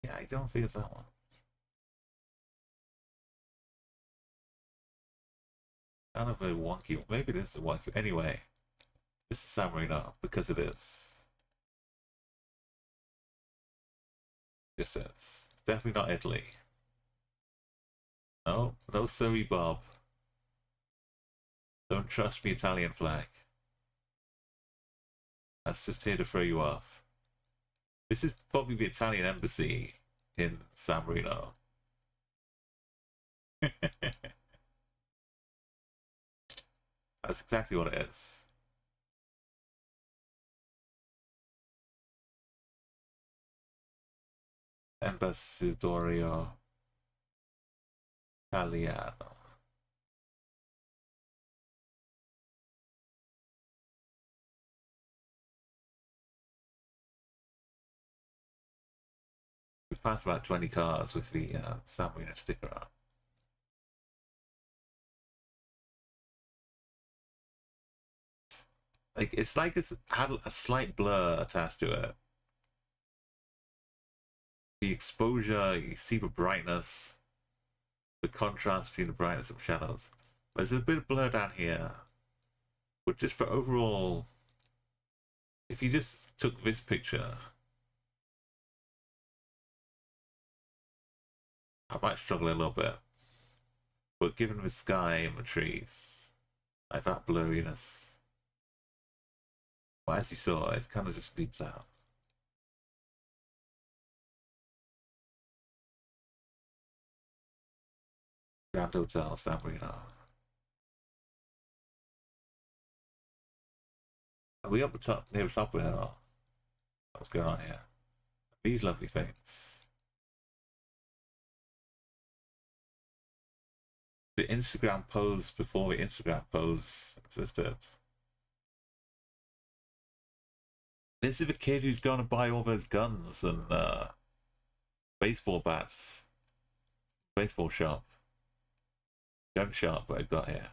Yeah, I don't think it's that one. Kind of a wonky. Maybe this is a wonky. Anyway, this is San Marino because it is. This is definitely not Italy. No, no, sorry, Bob. Don't trust the Italian flag. That's just here to throw you off. This is probably the Italian embassy in San Marino. That's exactly what it is. Ambassadorio Italiano. We passed about 20 cars with the San Marino sticker on. It's like it's had a slight blur attached to it. The exposure, you see the brightness, the contrast between the brightness and shadows. There's a bit of blur down here, but just for overall, if you just took this picture, I might struggle a little bit. But given the sky and the trees, like that blurriness, but as you saw, it kind of just leaps out. Grand Hotel, San Marino. Are we up the top, near the top of it? Or what's going on here? These lovely things. The Instagram pose before the Instagram pose existed. This is the kid who's going to buy all those guns and baseball bats. Baseball shop. Gun shop that I've got here.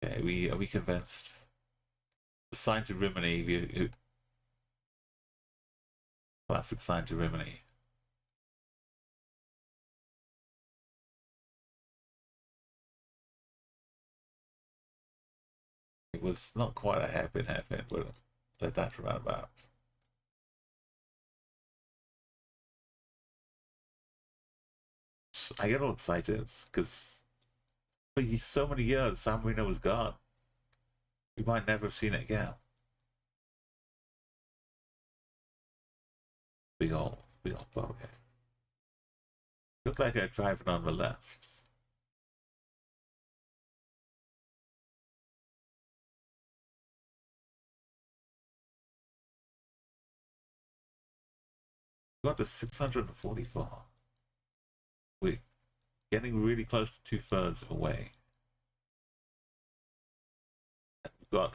Okay, are we convinced? Sign to Rimini. Classic sign to Rimini. It was not quite a hairpin, but let that roundabout. I get all excited because for so many years San Marino was gone. We might never have seen it again. Big old boat here. Look like I'm driving on the left. Got to 644. We're getting really close to 2/3 of the way. We've got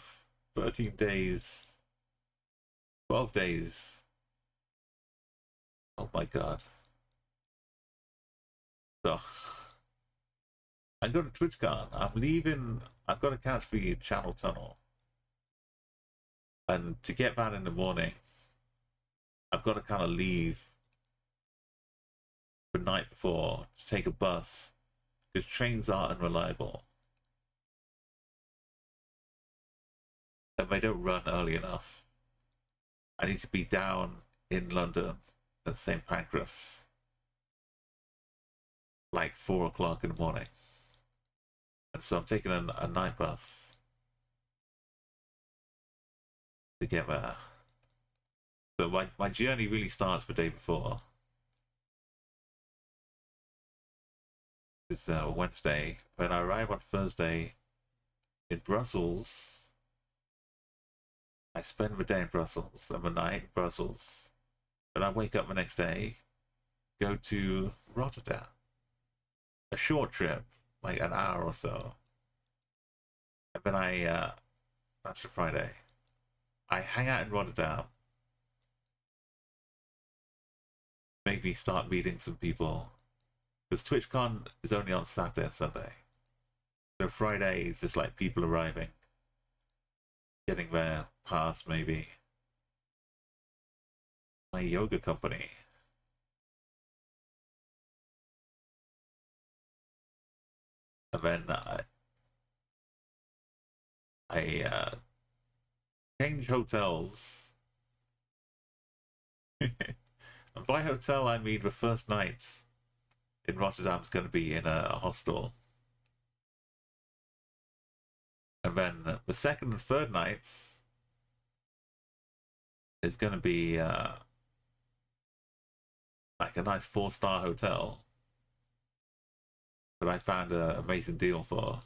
13 days, 12 days. Oh my god. So, I'm going to TwitchCon. I'm leaving. I've got to catch the channel tunnel. And to get that in the morning, I've got to kind of leave the night before to take a bus because trains are unreliable. And they don't run early enough. I need to be down in London at St. Pancras like 4 o'clock in the morning. And so I'm taking a night bus to get there. So my journey really starts the day before. It's Wednesday. When I arrive on Thursday in Brussels, I spend the day in Brussels and the night in Brussels. Then I wake up the next day, go to Rotterdam. A short trip, like an hour or so. And then that's a Friday. I hang out in Rotterdam. Maybe start meeting some people. Because TwitchCon is only on Saturday and Sunday. So Friday is just like people arriving. Getting their pass maybe. My yoga company. And then I change hotels. And by hotel I mean the first night in Rotterdam is going to be in a hostel. And then the second and third nights is going to be like a nice 4-star hotel that I found an amazing deal for,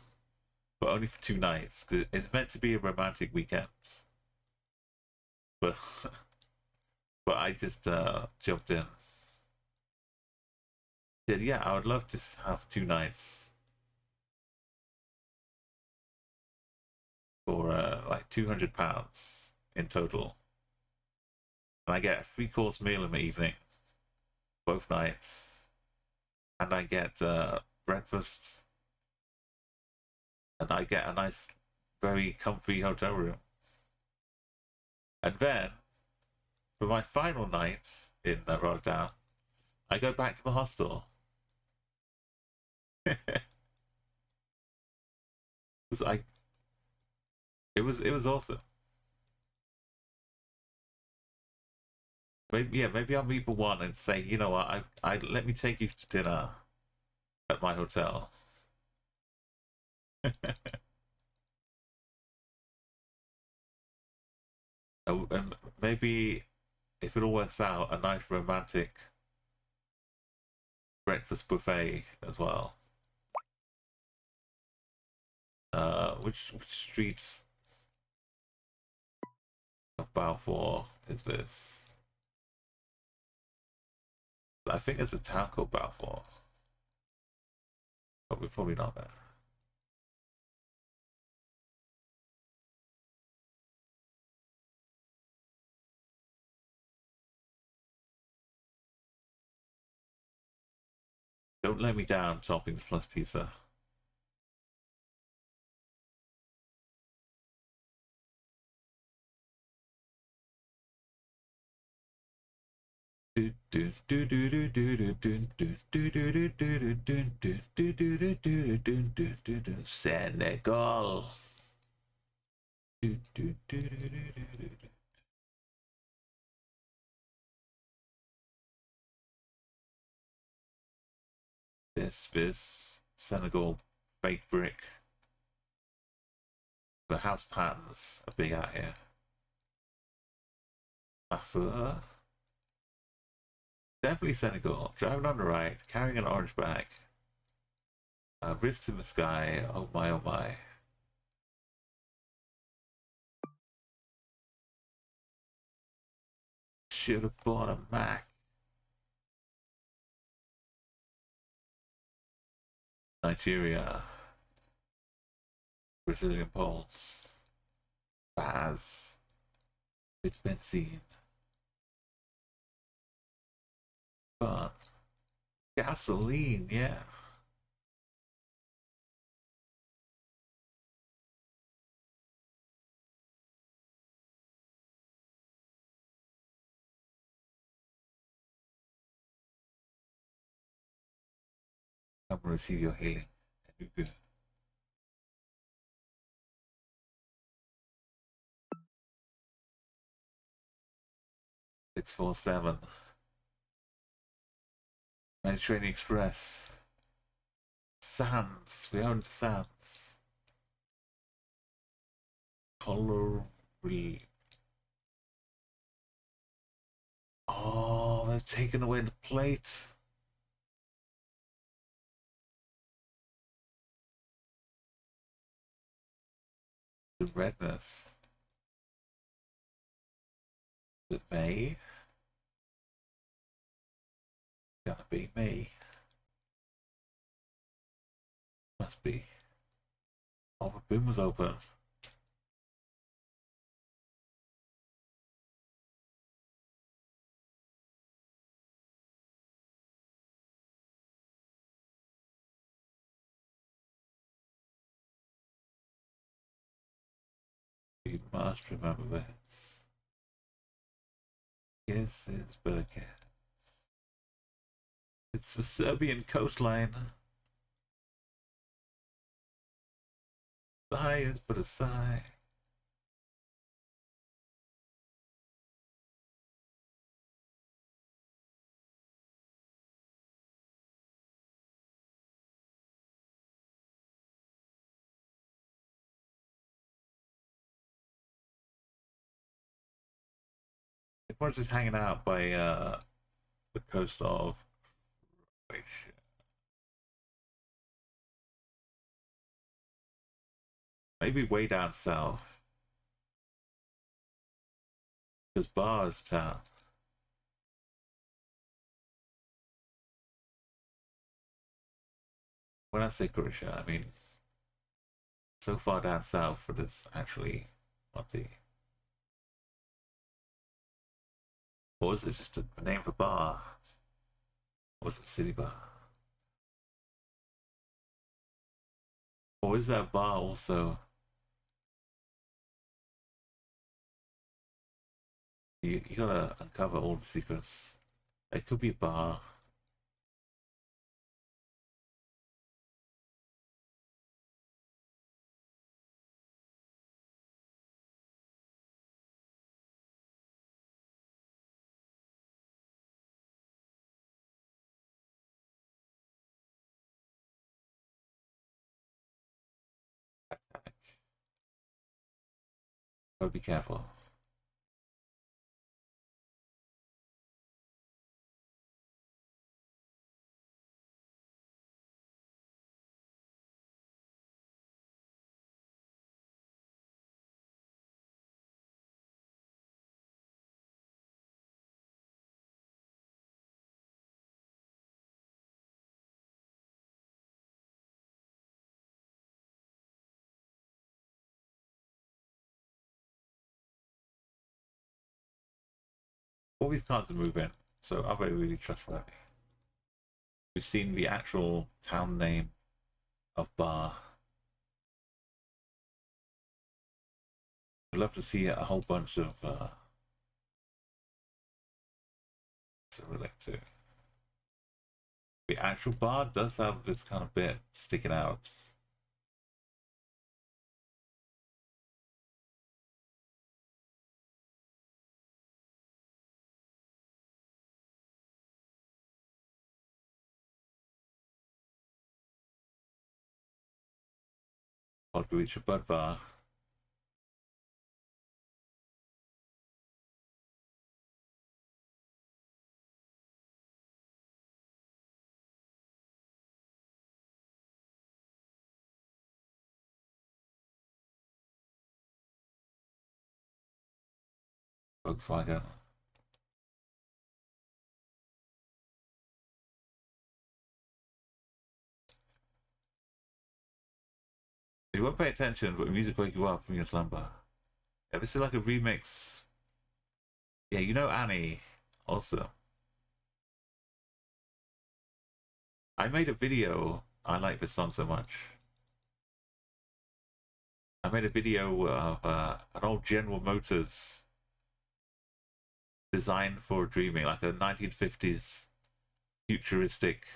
but only for 2 nights because it's meant to be a romantic weekend. But but I just jumped in. Said, yeah, I would love to have 2 nights for like £200 in total, and I get a 3-course meal in the evening, both nights, and I get breakfast, and I get a nice, very comfy hotel room. And then, for my final night in Rotterdam, I go back to the hostel. It was awesome. Maybe I'll meet for one and say, you know what, I let me take you to dinner at my hotel. And maybe if it all works out, a nice romantic breakfast buffet as well. Which streets of Balfour is this? I think it's a town called Balfour, but we're probably not there. Don't let me down, toppings plus pizza. Senegal. This Senegal fake brick. The house patterns are big out here. Mafua. Definitely Senegal. Driving on the right, carrying an orange bag. Rifts in the sky. Oh my, oh my. Should have bought a Mac. Nigeria. Brazilian Pulse. Baz. It's benzene. Fun. Gasoline, yeah. Come receive your healing. And you're good. $647. Mediterranean Express. Sands. We own the Sands. Colorly. Oh, they've taken away the plate. The redness. Is it May? Gonna be me. Must be. Oh, the bin was open. You must remember this. Yes, it's Burkett. It's the Serbian coastline. Sigh is but a sigh. Everyone's just hanging out by the coast of Croatia. Maybe way down south. There's bars town. When I say Croatia, I mean so far down south for this actually not the. Or was it just the name of a bar? Or was it City Bar? Or is that bar also? You gotta uncover all the secrets. It could be a bar. Gotta be careful. all these cards are moving, so are they really trustworthy? We've seen the actual town name of Bar. I'd love to see a whole bunch of to relate to. The actual bar does have this kind of bit sticking out. I'll reach a bud bar. Volkswagen. You won't pay attention, but the music wake you up from your slumber. Yeah, this is like a remix. Yeah, you know Annie, also. I made a video. I like this song so much. I made a video of an old General Motors designed for dreaming, like a 1950s futuristic.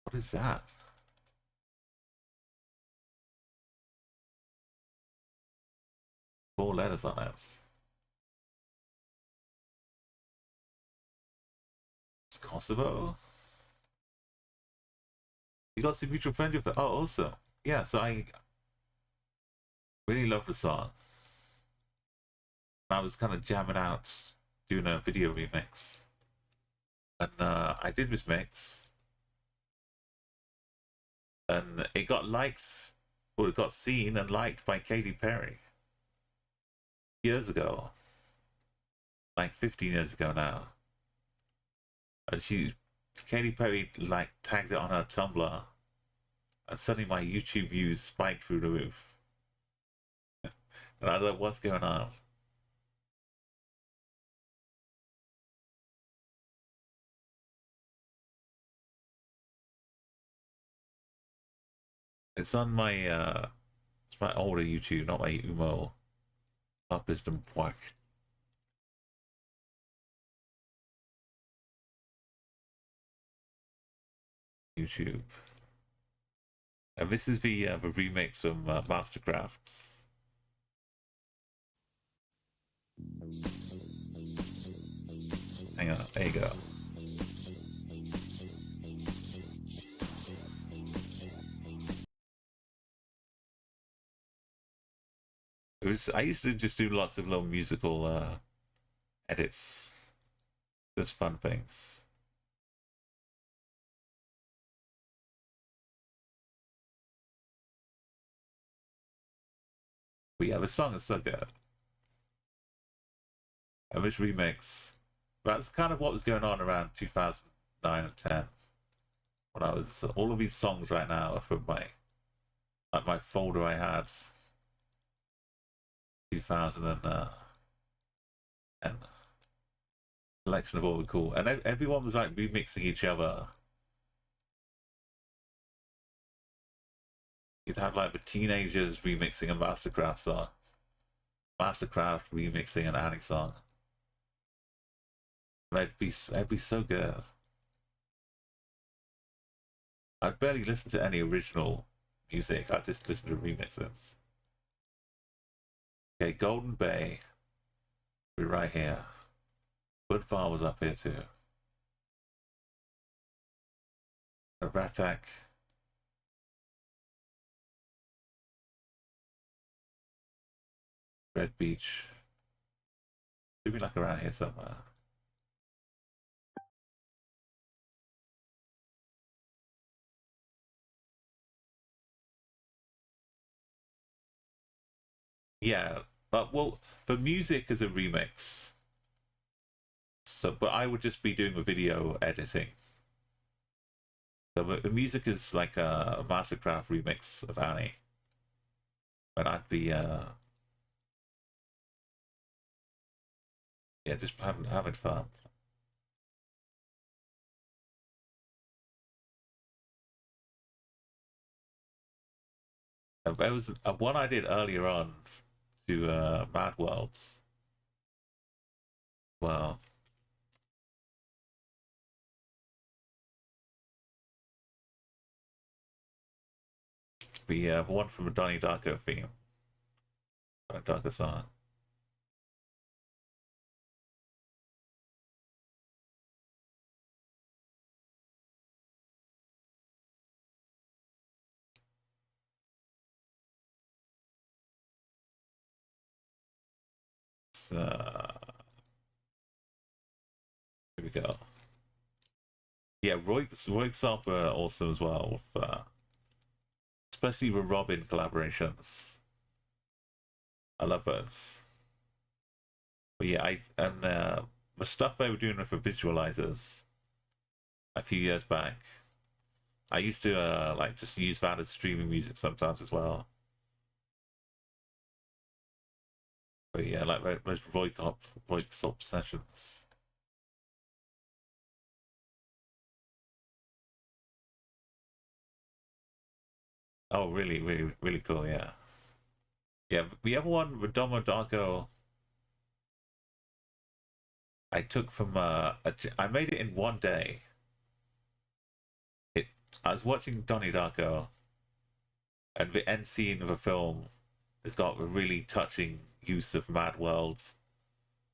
What is that? Four letters on it. It's Kosovo. You got some mutual friendship. Oh, also, yeah. So I really love the song. I was kind of jamming out, doing a video remix, and I did this mix, and it got liked, or it got seen and liked by Katy Perry years ago, like 15 years ago now, and Katy Perry like tagged it on her Tumblr, and suddenly my YouTube views spiked through the roof, and I was like, what's going on? It's on my it's my older YouTube, not my Umo published and whack. YouTube. And this is the remix from Mastercrafts. Hang on, there you go. I used to just do lots of little musical edits, just fun things. But yeah, the song is so good. And this remix, that's kind of what was going on around 2009 and 10. When I was, all of these songs right now are from my folder I had 2000 and collection of all the cool, and everyone was like remixing each other. You'd have like the teenagers remixing a Mastercraft song, Mastercraft remixing an Annie song. And it'd be so good. I'd barely listen to any original music. I just listen to remixes. Okay, Golden Bay. We're right here. Budvar was up here too. Ratak. Red Beach. Should be like around here somewhere. Yeah, but well, the music is a remix. So, but I would just be doing the video editing. So the music is like a Mastercraft remix of Annie. But I'd be yeah, yeah, just having fun. And there was one I did earlier on to Mad Worlds. Well, the one from the Donnie Darko theme, Donnie Darko song. Here we go. Yeah, Royk's up also as well, with, especially the Robin collaborations. I love those. But yeah, the stuff they were doing with the visualizers a few years back, I used to like just use that as streaming music sometimes as well. But yeah, like those Royk's sessions. Oh, really, really, really cool. Yeah, yeah. The other one, Redomo Darko, I took from I made it in one day. It I was watching Donnie Darko, and the end scene of a film has got a really touching use of Mad World,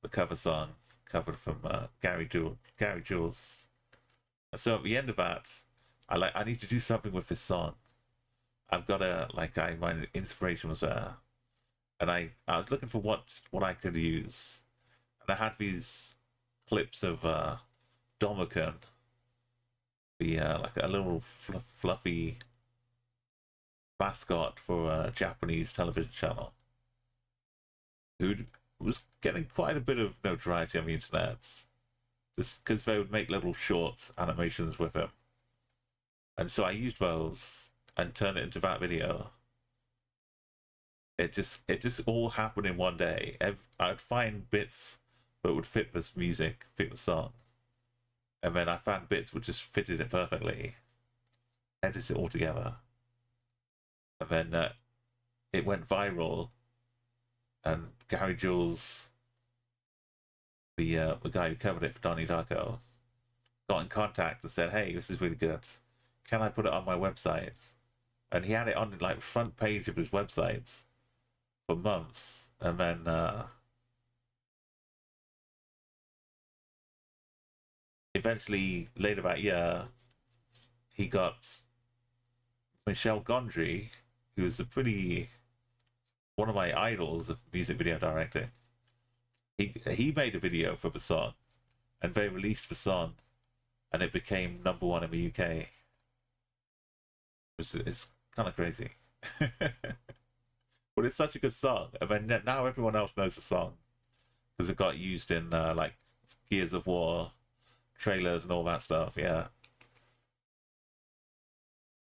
the cover song, covered from Gary Jules. And so at the end of that, I need to do something with this song. I've got a my inspiration was there, and I was looking for what I could use, and I had these clips of Domicon, the like a little fluffy mascot for a Japanese television channel, who was getting quite a bit of notoriety on the internet, just because they would make little short animations with him, and so I used those and turned it into that video. It just all happened in one day. I'd find bits that would fit this music, fit the song, and then I found bits which just fitted it perfectly, edited it all together, and then it went viral. And Gary Jules, the guy who covered it for Donnie Darko, got in contact and said, "Hey, this is really good. Can I put it on my website?" And he had it on like front page of his website for months, and then eventually later that year, he got Michel Gondry, who's a pretty one of my idols of music video directing. He made a video for the song, and they released the song, and it became #1 in the UK. It's kind of crazy. But it's such a good song. I mean, now everyone else knows the song because it got used in like Gears of War trailers and all that stuff. Yeah,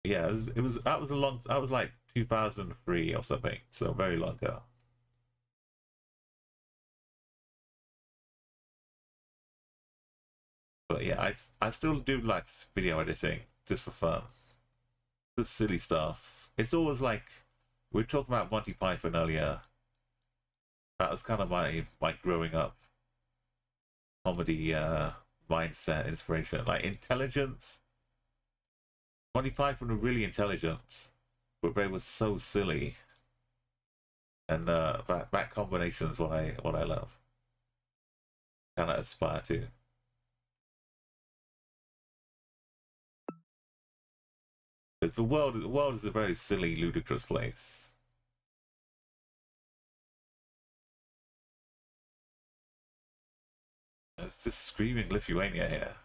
yeah. That was a long. That was like 2003 or something. So very long ago. But yeah, I still do like video editing just for fun. Just silly stuff. It's always like we were talking about Monty Python earlier. That was kind of my growing up comedy mindset inspiration. Like intelligence. Monty Python were really intelligent, but they were so silly, and that combination is what I love. Kind of aspire to. Because the world is a very silly, ludicrous place. It's just screaming Lithuania here.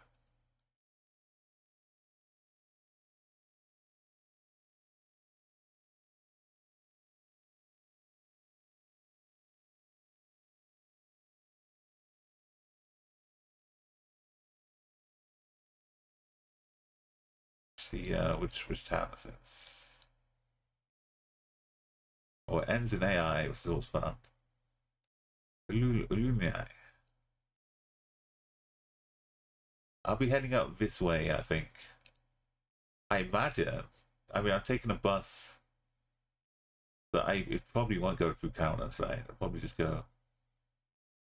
See which town this is. Oh, it ends in AI, which is always fun. Ulunai. I'll be heading up this way, I think. I imagine. I mean, I'm taking a bus. So it probably won't go through Kaunas, right? I'll probably just go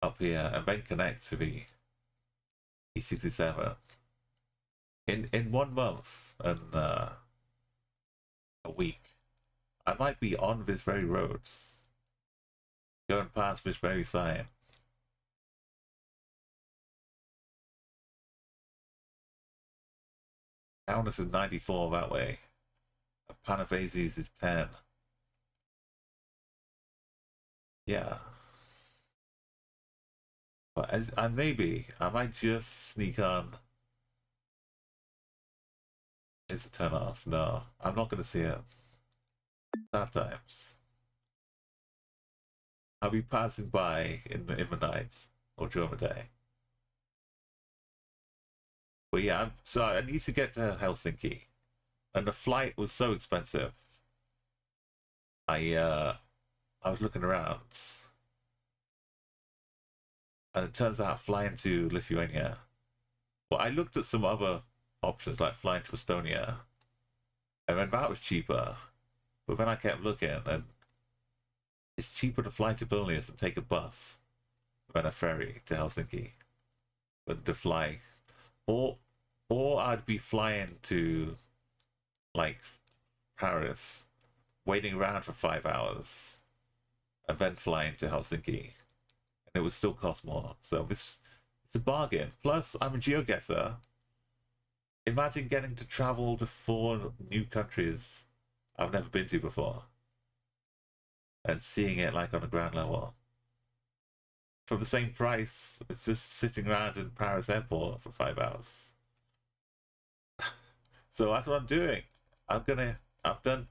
up here and then connect to the E67. In 1 month and a week, I might be on this very road, going past this very sign. Kaunas is 94 that way. Panavases is 10. Yeah. But I might just sneak on. It's a turn off. No, I'm not going to see it. Sad times. I'll be passing by in the night or during the day. But yeah, so I need to get to Helsinki, and the flight was so expensive. I was looking around, and it turns out flying to Lithuania. Well, I looked at some other options like flying to Estonia, and then that was cheaper. But then I kept looking, and it's cheaper to fly to Vilnius and take a bus than a ferry to Helsinki, than to fly, or I'd be flying to like Paris, waiting around for 5 hours, and then flying to Helsinki, and it would still cost more. So it's a bargain. Plus, I'm a geoguesser. Imagine getting to travel to 4 new countries I've never been to before, and seeing it like on a ground level. For the same price, it's just sitting around in Paris airport for 5 hours. So that's what I'm doing. I've done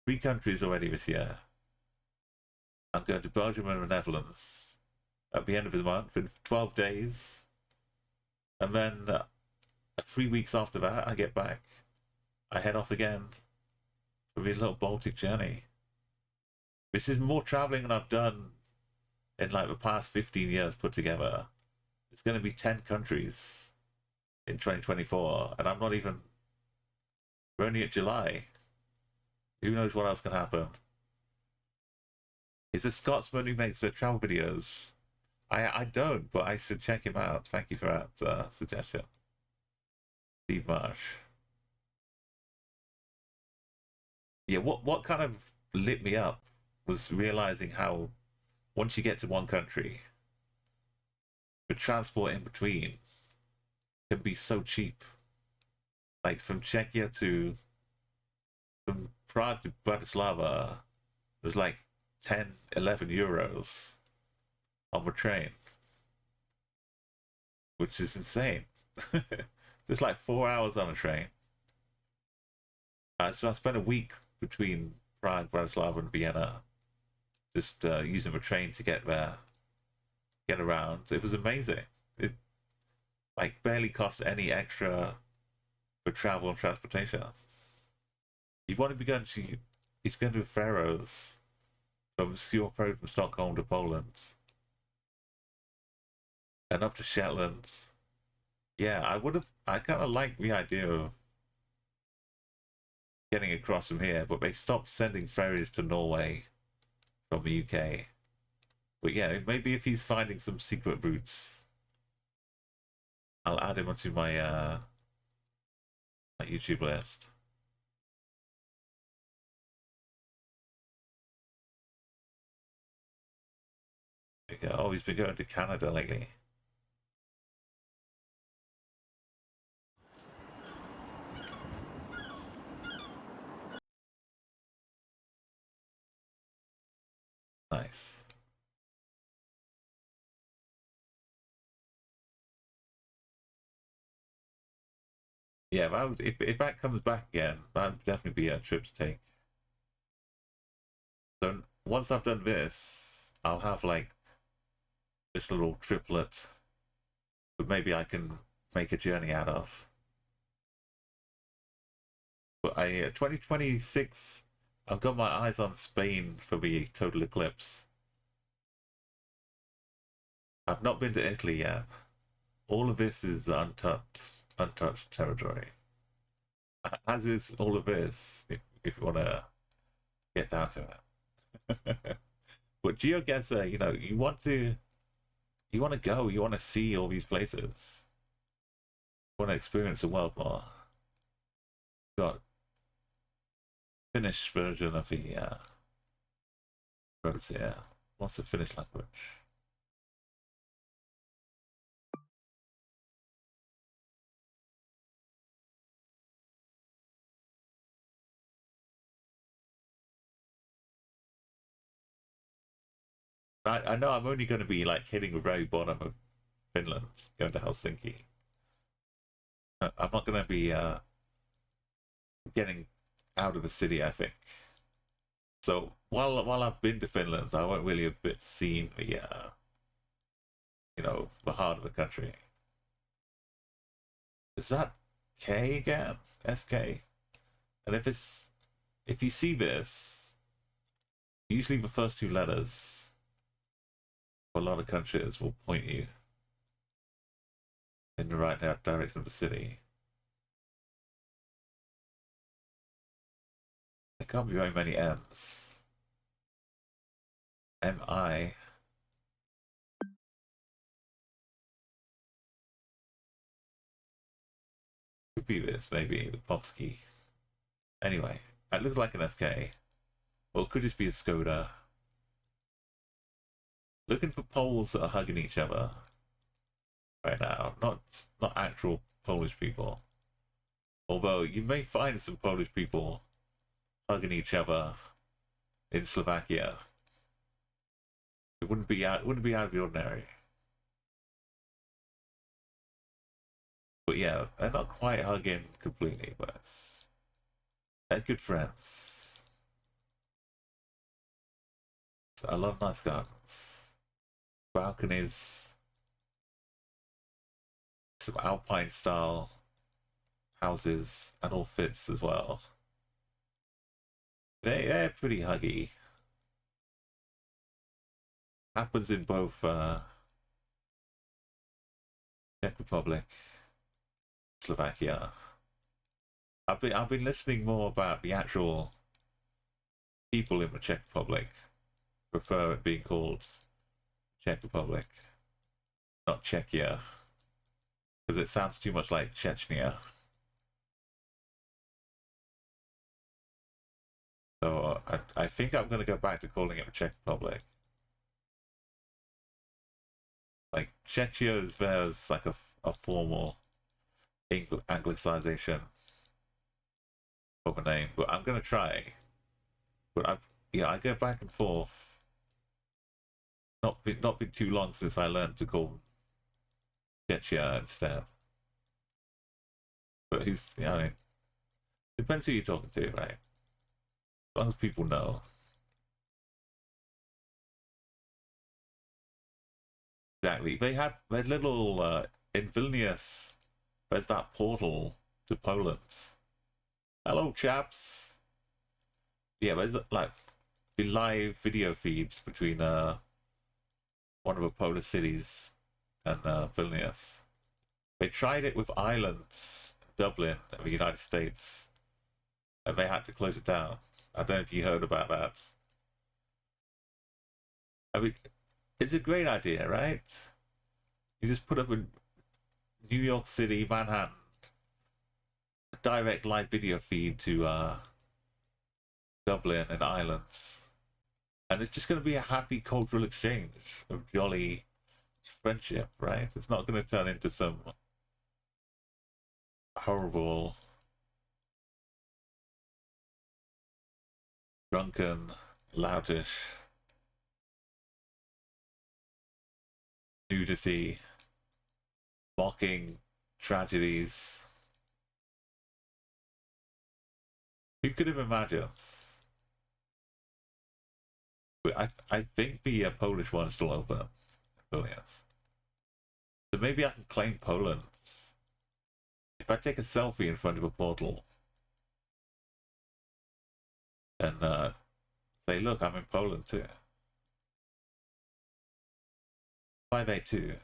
3 countries already this year. I'm going to Belgium and the Netherlands at the end of the month in 12 days. And then 3 weeks after that, I get back. I head off again for a little Baltic journey. This is more traveling than I've done in like the past 15 years put together. It's going to be 10 countries in 2024, and we're only at July. Who knows what else can happen? He's a Scotsman who makes travel videos. I don't, but I should check him out. Thank you for that suggestion. Steve Marsh. Yeah, what kind of lit me up was realizing how once you get to one country, the transport in between can be so cheap. Like from Prague to Bratislava, it was like 10, 11 euros on the train, which is insane. Just like 4 hours on a train. So I spent a week between Prague, Bratislava, and Vienna, just using the train to get there, get around. It was amazing. It like barely cost any extra for travel and transportation. You want to be going to, he's going to the Faroes, from from Stockholm to Poland, and up to Shetland. Yeah, I kind of like the idea of getting across from here, but they stopped sending ferries to Norway from the UK. But yeah, maybe if he's finding some secret routes, I'll add him onto my YouTube list. There you go. Oh, he's been going to Canada lately. Nice. Yeah, if that comes back again, that would definitely be a trip to take. So once I've done this, I'll have like this little triplet that maybe I can make a journey out of. But 2026, I've got my eyes on Spain for the total eclipse. I've not been to Italy yet, all of this is untouched territory. As is all of this, if you want to get down to it. But GeoGuessr, you know, you want to go, you want to see all these places, you want to experience the world more. Got Finnish version of the roads here. What's the Finnish language? I know I'm only going to be like hitting the very bottom of Finland, going to Helsinki. I'm not going to be getting out of the city, I think. So while I've been to Finland, I won't really have seen the you know, the heart of the country. Is that K again? SK? And if you see this, usually the first two letters for a lot of countries will point you in the right direction of the city. There can't be very many M's. MI. Could be this, maybe, the Povsky. Anyway, it looks like an SK. Or it could just be a Skoda. Looking for Poles that are hugging each other right now. Not actual Polish people. Although you may find some Polish people hugging each other in Slovakia. It wouldn't be out of the ordinary. But yeah, they're not quite hugging completely, but they're good friends. So I love nice gardens. Balconies. Some Alpine style houses and all fits as well. They're pretty huggy. Happens in both Czech Republic, Slovakia. I've been listening more about the actual people in the Czech Republic. Prefer it being called Czech Republic, not Czechia, because it sounds too much like Chechnya. So I think I'm gonna go back to calling it the Czech Republic. Like Czechia is there as like a formal anglicization of a name, but I'm gonna try. But I go back and forth. Not been too long since I learned to call Czechia instead. But I mean, depends who you're talking to, right? As long as people know. Exactly. They had their little in Vilnius. There's that portal to Poland. Hello, chaps. Yeah, there's like the live video feeds between one of the Polish cities and Vilnius. They tried it with Ireland, Dublin, and the United States, and they had to close it down. I don't know if you heard about that. I mean, it's a great idea, right? You just put up in New York City, Manhattan, a direct live video feed to Dublin and Ireland. And it's just going to be a happy cultural exchange of jolly friendship, right? It's not going to turn into some horrible, drunken, loutish nudity, mocking tragedies. Who could have imagined? But I think the Polish one is still open. Oh yes. So maybe I can claim Poland. If I take a selfie in front of a portal and say, look, I'm in Poland too. 582.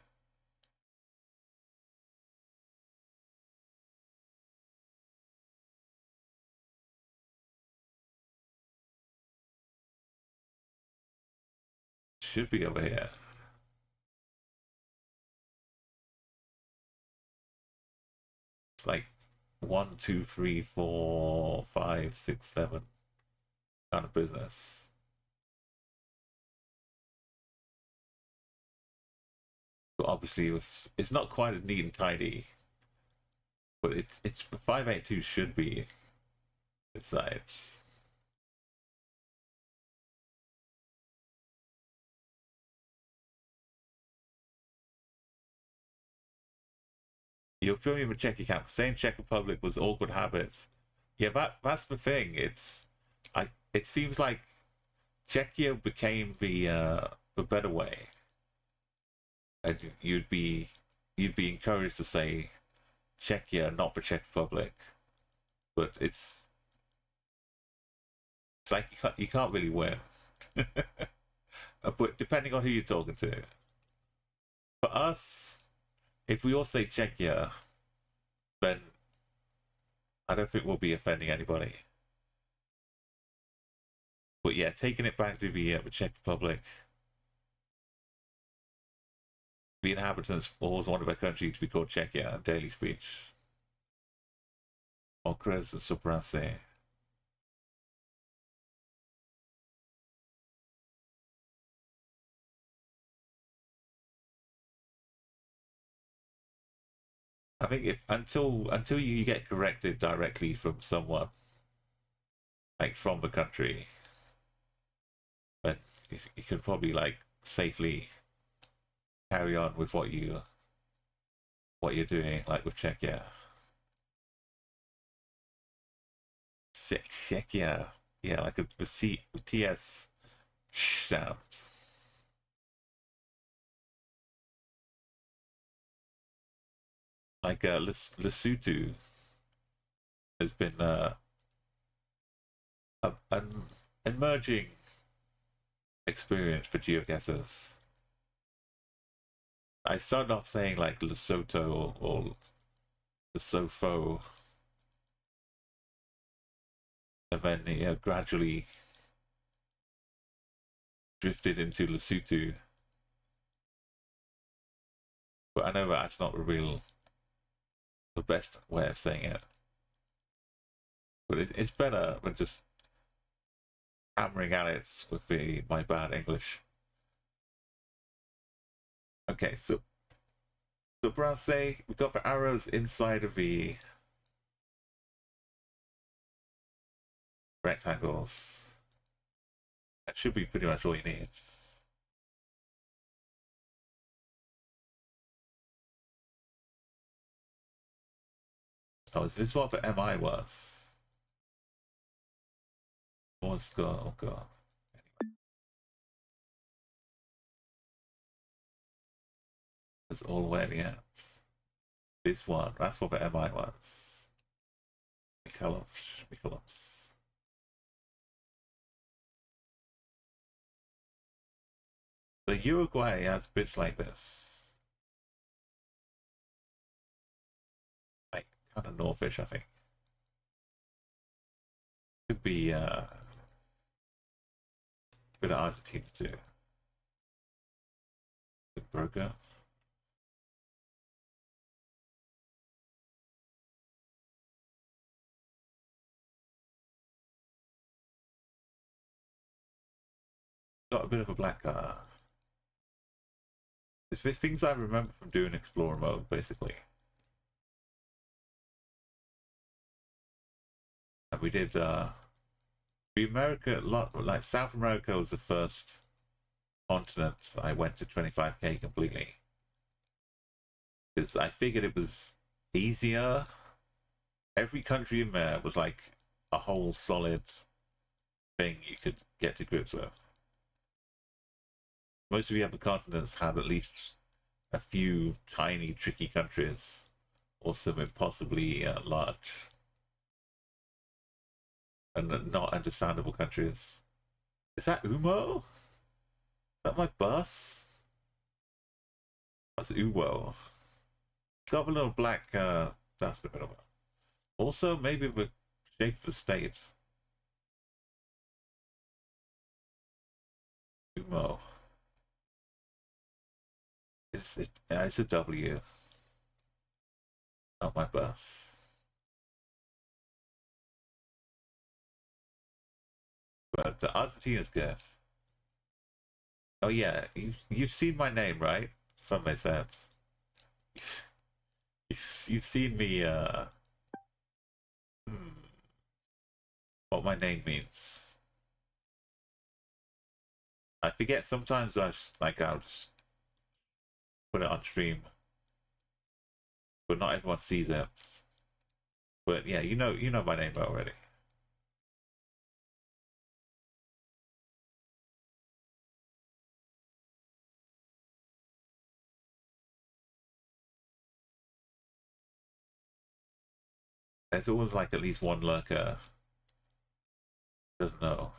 Should be over here. It's like 1, 2, 3, 4, 5, 6, 7 kind of business. But obviously, it's not quite as neat and tidy. But it's 582 should be besides. You're filming with Czech account. Saying Czech Republic was awkward habits. Yeah, that's the thing. It seems like Czechia became the better way, and you'd be encouraged to say Czechia, not the Czech Republic. But it's like you can't really win. But depending on who you're talking to, for us, if we all say Czechia, then I don't think we'll be offending anybody. But yeah, taking it back to the Czech Republic, the inhabitants always wanted their country to be called Czechia in daily speech. Okres Soprase. I think if until you get corrected directly from someone, like from the country, then you can probably like safely carry on with what you're doing, like with Czechia. Czechia, yeah, like the C with TS sound. Like Lesotho has been an emerging experience for geoguessers. I started off saying like Lesotho or Lesotho, and then gradually drifted into Lesotho. But I know that's not the best way of saying it. But it's better than just hammering at it with my bad English. Okay, so Brasse, we've got the arrows inside of the rectangles. That should be pretty much all you need. Oh, is this what the MI was? Let's go, oh god. Anyway. It's all the way at the end. This one, that's what the MI was. Mikhailovs. So Uruguay has bits like this. Like, kind of northish, I think. Could be a bit of Argentina too. The broker. Got a bit of a black car. It's things I remember from doing Explorer mode, basically. And we did the America, like South America was the first continent I went to 25k completely. Because I figured it was easier. Every country in there was like a whole solid thing you could get to grips with. Most of the other continents had at least a few tiny, tricky countries, or some impossibly large and not understandable countries. Is that Umo? Is that my bus? That's Uwo. It's got a little black that's a bit of a... Also, maybe the shape of the state. Umo. It's a W. Not my bus. But Argentina's good. Oh yeah, you've seen my name, right? From my sense. You've seen me hmm, what my name means. I forget sometimes I'll just put it on stream, but not everyone sees it. But yeah, you know my name already. There's always like at least one lurker doesn't know.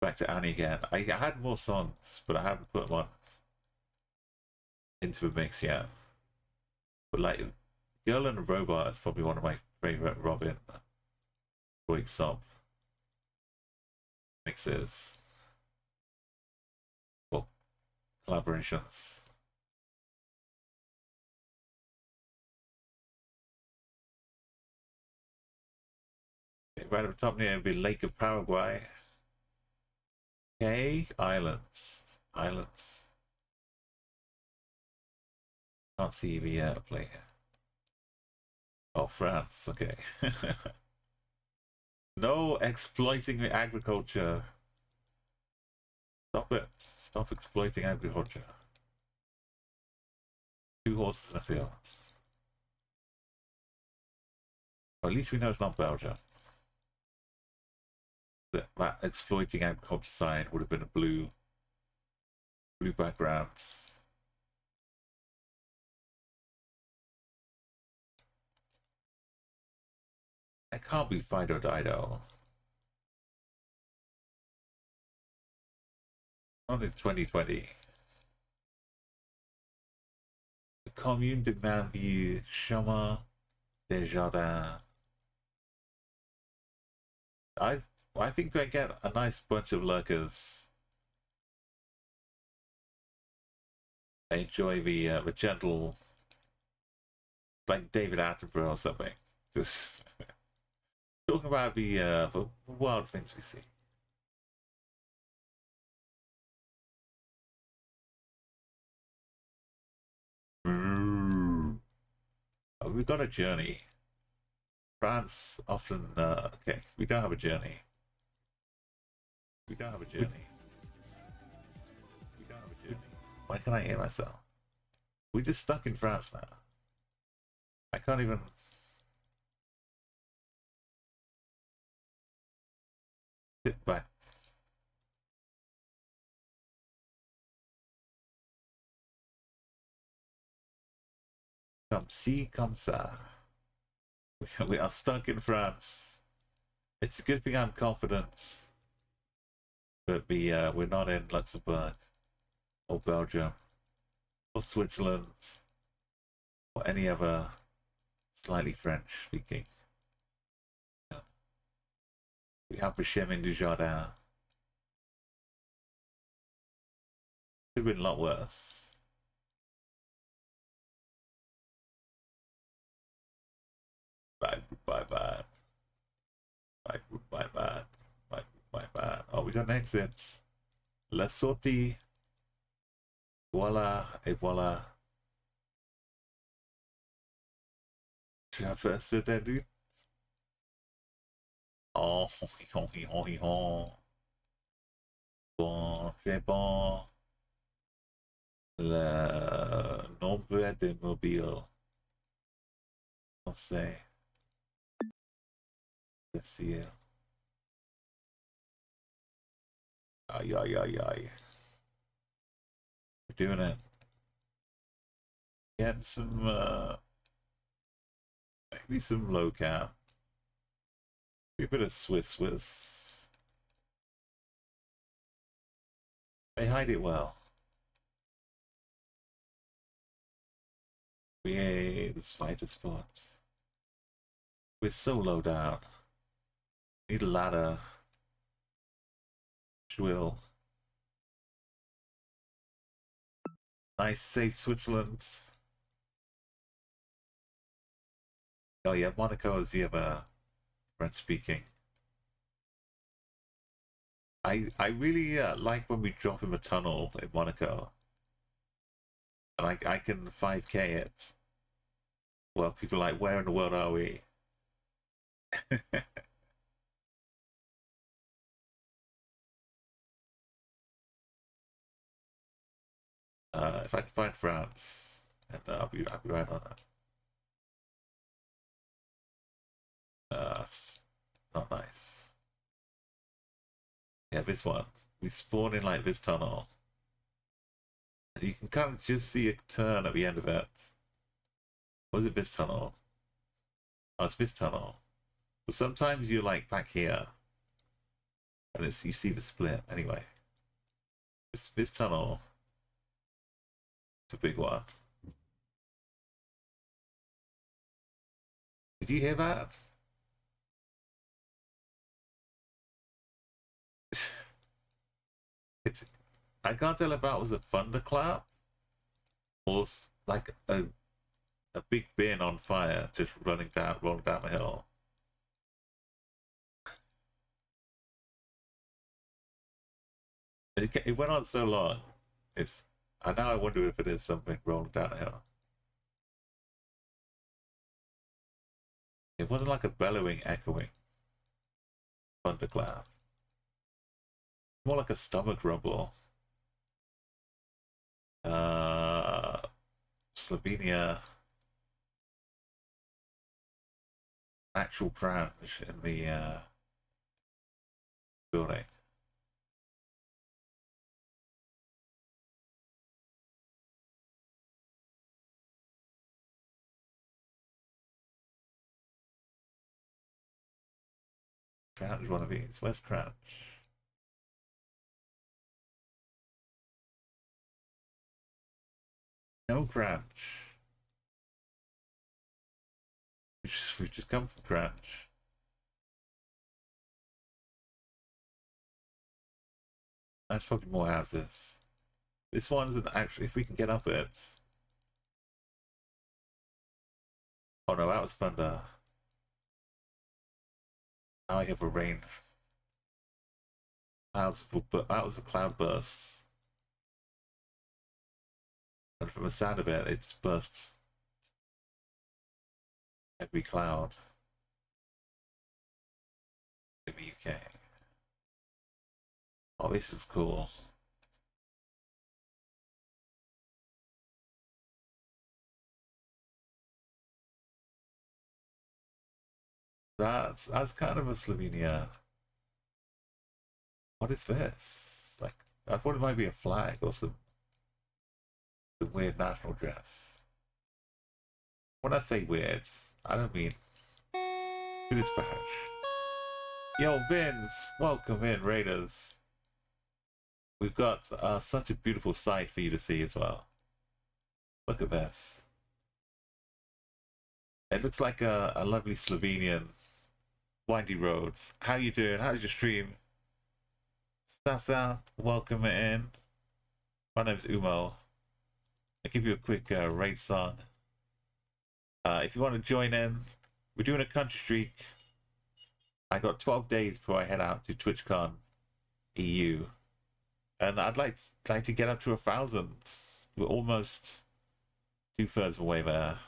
Back to Annie again. I had more songs, but I haven't put one into a mix yet. But like, Girl and a Robot is probably one of my favorite Robin wakes up mixes or collaborations. Right up top near the Lake of Paraguay. Okay, islands. Islands. Can't see the airplane. Oh, France, okay. No exploiting the agriculture. Stop it. Stop exploiting agriculture. 2 horses in a field. Or at least we know it's not Belgium. That exploiting agriculture sign would have been a blue background. It can't be Fido Dido. Not in 2020. The commune de Mainview, Chemin des Jardins. I think I get a nice bunch of lurkers. I enjoy the gentle, like David Attenborough or something. Just talking about the wild things we see. Oh, we've got a journey. France often okay. We don't have a journey. We don't have a journey. We don't have a journey. Why can't I hear myself? We're just stuck in France now. I can't even. Sit back. Come see, come ça. We are stuck in France. It's a good thing I'm confident, but we're not in Luxembourg or Belgium or Switzerland or any other slightly French speaking. We have the Chemin du Jardin. Could have been a lot worse. Bad, goodbye, bad. Bad, goodbye, bad. Bad, goodbye, bad. Oh, we got an exit. La sortie. Voila, et voilà. Traverse de lutte. Oh, bon, c'est bon. Le nombre de mobiles. On sait. C'est Aye, aye, aye, aye. We're doing it. Get some, maybe some low cap. Be a bit of Swiss. They hide it well. The spider spot. We're so low down. Need a ladder. Will. Nice, safe Switzerland. Oh yeah, Monaco is the other French speaking. I really like when we drop in a tunnel in Monaco, and I can 5K it. Well, people are like, where in the world are we? If I can find France, and I'll be right on that. Not nice. Yeah, this one. We spawn in like this tunnel. And you can kind of just see a turn at the end of it. Was it this tunnel? Oh, it's this tunnel. But sometimes you're like back here, and it's you see the split. Anyway, this tunnel. It's a big one. Did you hear that? It's. I can't tell if that was a thunderclap or like a big bin on fire just rolling down the hill. It went on so long. It's. And now I wonder if it is something rolling down the hill. It wasn't like a bellowing, echoing thunderclap. More like a stomach rumble. Slovenia. Actual crash in the building. Crouch one of these. Where's Crouch? No Crouch. We've just come from Crouch. That's probably more houses. This one isn't actually, if we can get up it. Oh no, that was thunder. Now I have a rain. Clouds, but that was a cloud burst. And from the sound of it, it just bursts every cloud in the UK. Oh, this is cool. That's kind of a Slovenia. What is this? Like, I thought it might be a flag or some weird national dress. When I say weird, I don't mean to dispatch. Yo, Vince, welcome in, Raiders. We've got such a beautiful sight for you to see as well. Look at this. It looks like a lovely Slovenian windy roads. How you doing? How's your stream? Sasa, welcome in. My name's Umo. I'll give you a quick raid song. If you want to join in, we're doing a country streak. I got 12 days before I head out to TwitchCon EU. And I'd like to get up to 1,000. We're almost 2/3 of the way there.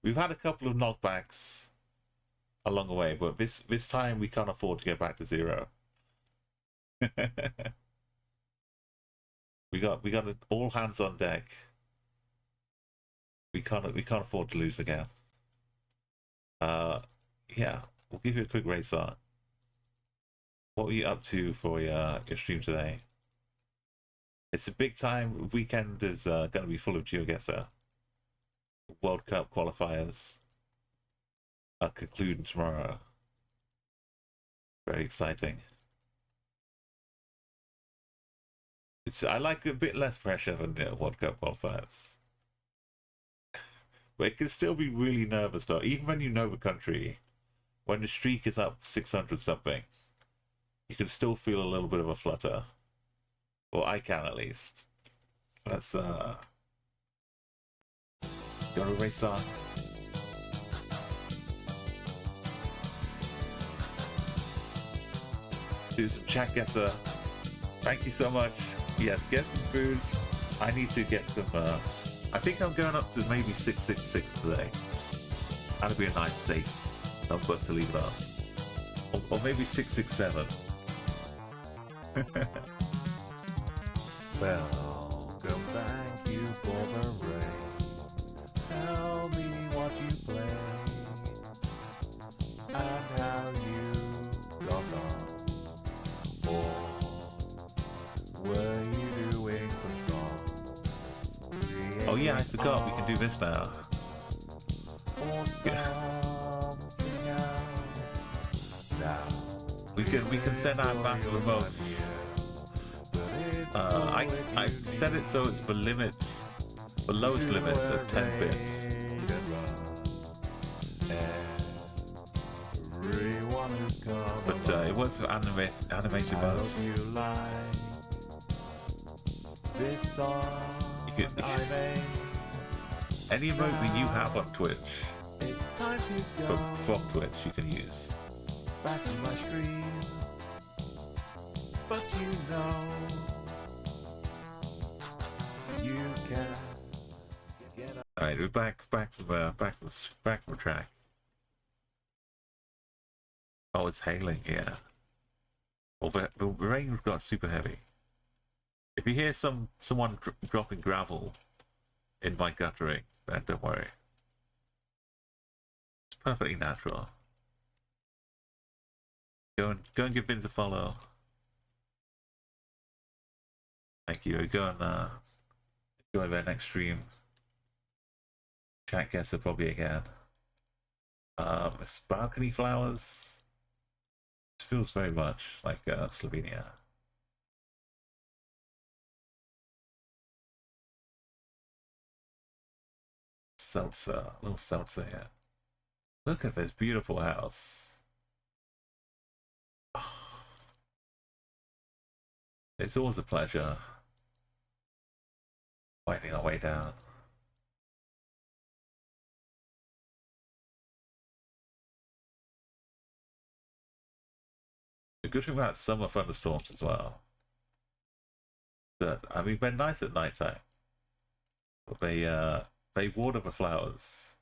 We've had a couple of knockbacks along the way, but this time we can't afford to get back to 0. we got an all hands on deck. We can't afford to lose again. Yeah, we'll give you a quick race on. What were you up to for your stream today? It's a big time. Weekend is going to be full of GeoGuessr. World Cup qualifiers are concluding tomorrow. Very exciting. I like a bit less pressure than the World Cup qualifiers. But it can still be really nervous though, even when you know the country. when the streak is up 600 something, you can still feel a little bit of a flutter. Or I can at least. Let's go to race on. Do some chat guesser. Thank you so much. Yes, get some food. I need to get some I think I'm going up to maybe 666 today. That'd be a nice safe number to leave it up. Or maybe 667. Welcome, thank you for the rain. Tell me what you play and how you got on. Or were you doing some strong? Oh yeah, I forgot we can do this now. Or something else. Now we can send out massive remotes. I set it so it's the lowest limit of 10 bits. But it was animated modes. You can, any emote that you have on Twitch, from Twitch, you can use. Back to my stream, but you know. You can get up. All right, we're back from the track. Oh, it's hailing here. Oh, the rain got super heavy. If you hear someone dropping gravel in my guttering, then don't worry. It's perfectly natural. Go and give Vince a follow. Thank you. Go and enjoy their next stream. Chat guesser probably again. Sparkly flowers. It feels very much like Slovenia. Seltzer, a little seltzer here. Look at this beautiful house. Oh. It's always a pleasure winding our way down. The good thing about summer thunderstorms as well, that I mean they're nice at night time, but they water the flowers.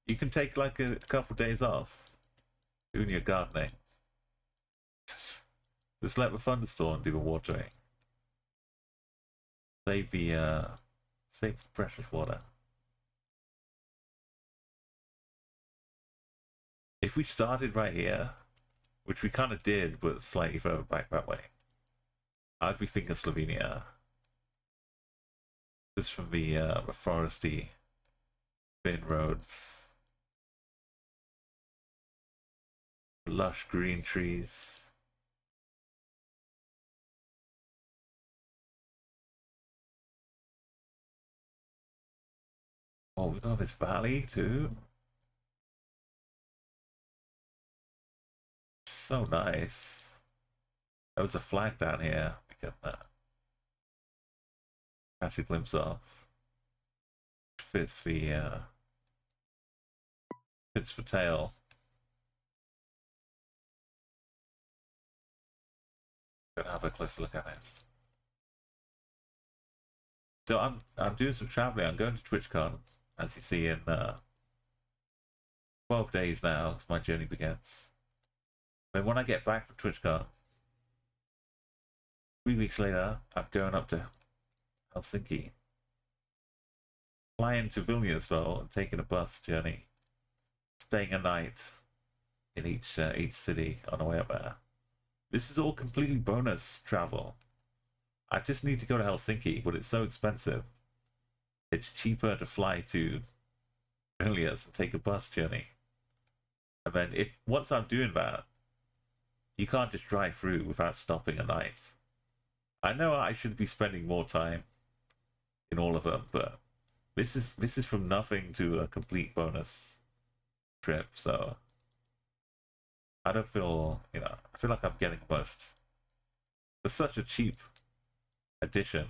You can take like a couple of days off doing your gardening. Just let the thunderstorm do the watering. Save the precious water. If we started right here, which we kind of did, but slightly further back that way, I'd be thinking Slovenia. Just from the foresty, thin roads, lush green trees. Oh, we got this valley too. So nice. There was a flag down here. We can catch a glimpse of. Fits the tail. Gonna have a closer look at it. So I'm doing some traveling. I'm going to TwitchCon, as you see, in 12 days now as my journey begins. Then when I get back from TwitchCon, 3 weeks later, I'm going up to Helsinki, flying to Vilnius though, and taking a bus journey, staying a night in each city on the way up there. This is all completely bonus travel. I just need to go to Helsinki, but it's so expensive. It's cheaper to fly to Vilnius and take a bus journey. And then once I'm doing that, you can't just drive through without stopping a night. I know I should be spending more time in all of them, but this is from nothing to a complete bonus trip, so I don't feel, I feel like I'm getting most. It's such a cheap addition.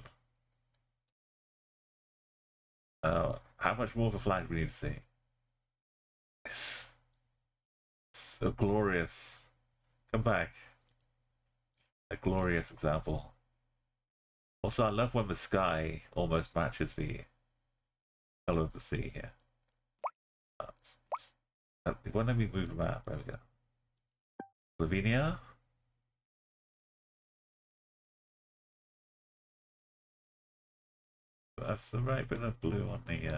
How much more of a flag we need to see? It's a glorious, come back, a glorious example. Also, I love when the sky almost matches the color of the sea here. When let me move the map, there we go. Slovenia. That's the right bit of blue on the.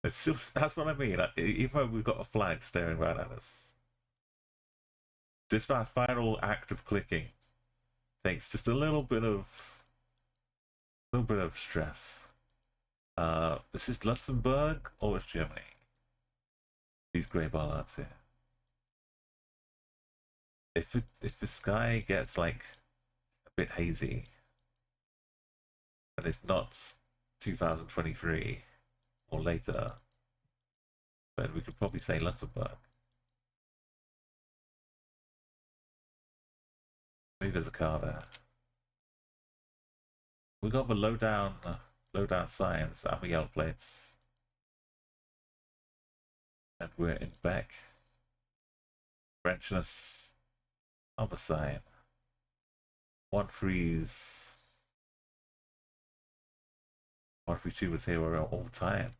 It's just that's what I mean. Even though we've got a flag staring right at us, just that final act of clicking takes just a little bit of stress. This is Luxembourg or it's Germany. These grey bollards here. If the sky gets like a bit hazy, and it's not 2023 or later, then we could probably say Luxembourg. Maybe there's a car there. We got the low down signs and the yellow plates, and we're in back. Frenchness on the sign. One freeze. 132 was here all the time.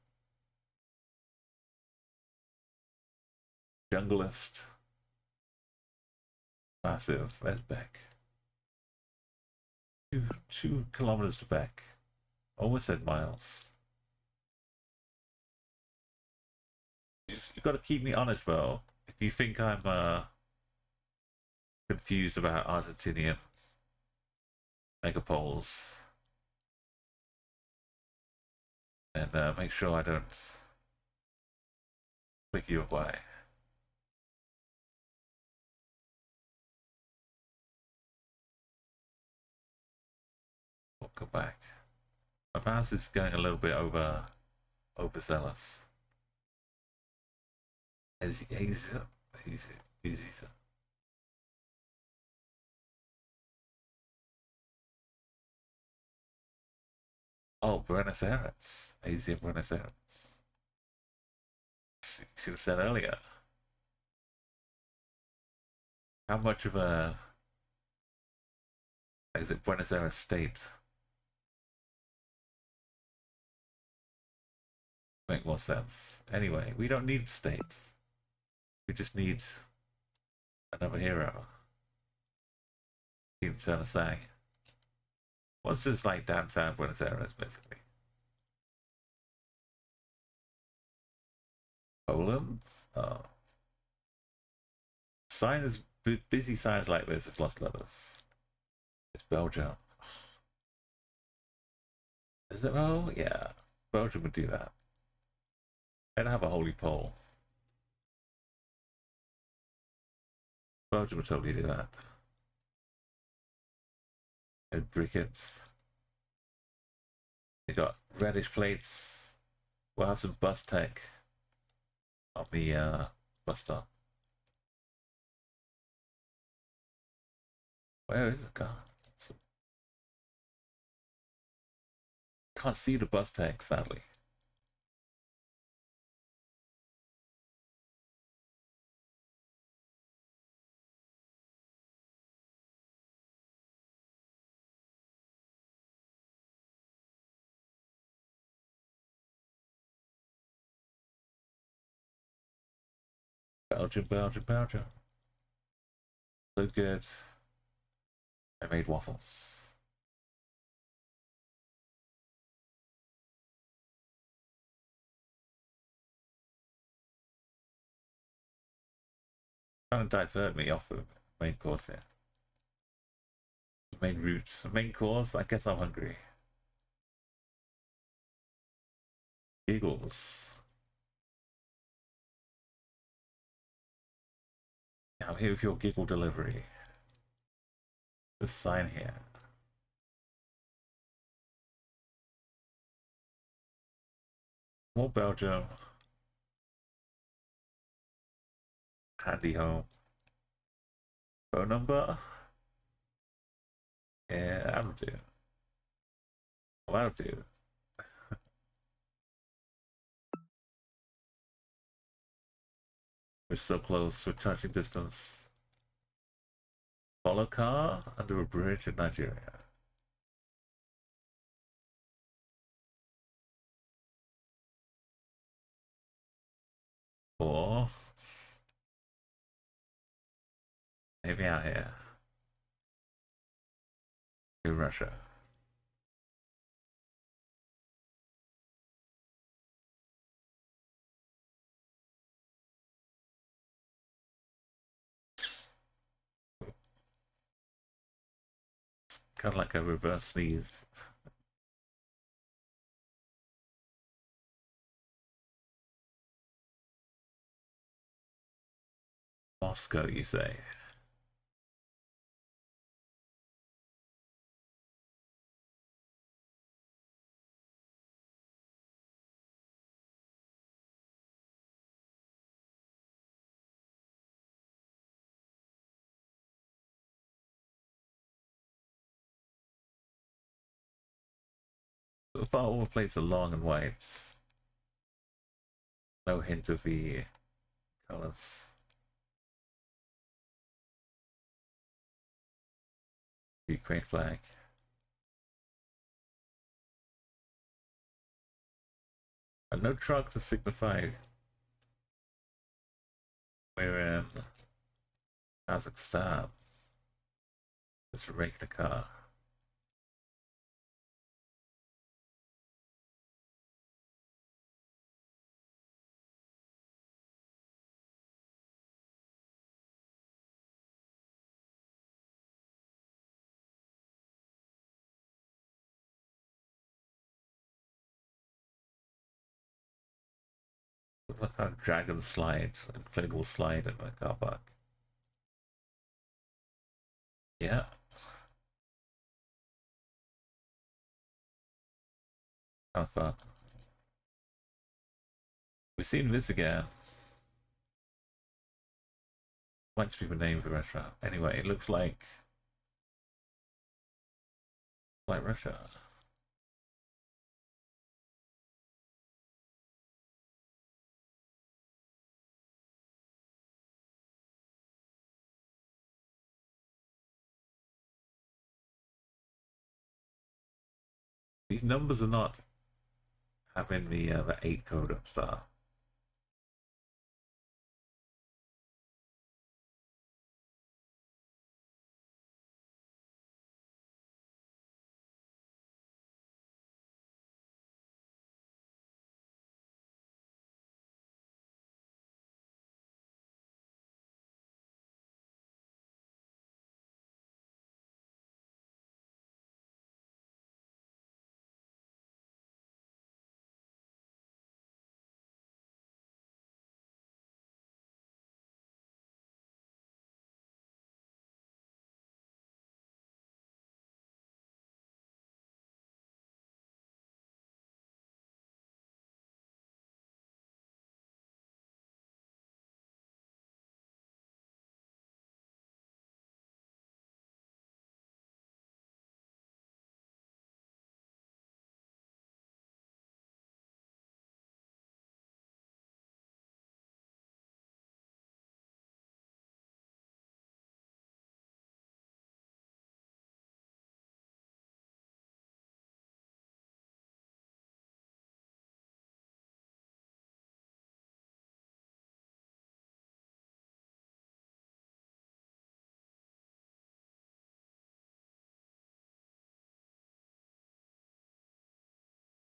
Junglist. Massive. There's Beck. 2 kilometers to Beck. Almost said miles. You've got to keep me honest, though. If you think I'm confused about Argentinian megapoles, and make sure I don't click you away. We'll come back. My mouse is going a little bit overzealous. Easy. Oh, Buenos Aires. Easy Buenos Aires. Should have said earlier. How much of a is it Buenos Aires state? Make more sense. Anyway, we don't need states. We just need another hero. Keep trying to say. What's this like downtown Buenos Aires, basically? Poland? Oh. Signs, busy signs like this have lost letters. It's Belgium. Is it? Oh, yeah. Belgium would do that. They'd have a holy pole. Belgium would totally do that. And briquettes. They got reddish plates. We'll have some bus tech on the bus stop. Where is the car? Can't see the bus tech, sadly. Belgium. So good. I made waffles. Trying to divert me off the main course here. The main route. The main course? I guess I'm hungry. Giggles. I'm here with your giggle delivery. This sign here. More Belgium. handy home. Phone number? Yeah, that'll do. That'll do. We're so close, we're touching distance. Follow car under a bridge in Nigeria. Or maybe out here. In Russia. Kind of like a reverse sneeze. Moscow, you say? So far, all the plates are long and white. No hint of the colors. Ukraine flag. And no truck to signify we're in Kazakhstan. Just a regular car. Look how dragon slide, inflatable slide in the car park. Yeah. Kind of fun. We've seen this again. Might be the name of the restaurant. Anyway, it looks like Russia. These numbers are not having the 8 code up star.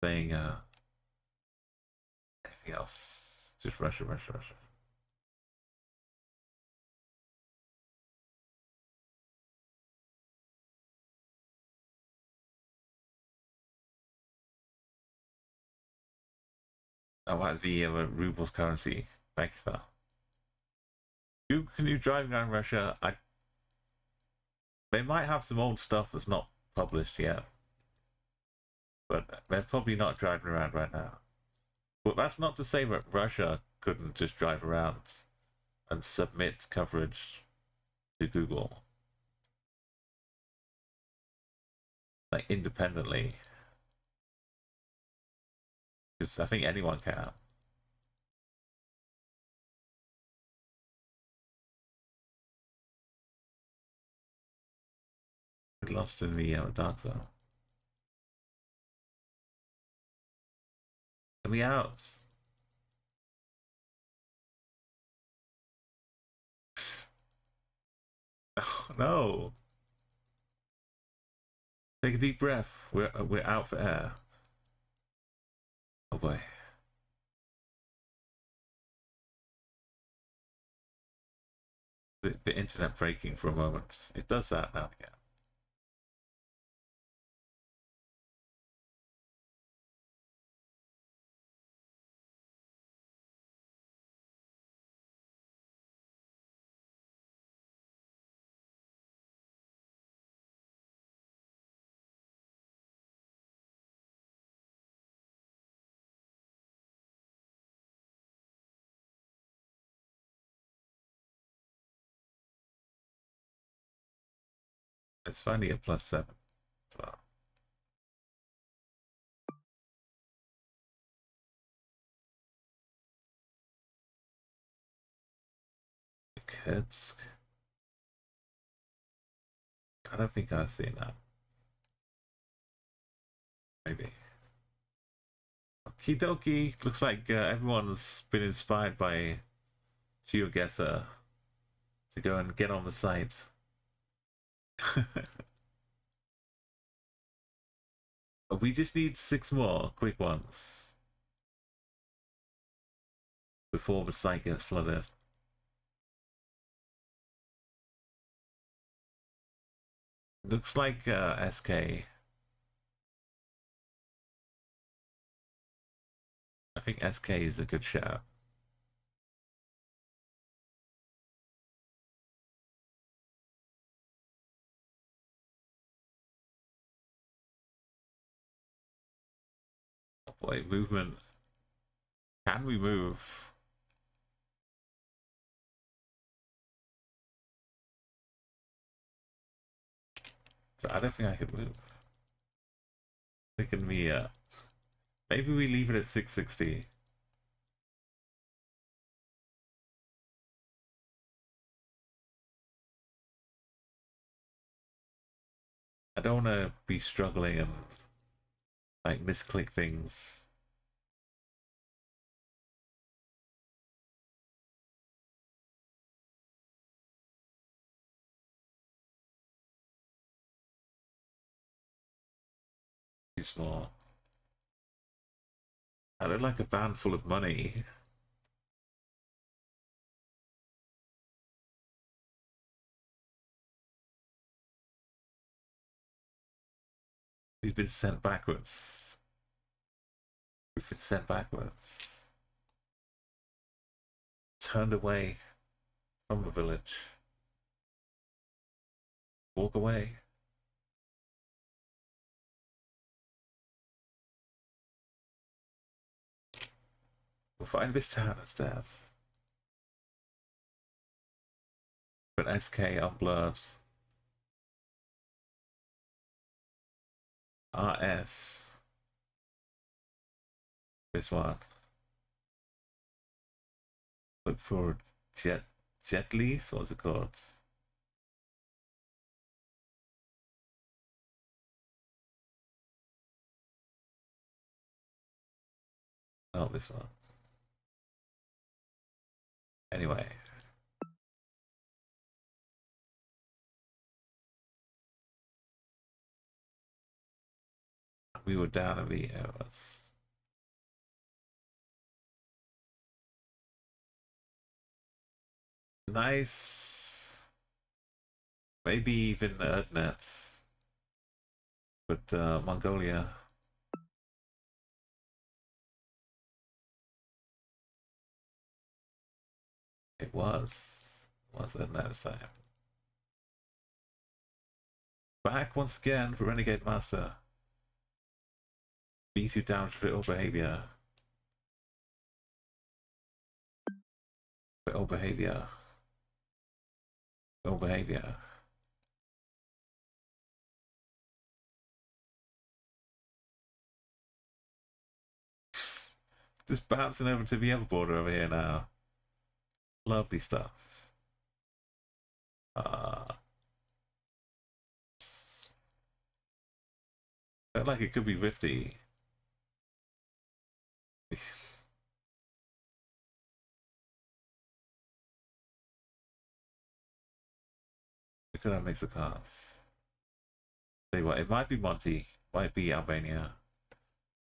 Saying anything else. Just Russia. Oh, what's the rubles currency? Thank you for that. You continue driving around Russia. They might have some old stuff that's not published yet, but they're probably not driving around right now. But that's not to say that Russia couldn't just drive around and submit coverage to Google, like independently, because I think anyone can. We're lost in the dark zone. Get me out. Oh, no. Take a deep breath. We're out for air. Oh boy. The internet breaking for a moment. It does that now and again. It's finally a +7. So. Kids. I don't think I've seen that. Maybe. Okie dokie. Looks like everyone's been inspired by GeoGuessr to go and get on the site. We just need 6 more quick ones before the site gets flooded. Looks like SK. I think SK is a good shout. Oh boy, movement. Can we move? So I don't think I can move. Picking me up. Maybe we leave it at 660. I don't want to be struggling and like misclick things. Too small. I look like a van full of money. We've been sent backwards. We've been sent backwards. Turned away from the village. Walk away. We'll find this town instead. But SK unblurred. RS. This one. Look for jet lease. What's it called? Oh, this one. Anyway. We were down in the areas. Nice. Maybe even Erdnet. But Mongolia. It was Erdnet this time. Back once again for Renegade Master. Beat you down for ill behavior. For ill behavior. Ill behavior. Just bouncing over to the other border over here now. Lovely stuff. Felt like it could be 50. We could have mixed the cars. Tell you what, it might be Monty, might be Albania.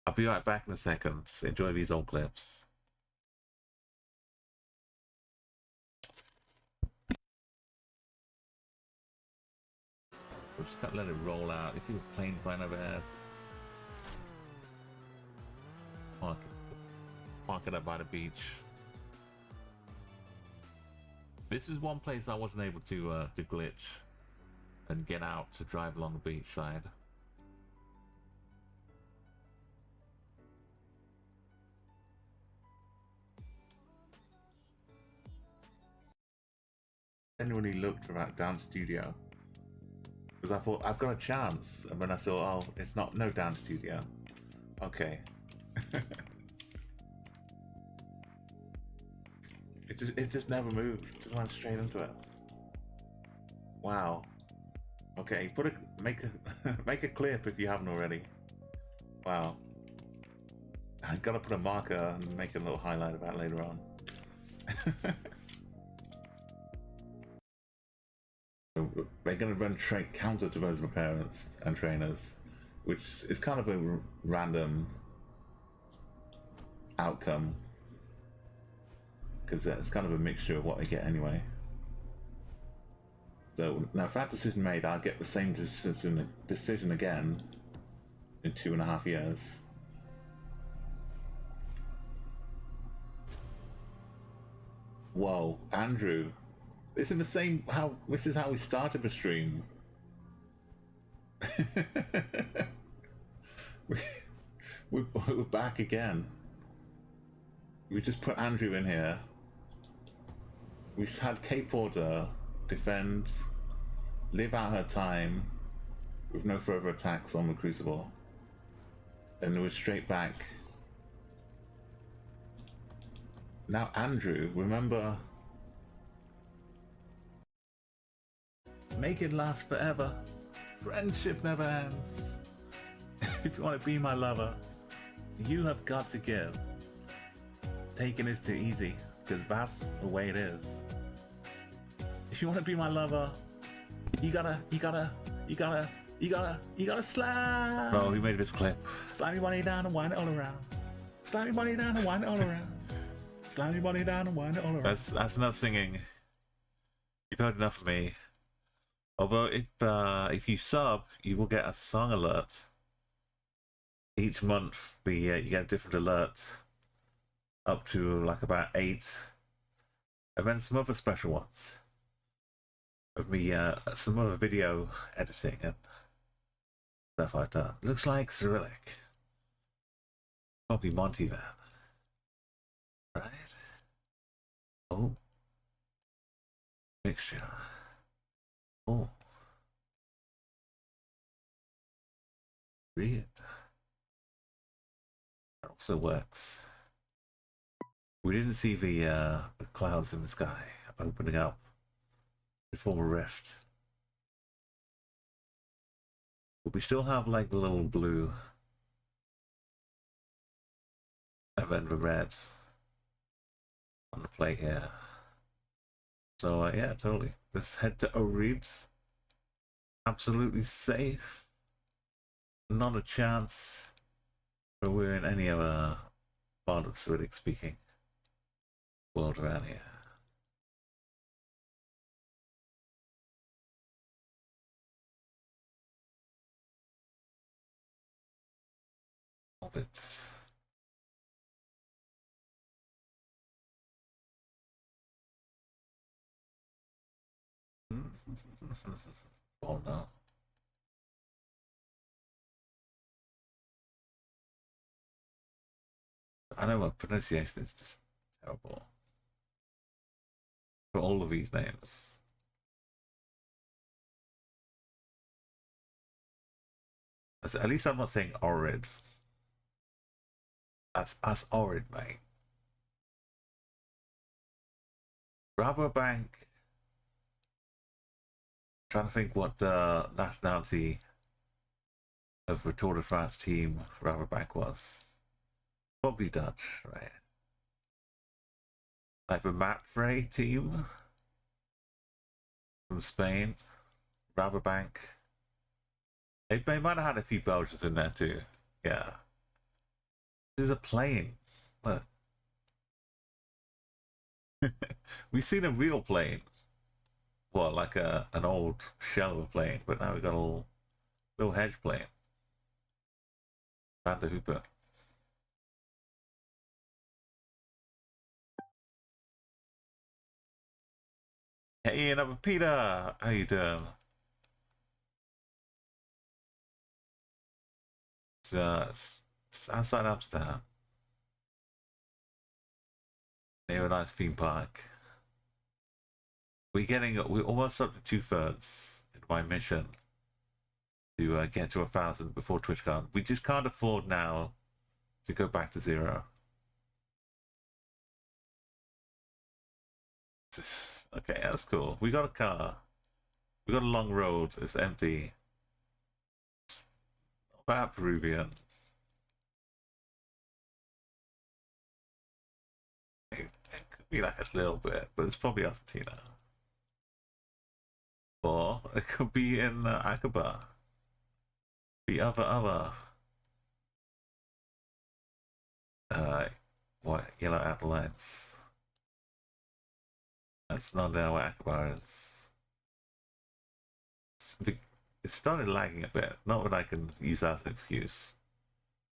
I'll be right back in a second. Enjoy these old clips. We'll just let it roll out. You see the plane flying overhead? Park it up by the beach. This is one place I wasn't able to glitch and get out to drive along the beach side. Genuinely looked for that dance studio because I thought I've got a chance, and when I saw, oh, it's not, no dance studio. Okay. It just never moved. It just went straight into it. Wow. Okay, make a clip if you haven't already. Wow. I gotta put a marker and make a little highlight of that later on. They're gonna run counter to those parents and trainers, which is kind of a random outcome because it's kind of a mixture of what they get anyway. So now, if that decision made, I'll get the same decision again in 2.5 years. Whoa, Andrew, this is the same. This is how we started the stream. we're back again. We just put Andrew in here. We had Kate Porter defend, live out her time with no further attacks on the Crucible, and we're straight back. Now Andrew, remember, make it last forever. Friendship never ends. If you want to be my lover, you have got to give. Taking is too easy, because that's the way it is. If you want to be my lover, you gotta slide. Bro, we made this clip. Slide your money down and wind it all around. Slide your money down and wind it all around. Slide your money down and wind it all around. That's enough singing. You've heard enough of me. Although if you sub, you will get a song alert. Each month, you get a different alert. Up to like about 8. And then some other special ones. Of me, some other video editing and stuff like that. Looks like Cyrillic. Probably Monty then. Right? Oh. Mixture. Oh. Read. That also works. We didn't see the clouds in the sky opening up before a rift. But we still have like the little blue and then the red on the plate here. So yeah, totally. Let's head to Oreed. Absolutely safe. Not a chance that we're in any other part of Cyrillic speaking world around here. Orbit. Oh no. I know my pronunciation is just terrible for all of these names. At least I'm not saying horrid. That's horrid, mate. Rabobank. Trying to think what the nationality of the Tour de France team Rabobank was. Probably Dutch, right? Like the Mapfre team from Spain, Rabobank. They might have had a few Belgians in there too. Yeah. This is a plane. Look. We've seen a real plane. Well, like an old shell of a plane, but now we've got a little hedge plane. Van der Hooper. Hey, another Peter! How you doing? It's outside Amsterdam. Near a nice theme park. We're almost up to 2/3 in my mission to get to 1,000 before TwitchCon. We just can't afford now to go back to 0. Okay, that's cool. We got a car. We got a long road. It's empty. Not bad, Peruvian. It could be like a little bit, but it's probably Argentina. Or it could be in Aqaba. The other. What? Yellow outer lines. That's not there where Aqaba is. It started lagging a bit. Not that I can use that as an excuse.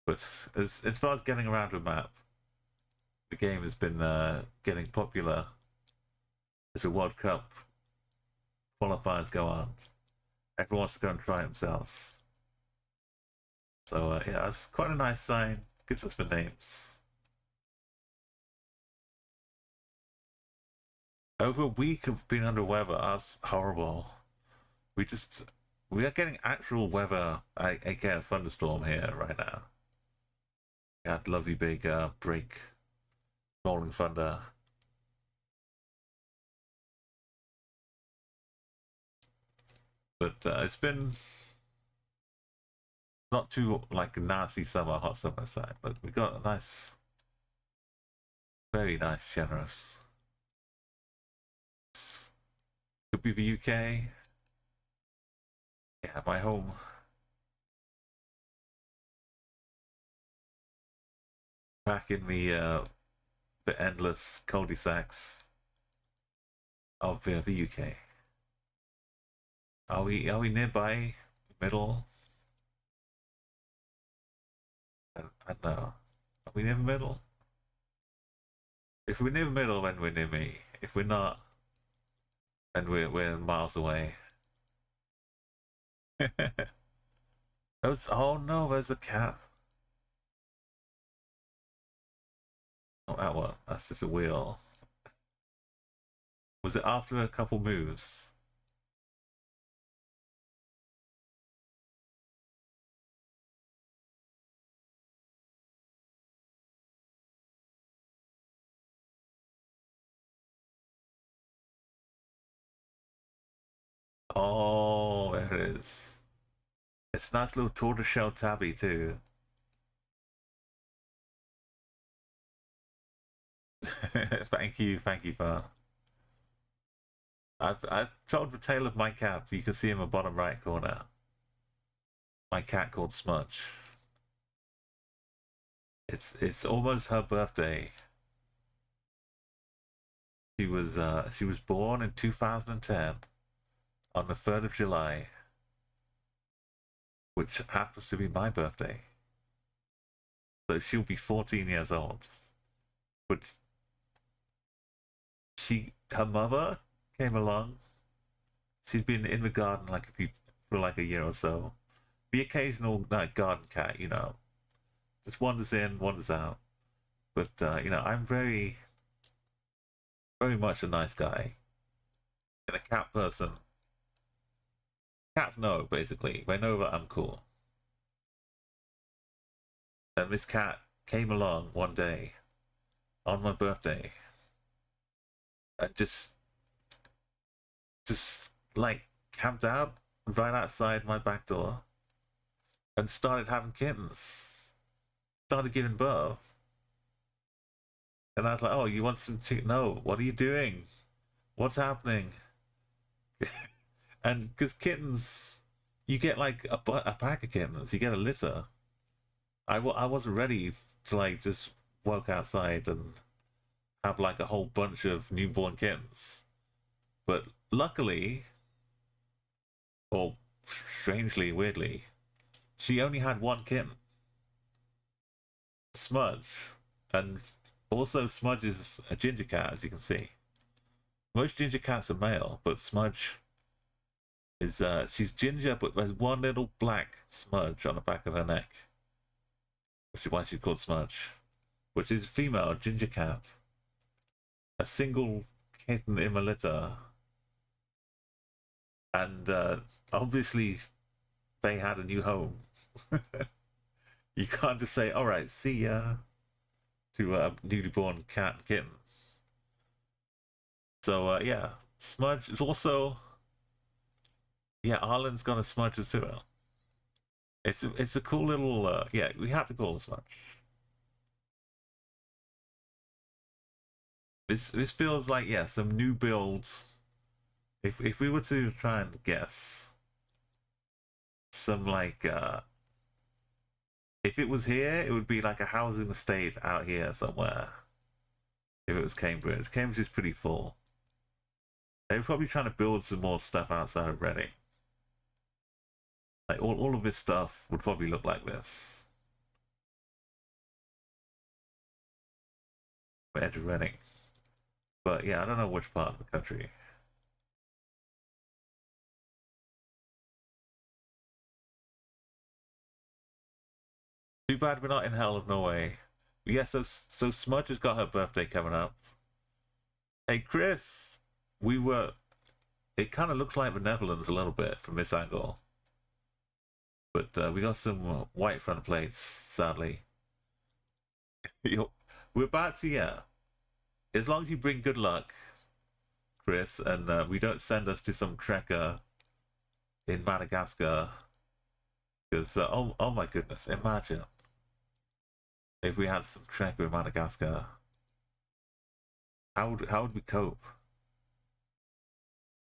But as far as getting around to a map, the game has been getting popular as the World Cup qualifiers go on. Everyone wants to go and try it themselves. So yeah, it's quite a nice sign. Gives us the names. Over a week of being under weather, that's horrible. We are getting actual weather, aka a thunderstorm here right now. We had lovely big break, rolling thunder. But it's been not too like a nasty summer, hot summer side, but we got a nice, very nice, generous. Could be the UK. Yeah, my home. Back in the endless cul-de-sacs of the UK. Are we nearby? Middle? I don't know. Are we near the middle? If we're near the middle, then we're near me. If we're not, then we're miles away. Oh no, there's a cat. Oh, that one. That's just a wheel. Was it after a couple moves? Oh, there it is. It's a nice little tortoiseshell tabby too. Thank you, Pa. I've told the tale of my cat. You can see in the bottom right corner. My cat called Smudge. It's almost her birthday. She was born in 2010 on the 3rd of July, which happens to be my birthday. So she'll be 14 years old. But her mother came along. She'd been in the garden for like a year or so. The occasional garden cat, just wanders in, wanders out. But I'm very, very much a nice guy and a cat person. Cats know, basically. They know that I'm cool. And this cat came along one day on my birthday and just like camped out right outside my back door and started having kittens. Started giving birth. And I was like, oh, you want some chicken? No, what are you doing? What's happening? And because kittens, you get like a pack of kittens, you get a litter. I wasn't ready to like just walk outside and have like a whole bunch of newborn kittens. But luckily, or strangely, weirdly, she only had one kitten, Smudge. And also, Smudge is a ginger cat, as you can see. Most ginger cats are male, but Smudge is, she's ginger, but there's one little black smudge on the back of her neck, which is why she's called Smudge, which is female ginger cat. A single kitten in the litter. And obviously, they had a new home. You can't just say, all right, see ya, to a newly born cat and kitten. So, yeah, Smudge is also... Yeah, Arlen's got a Smudge as well. It's a cool little... yeah, we have to call it Smudge. This feels like, yeah, some new builds. If we were to try and guess, some like... if it was here, it would be like a housing estate out here somewhere. If it was Cambridge. Cambridge is pretty full. They were probably trying to build some more stuff outside of Reading. Like, all of this stuff would probably look like this. The edge of Reading. But yeah, I don't know which part of the country. Too bad we're not in Hell of Norway. Yeah, so Smudge has got her birthday coming up. Hey, Chris! We were... It kind of looks like the Netherlands a little bit from this angle. But we got some white front plates, sadly. We're about to, yeah. As long as you bring good luck, Chris, and we don't send us to some trekker in Madagascar. Because, oh my goodness, imagine if we had some trekker in Madagascar. How would we cope?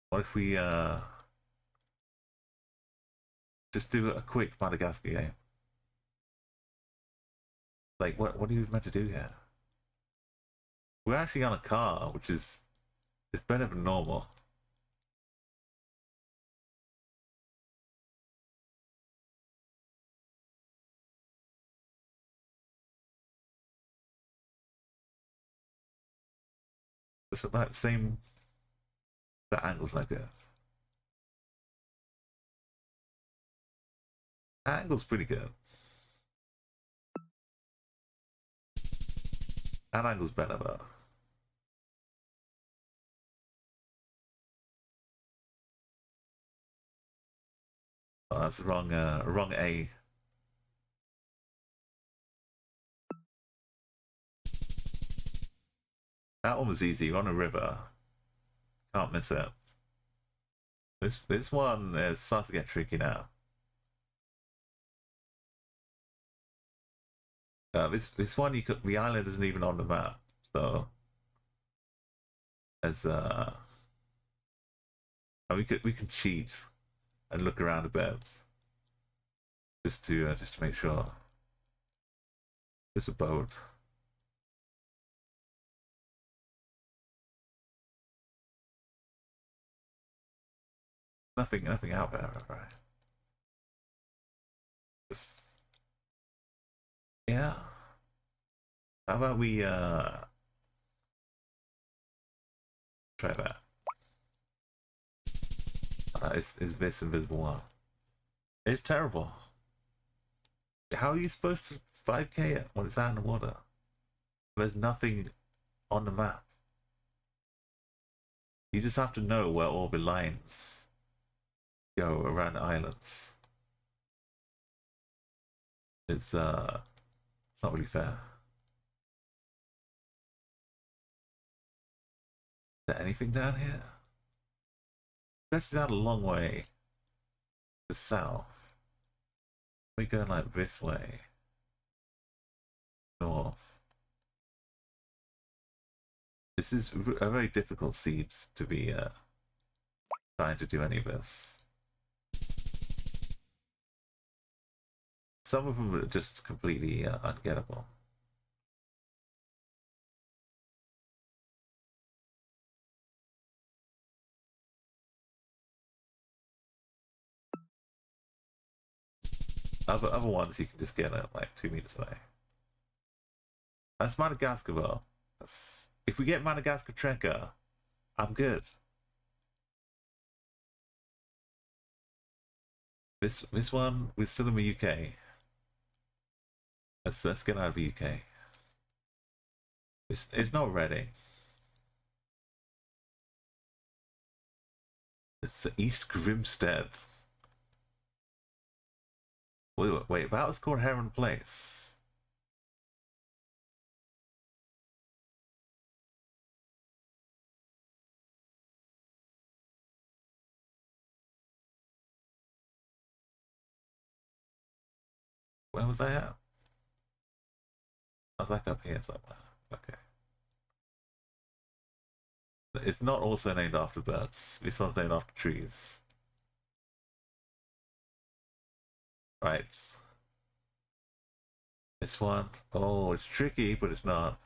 What if we just do a quick Madagascar game? Like, what are you meant to do here? We're actually on a car, which is better than normal. It's about the same. That angle's no good. That angle's pretty good. That angle's better though. Oh, that's the wrong A. That one was easy. We're on a river. Can't miss it. This one starts to get tricky now. This one the island isn't even on the map, so as we can cheat and look around a bit just to make sure. There's a boat. Nothing out there, right? Just, yeah. How about we try that? Is this invisible one? It's terrible. How are you supposed to 5K it when it's out in the water? There's nothing on the map. You just have to know where all the lines go around the islands. It's It's not really fair. Is there anything down here? Stretches out a long way. The south. We're going like this way. North. This is a very difficult seed to be trying to do any of this. Some of them are just completely ungettable. Other ones you can just get at like 2 meters away. That's Madagascar though. If we get Madagascar Trekker, I'm good. This one, we're still in the UK. Let's get out of the UK. It's not ready. It's East Grimstead. Wait, that was called Heron Place. Where was I at? I was like up here somewhere. Okay. It's not also named after birds. This one's named after trees. Right. This one. Oh, it's tricky, but it's not.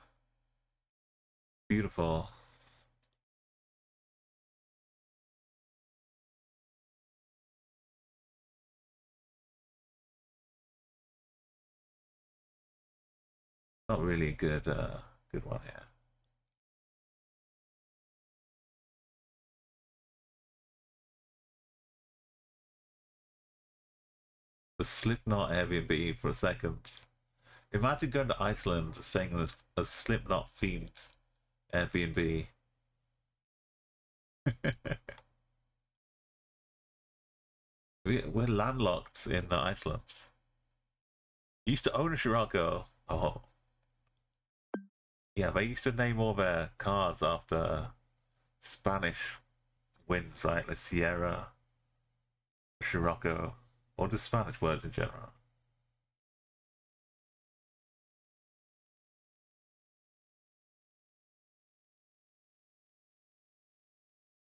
Beautiful. Not really a good one here. The Slipknot Airbnb for a second. Imagine going to Iceland staying in a Slipknot themed Airbnb. We're landlocked in Iceland. Used to own a Scirocco. Oh. Yeah, they used to name all their cars after Spanish winds, right? La Sierra, Scirocco, or just Spanish words in general.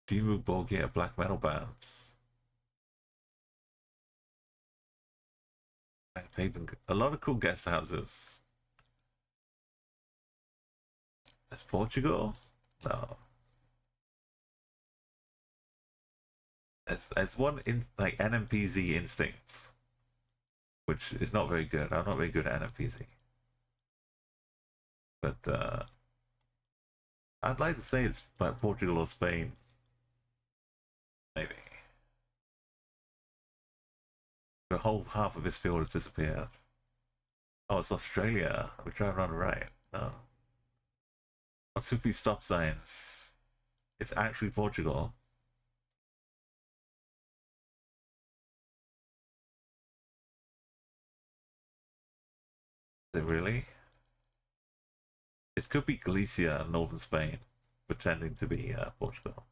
Dimmu Borgir black metal bands. A lot of cool guest houses. That's Portugal? No. As one in like NMPZ Instincts, which is not very good. I'm not very good at NMPZ. But I'd like to say it's like Portugal or Spain. Maybe. The whole half of this field has disappeared. Oh, it's Australia. We're driving on the right. No. What's with these stop signs? It's actually Portugal. Is it really? It could be Galicia, northern Spain, pretending to be Portugal.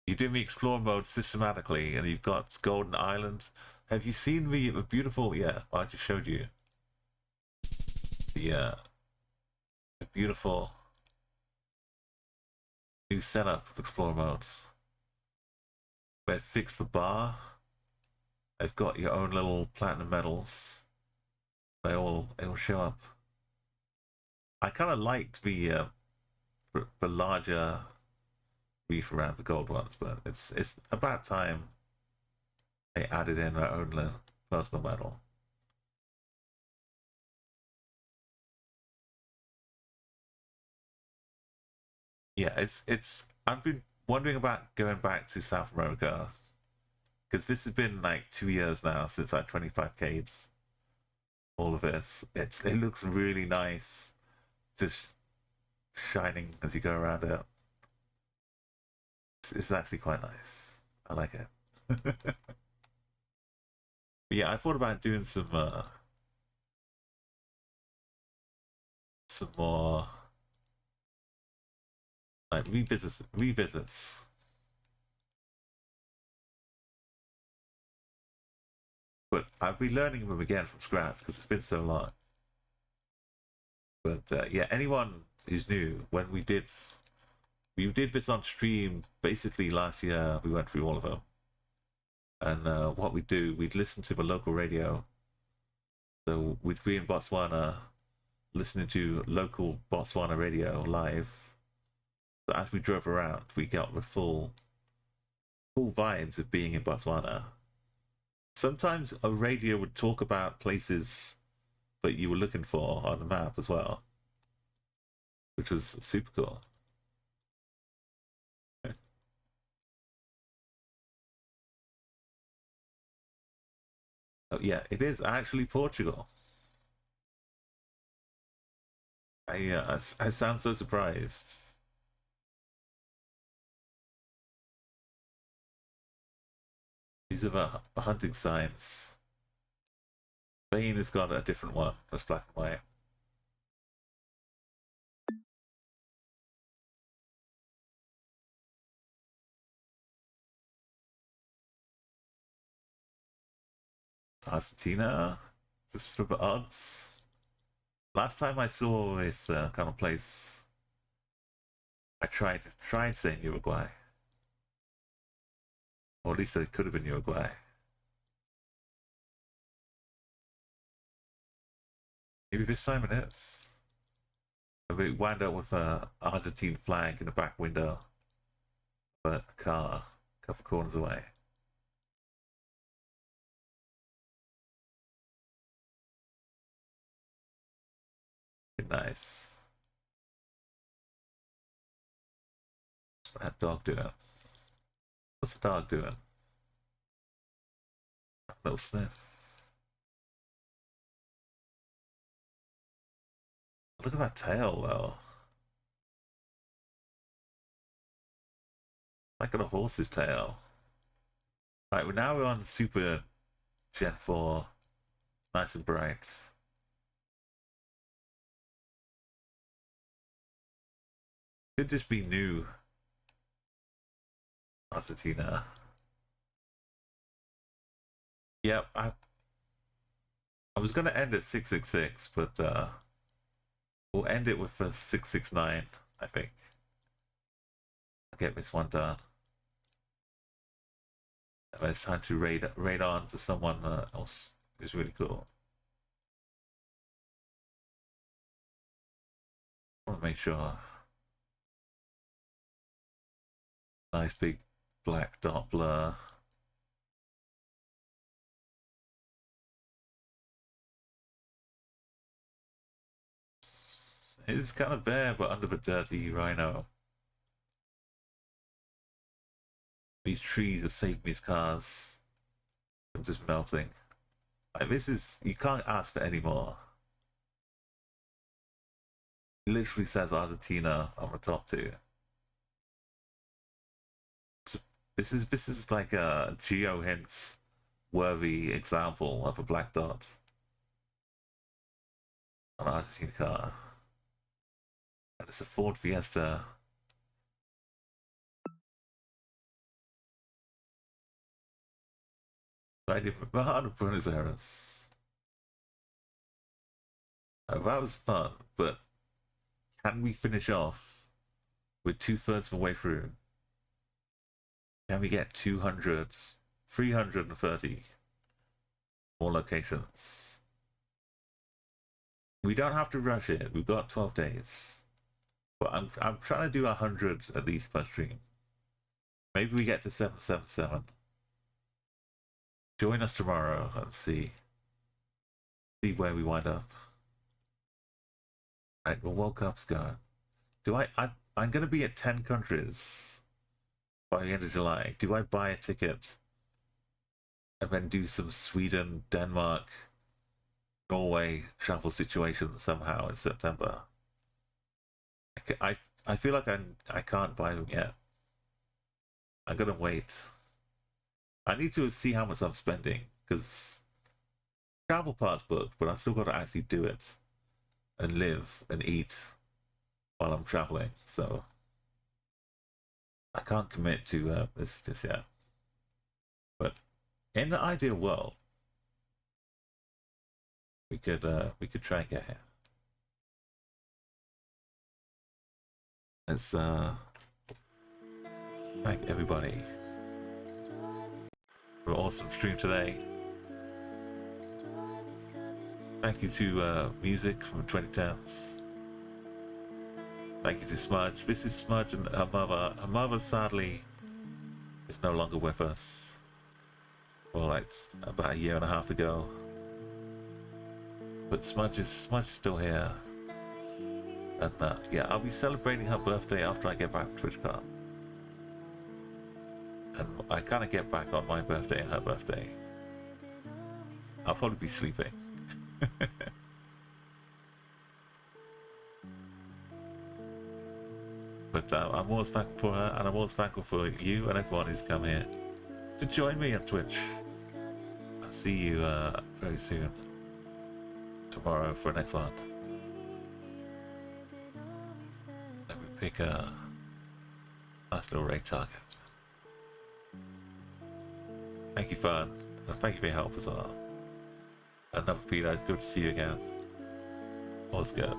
You do the explore mode systematically, and you've got Golden Island. Have you seen the beautiful? Yeah, I just showed you the beautiful new setup of explore modes. Where fixed the bar. They've got your own little platinum medals. They all show up. I kind of liked the larger reef around the gold ones, but it's about time they added in their own personal medal. Yeah, it's. I've been wondering about going back to South America because this has been like 2 years now since I 25K'd all of this. It looks really nice, just shining as you go around it. It's actually quite nice. I like it. But yeah, I thought about doing some more like revisits. But I'll be learning them again from scratch because it's been so long. But yeah, anyone who's new, when we did this on stream basically last year. We went through all of them, and what we'd listen to the local radio. So we'd be in Botswana, listening to local Botswana radio live. So as we drove around, we got the full vibes of being in Botswana. Sometimes a radio would talk about places that you were looking for on the map as well, which was super cool. Oh, yeah, it is actually Portugal. I sound so surprised. These are the hunting signs. Spain has got a different one. That's black and white. Argentina, just for the odds. Last time I saw this kind of place, I tried saying Uruguay, or at least it could have been Uruguay. Maybe this time it is. We wind up with a Argentine flag in the back window, but a car a couple corners away. Nice. What's that dog doing? What's the dog doing? A little sniff. Look at that tail, though. Like a horse's tail. Right, well, now we're on Super Gen 4. Nice and bright. Could just be new Argentina. Yep, I was gonna end at 666, but we'll end it with 669, I think. I'll get this one done. And it's time to raid on to someone else who's really cool. I want to make sure. Nice big black dot blur. It's kind of bare, but under the dirty rhino. These trees are saving these cars from just melting. Like, this is, you can't ask for any more. It literally says Argentina on the top too. So this is like a geo hints worthy example of a black dot on an Argentine car. And it's a Ford Fiesta. Right in the heart of Buenos Aires. That was fun, but can we finish off with 2/3 of the way through? Can we get 200, 330 more locations? We don't have to rush it. We've got 12 days. But I'm trying to do 100 at least per stream. Maybe we get to 777. Join us tomorrow and see where we wind up. Right, well, World Cup's going. I'm gonna be at 10 countries by the end of July. Do I buy a ticket and then do some Sweden, Denmark, Norway travel situations somehow in September? I feel like I can't buy them yet. I'm gonna wait. I need to see how much I'm spending, because travel part's booked, but I've still got to actually do it and live and eat while I'm traveling. So I can't commit to this just yet. But in the ideal world, we could try and get here. Let's thank everybody for an awesome stream today. Thank you to Music from 2010s. Thank you to Smudge. This is Smudge and her mother. Her mother sadly is no longer with us. Well, like about a year and a half ago. But Smudge is still here. And yeah, I'll be celebrating her birthday after I get back from TwitchCon. And I kind of get back on my birthday and her birthday. I'll probably be sleeping. But I'm always thankful for her, and I'm always thankful for you and everyone who's come here to join me on Twitch. I'll see you very soon. Tomorrow for the next one. Let me pick a nice little raid target. Thank you, Fern. And thank you for your help as well. Another Peter, good to see you again. All's good.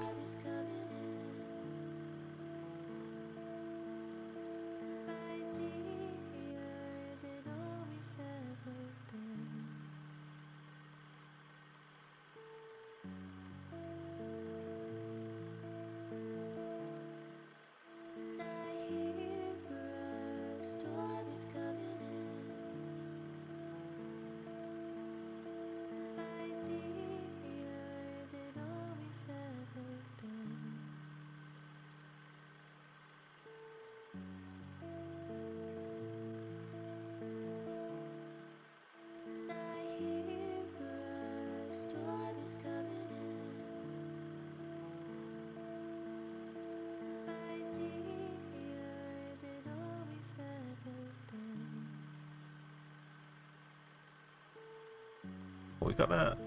We got a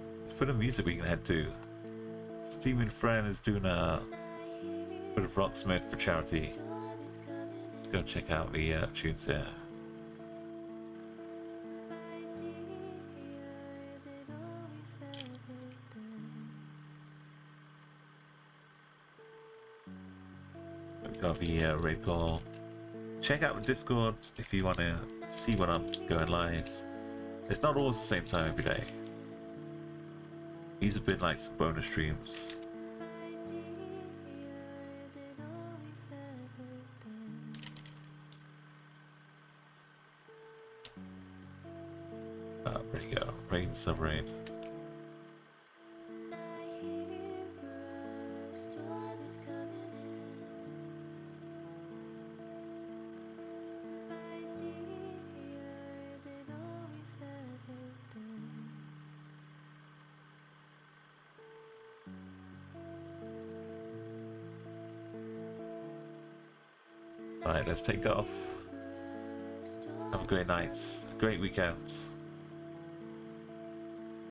bit of music we can head to. Steven Friend is doing a bit of Rocksmith for charity. Let's go check out the tunes here. We got the raid call. Check out the Discord if you want to see when I'm going live. It's not always the same time every day. These have been like some bonus streams. There you go. Rain, Subrain. Alright, let's take off. Have a great night, a great weekend.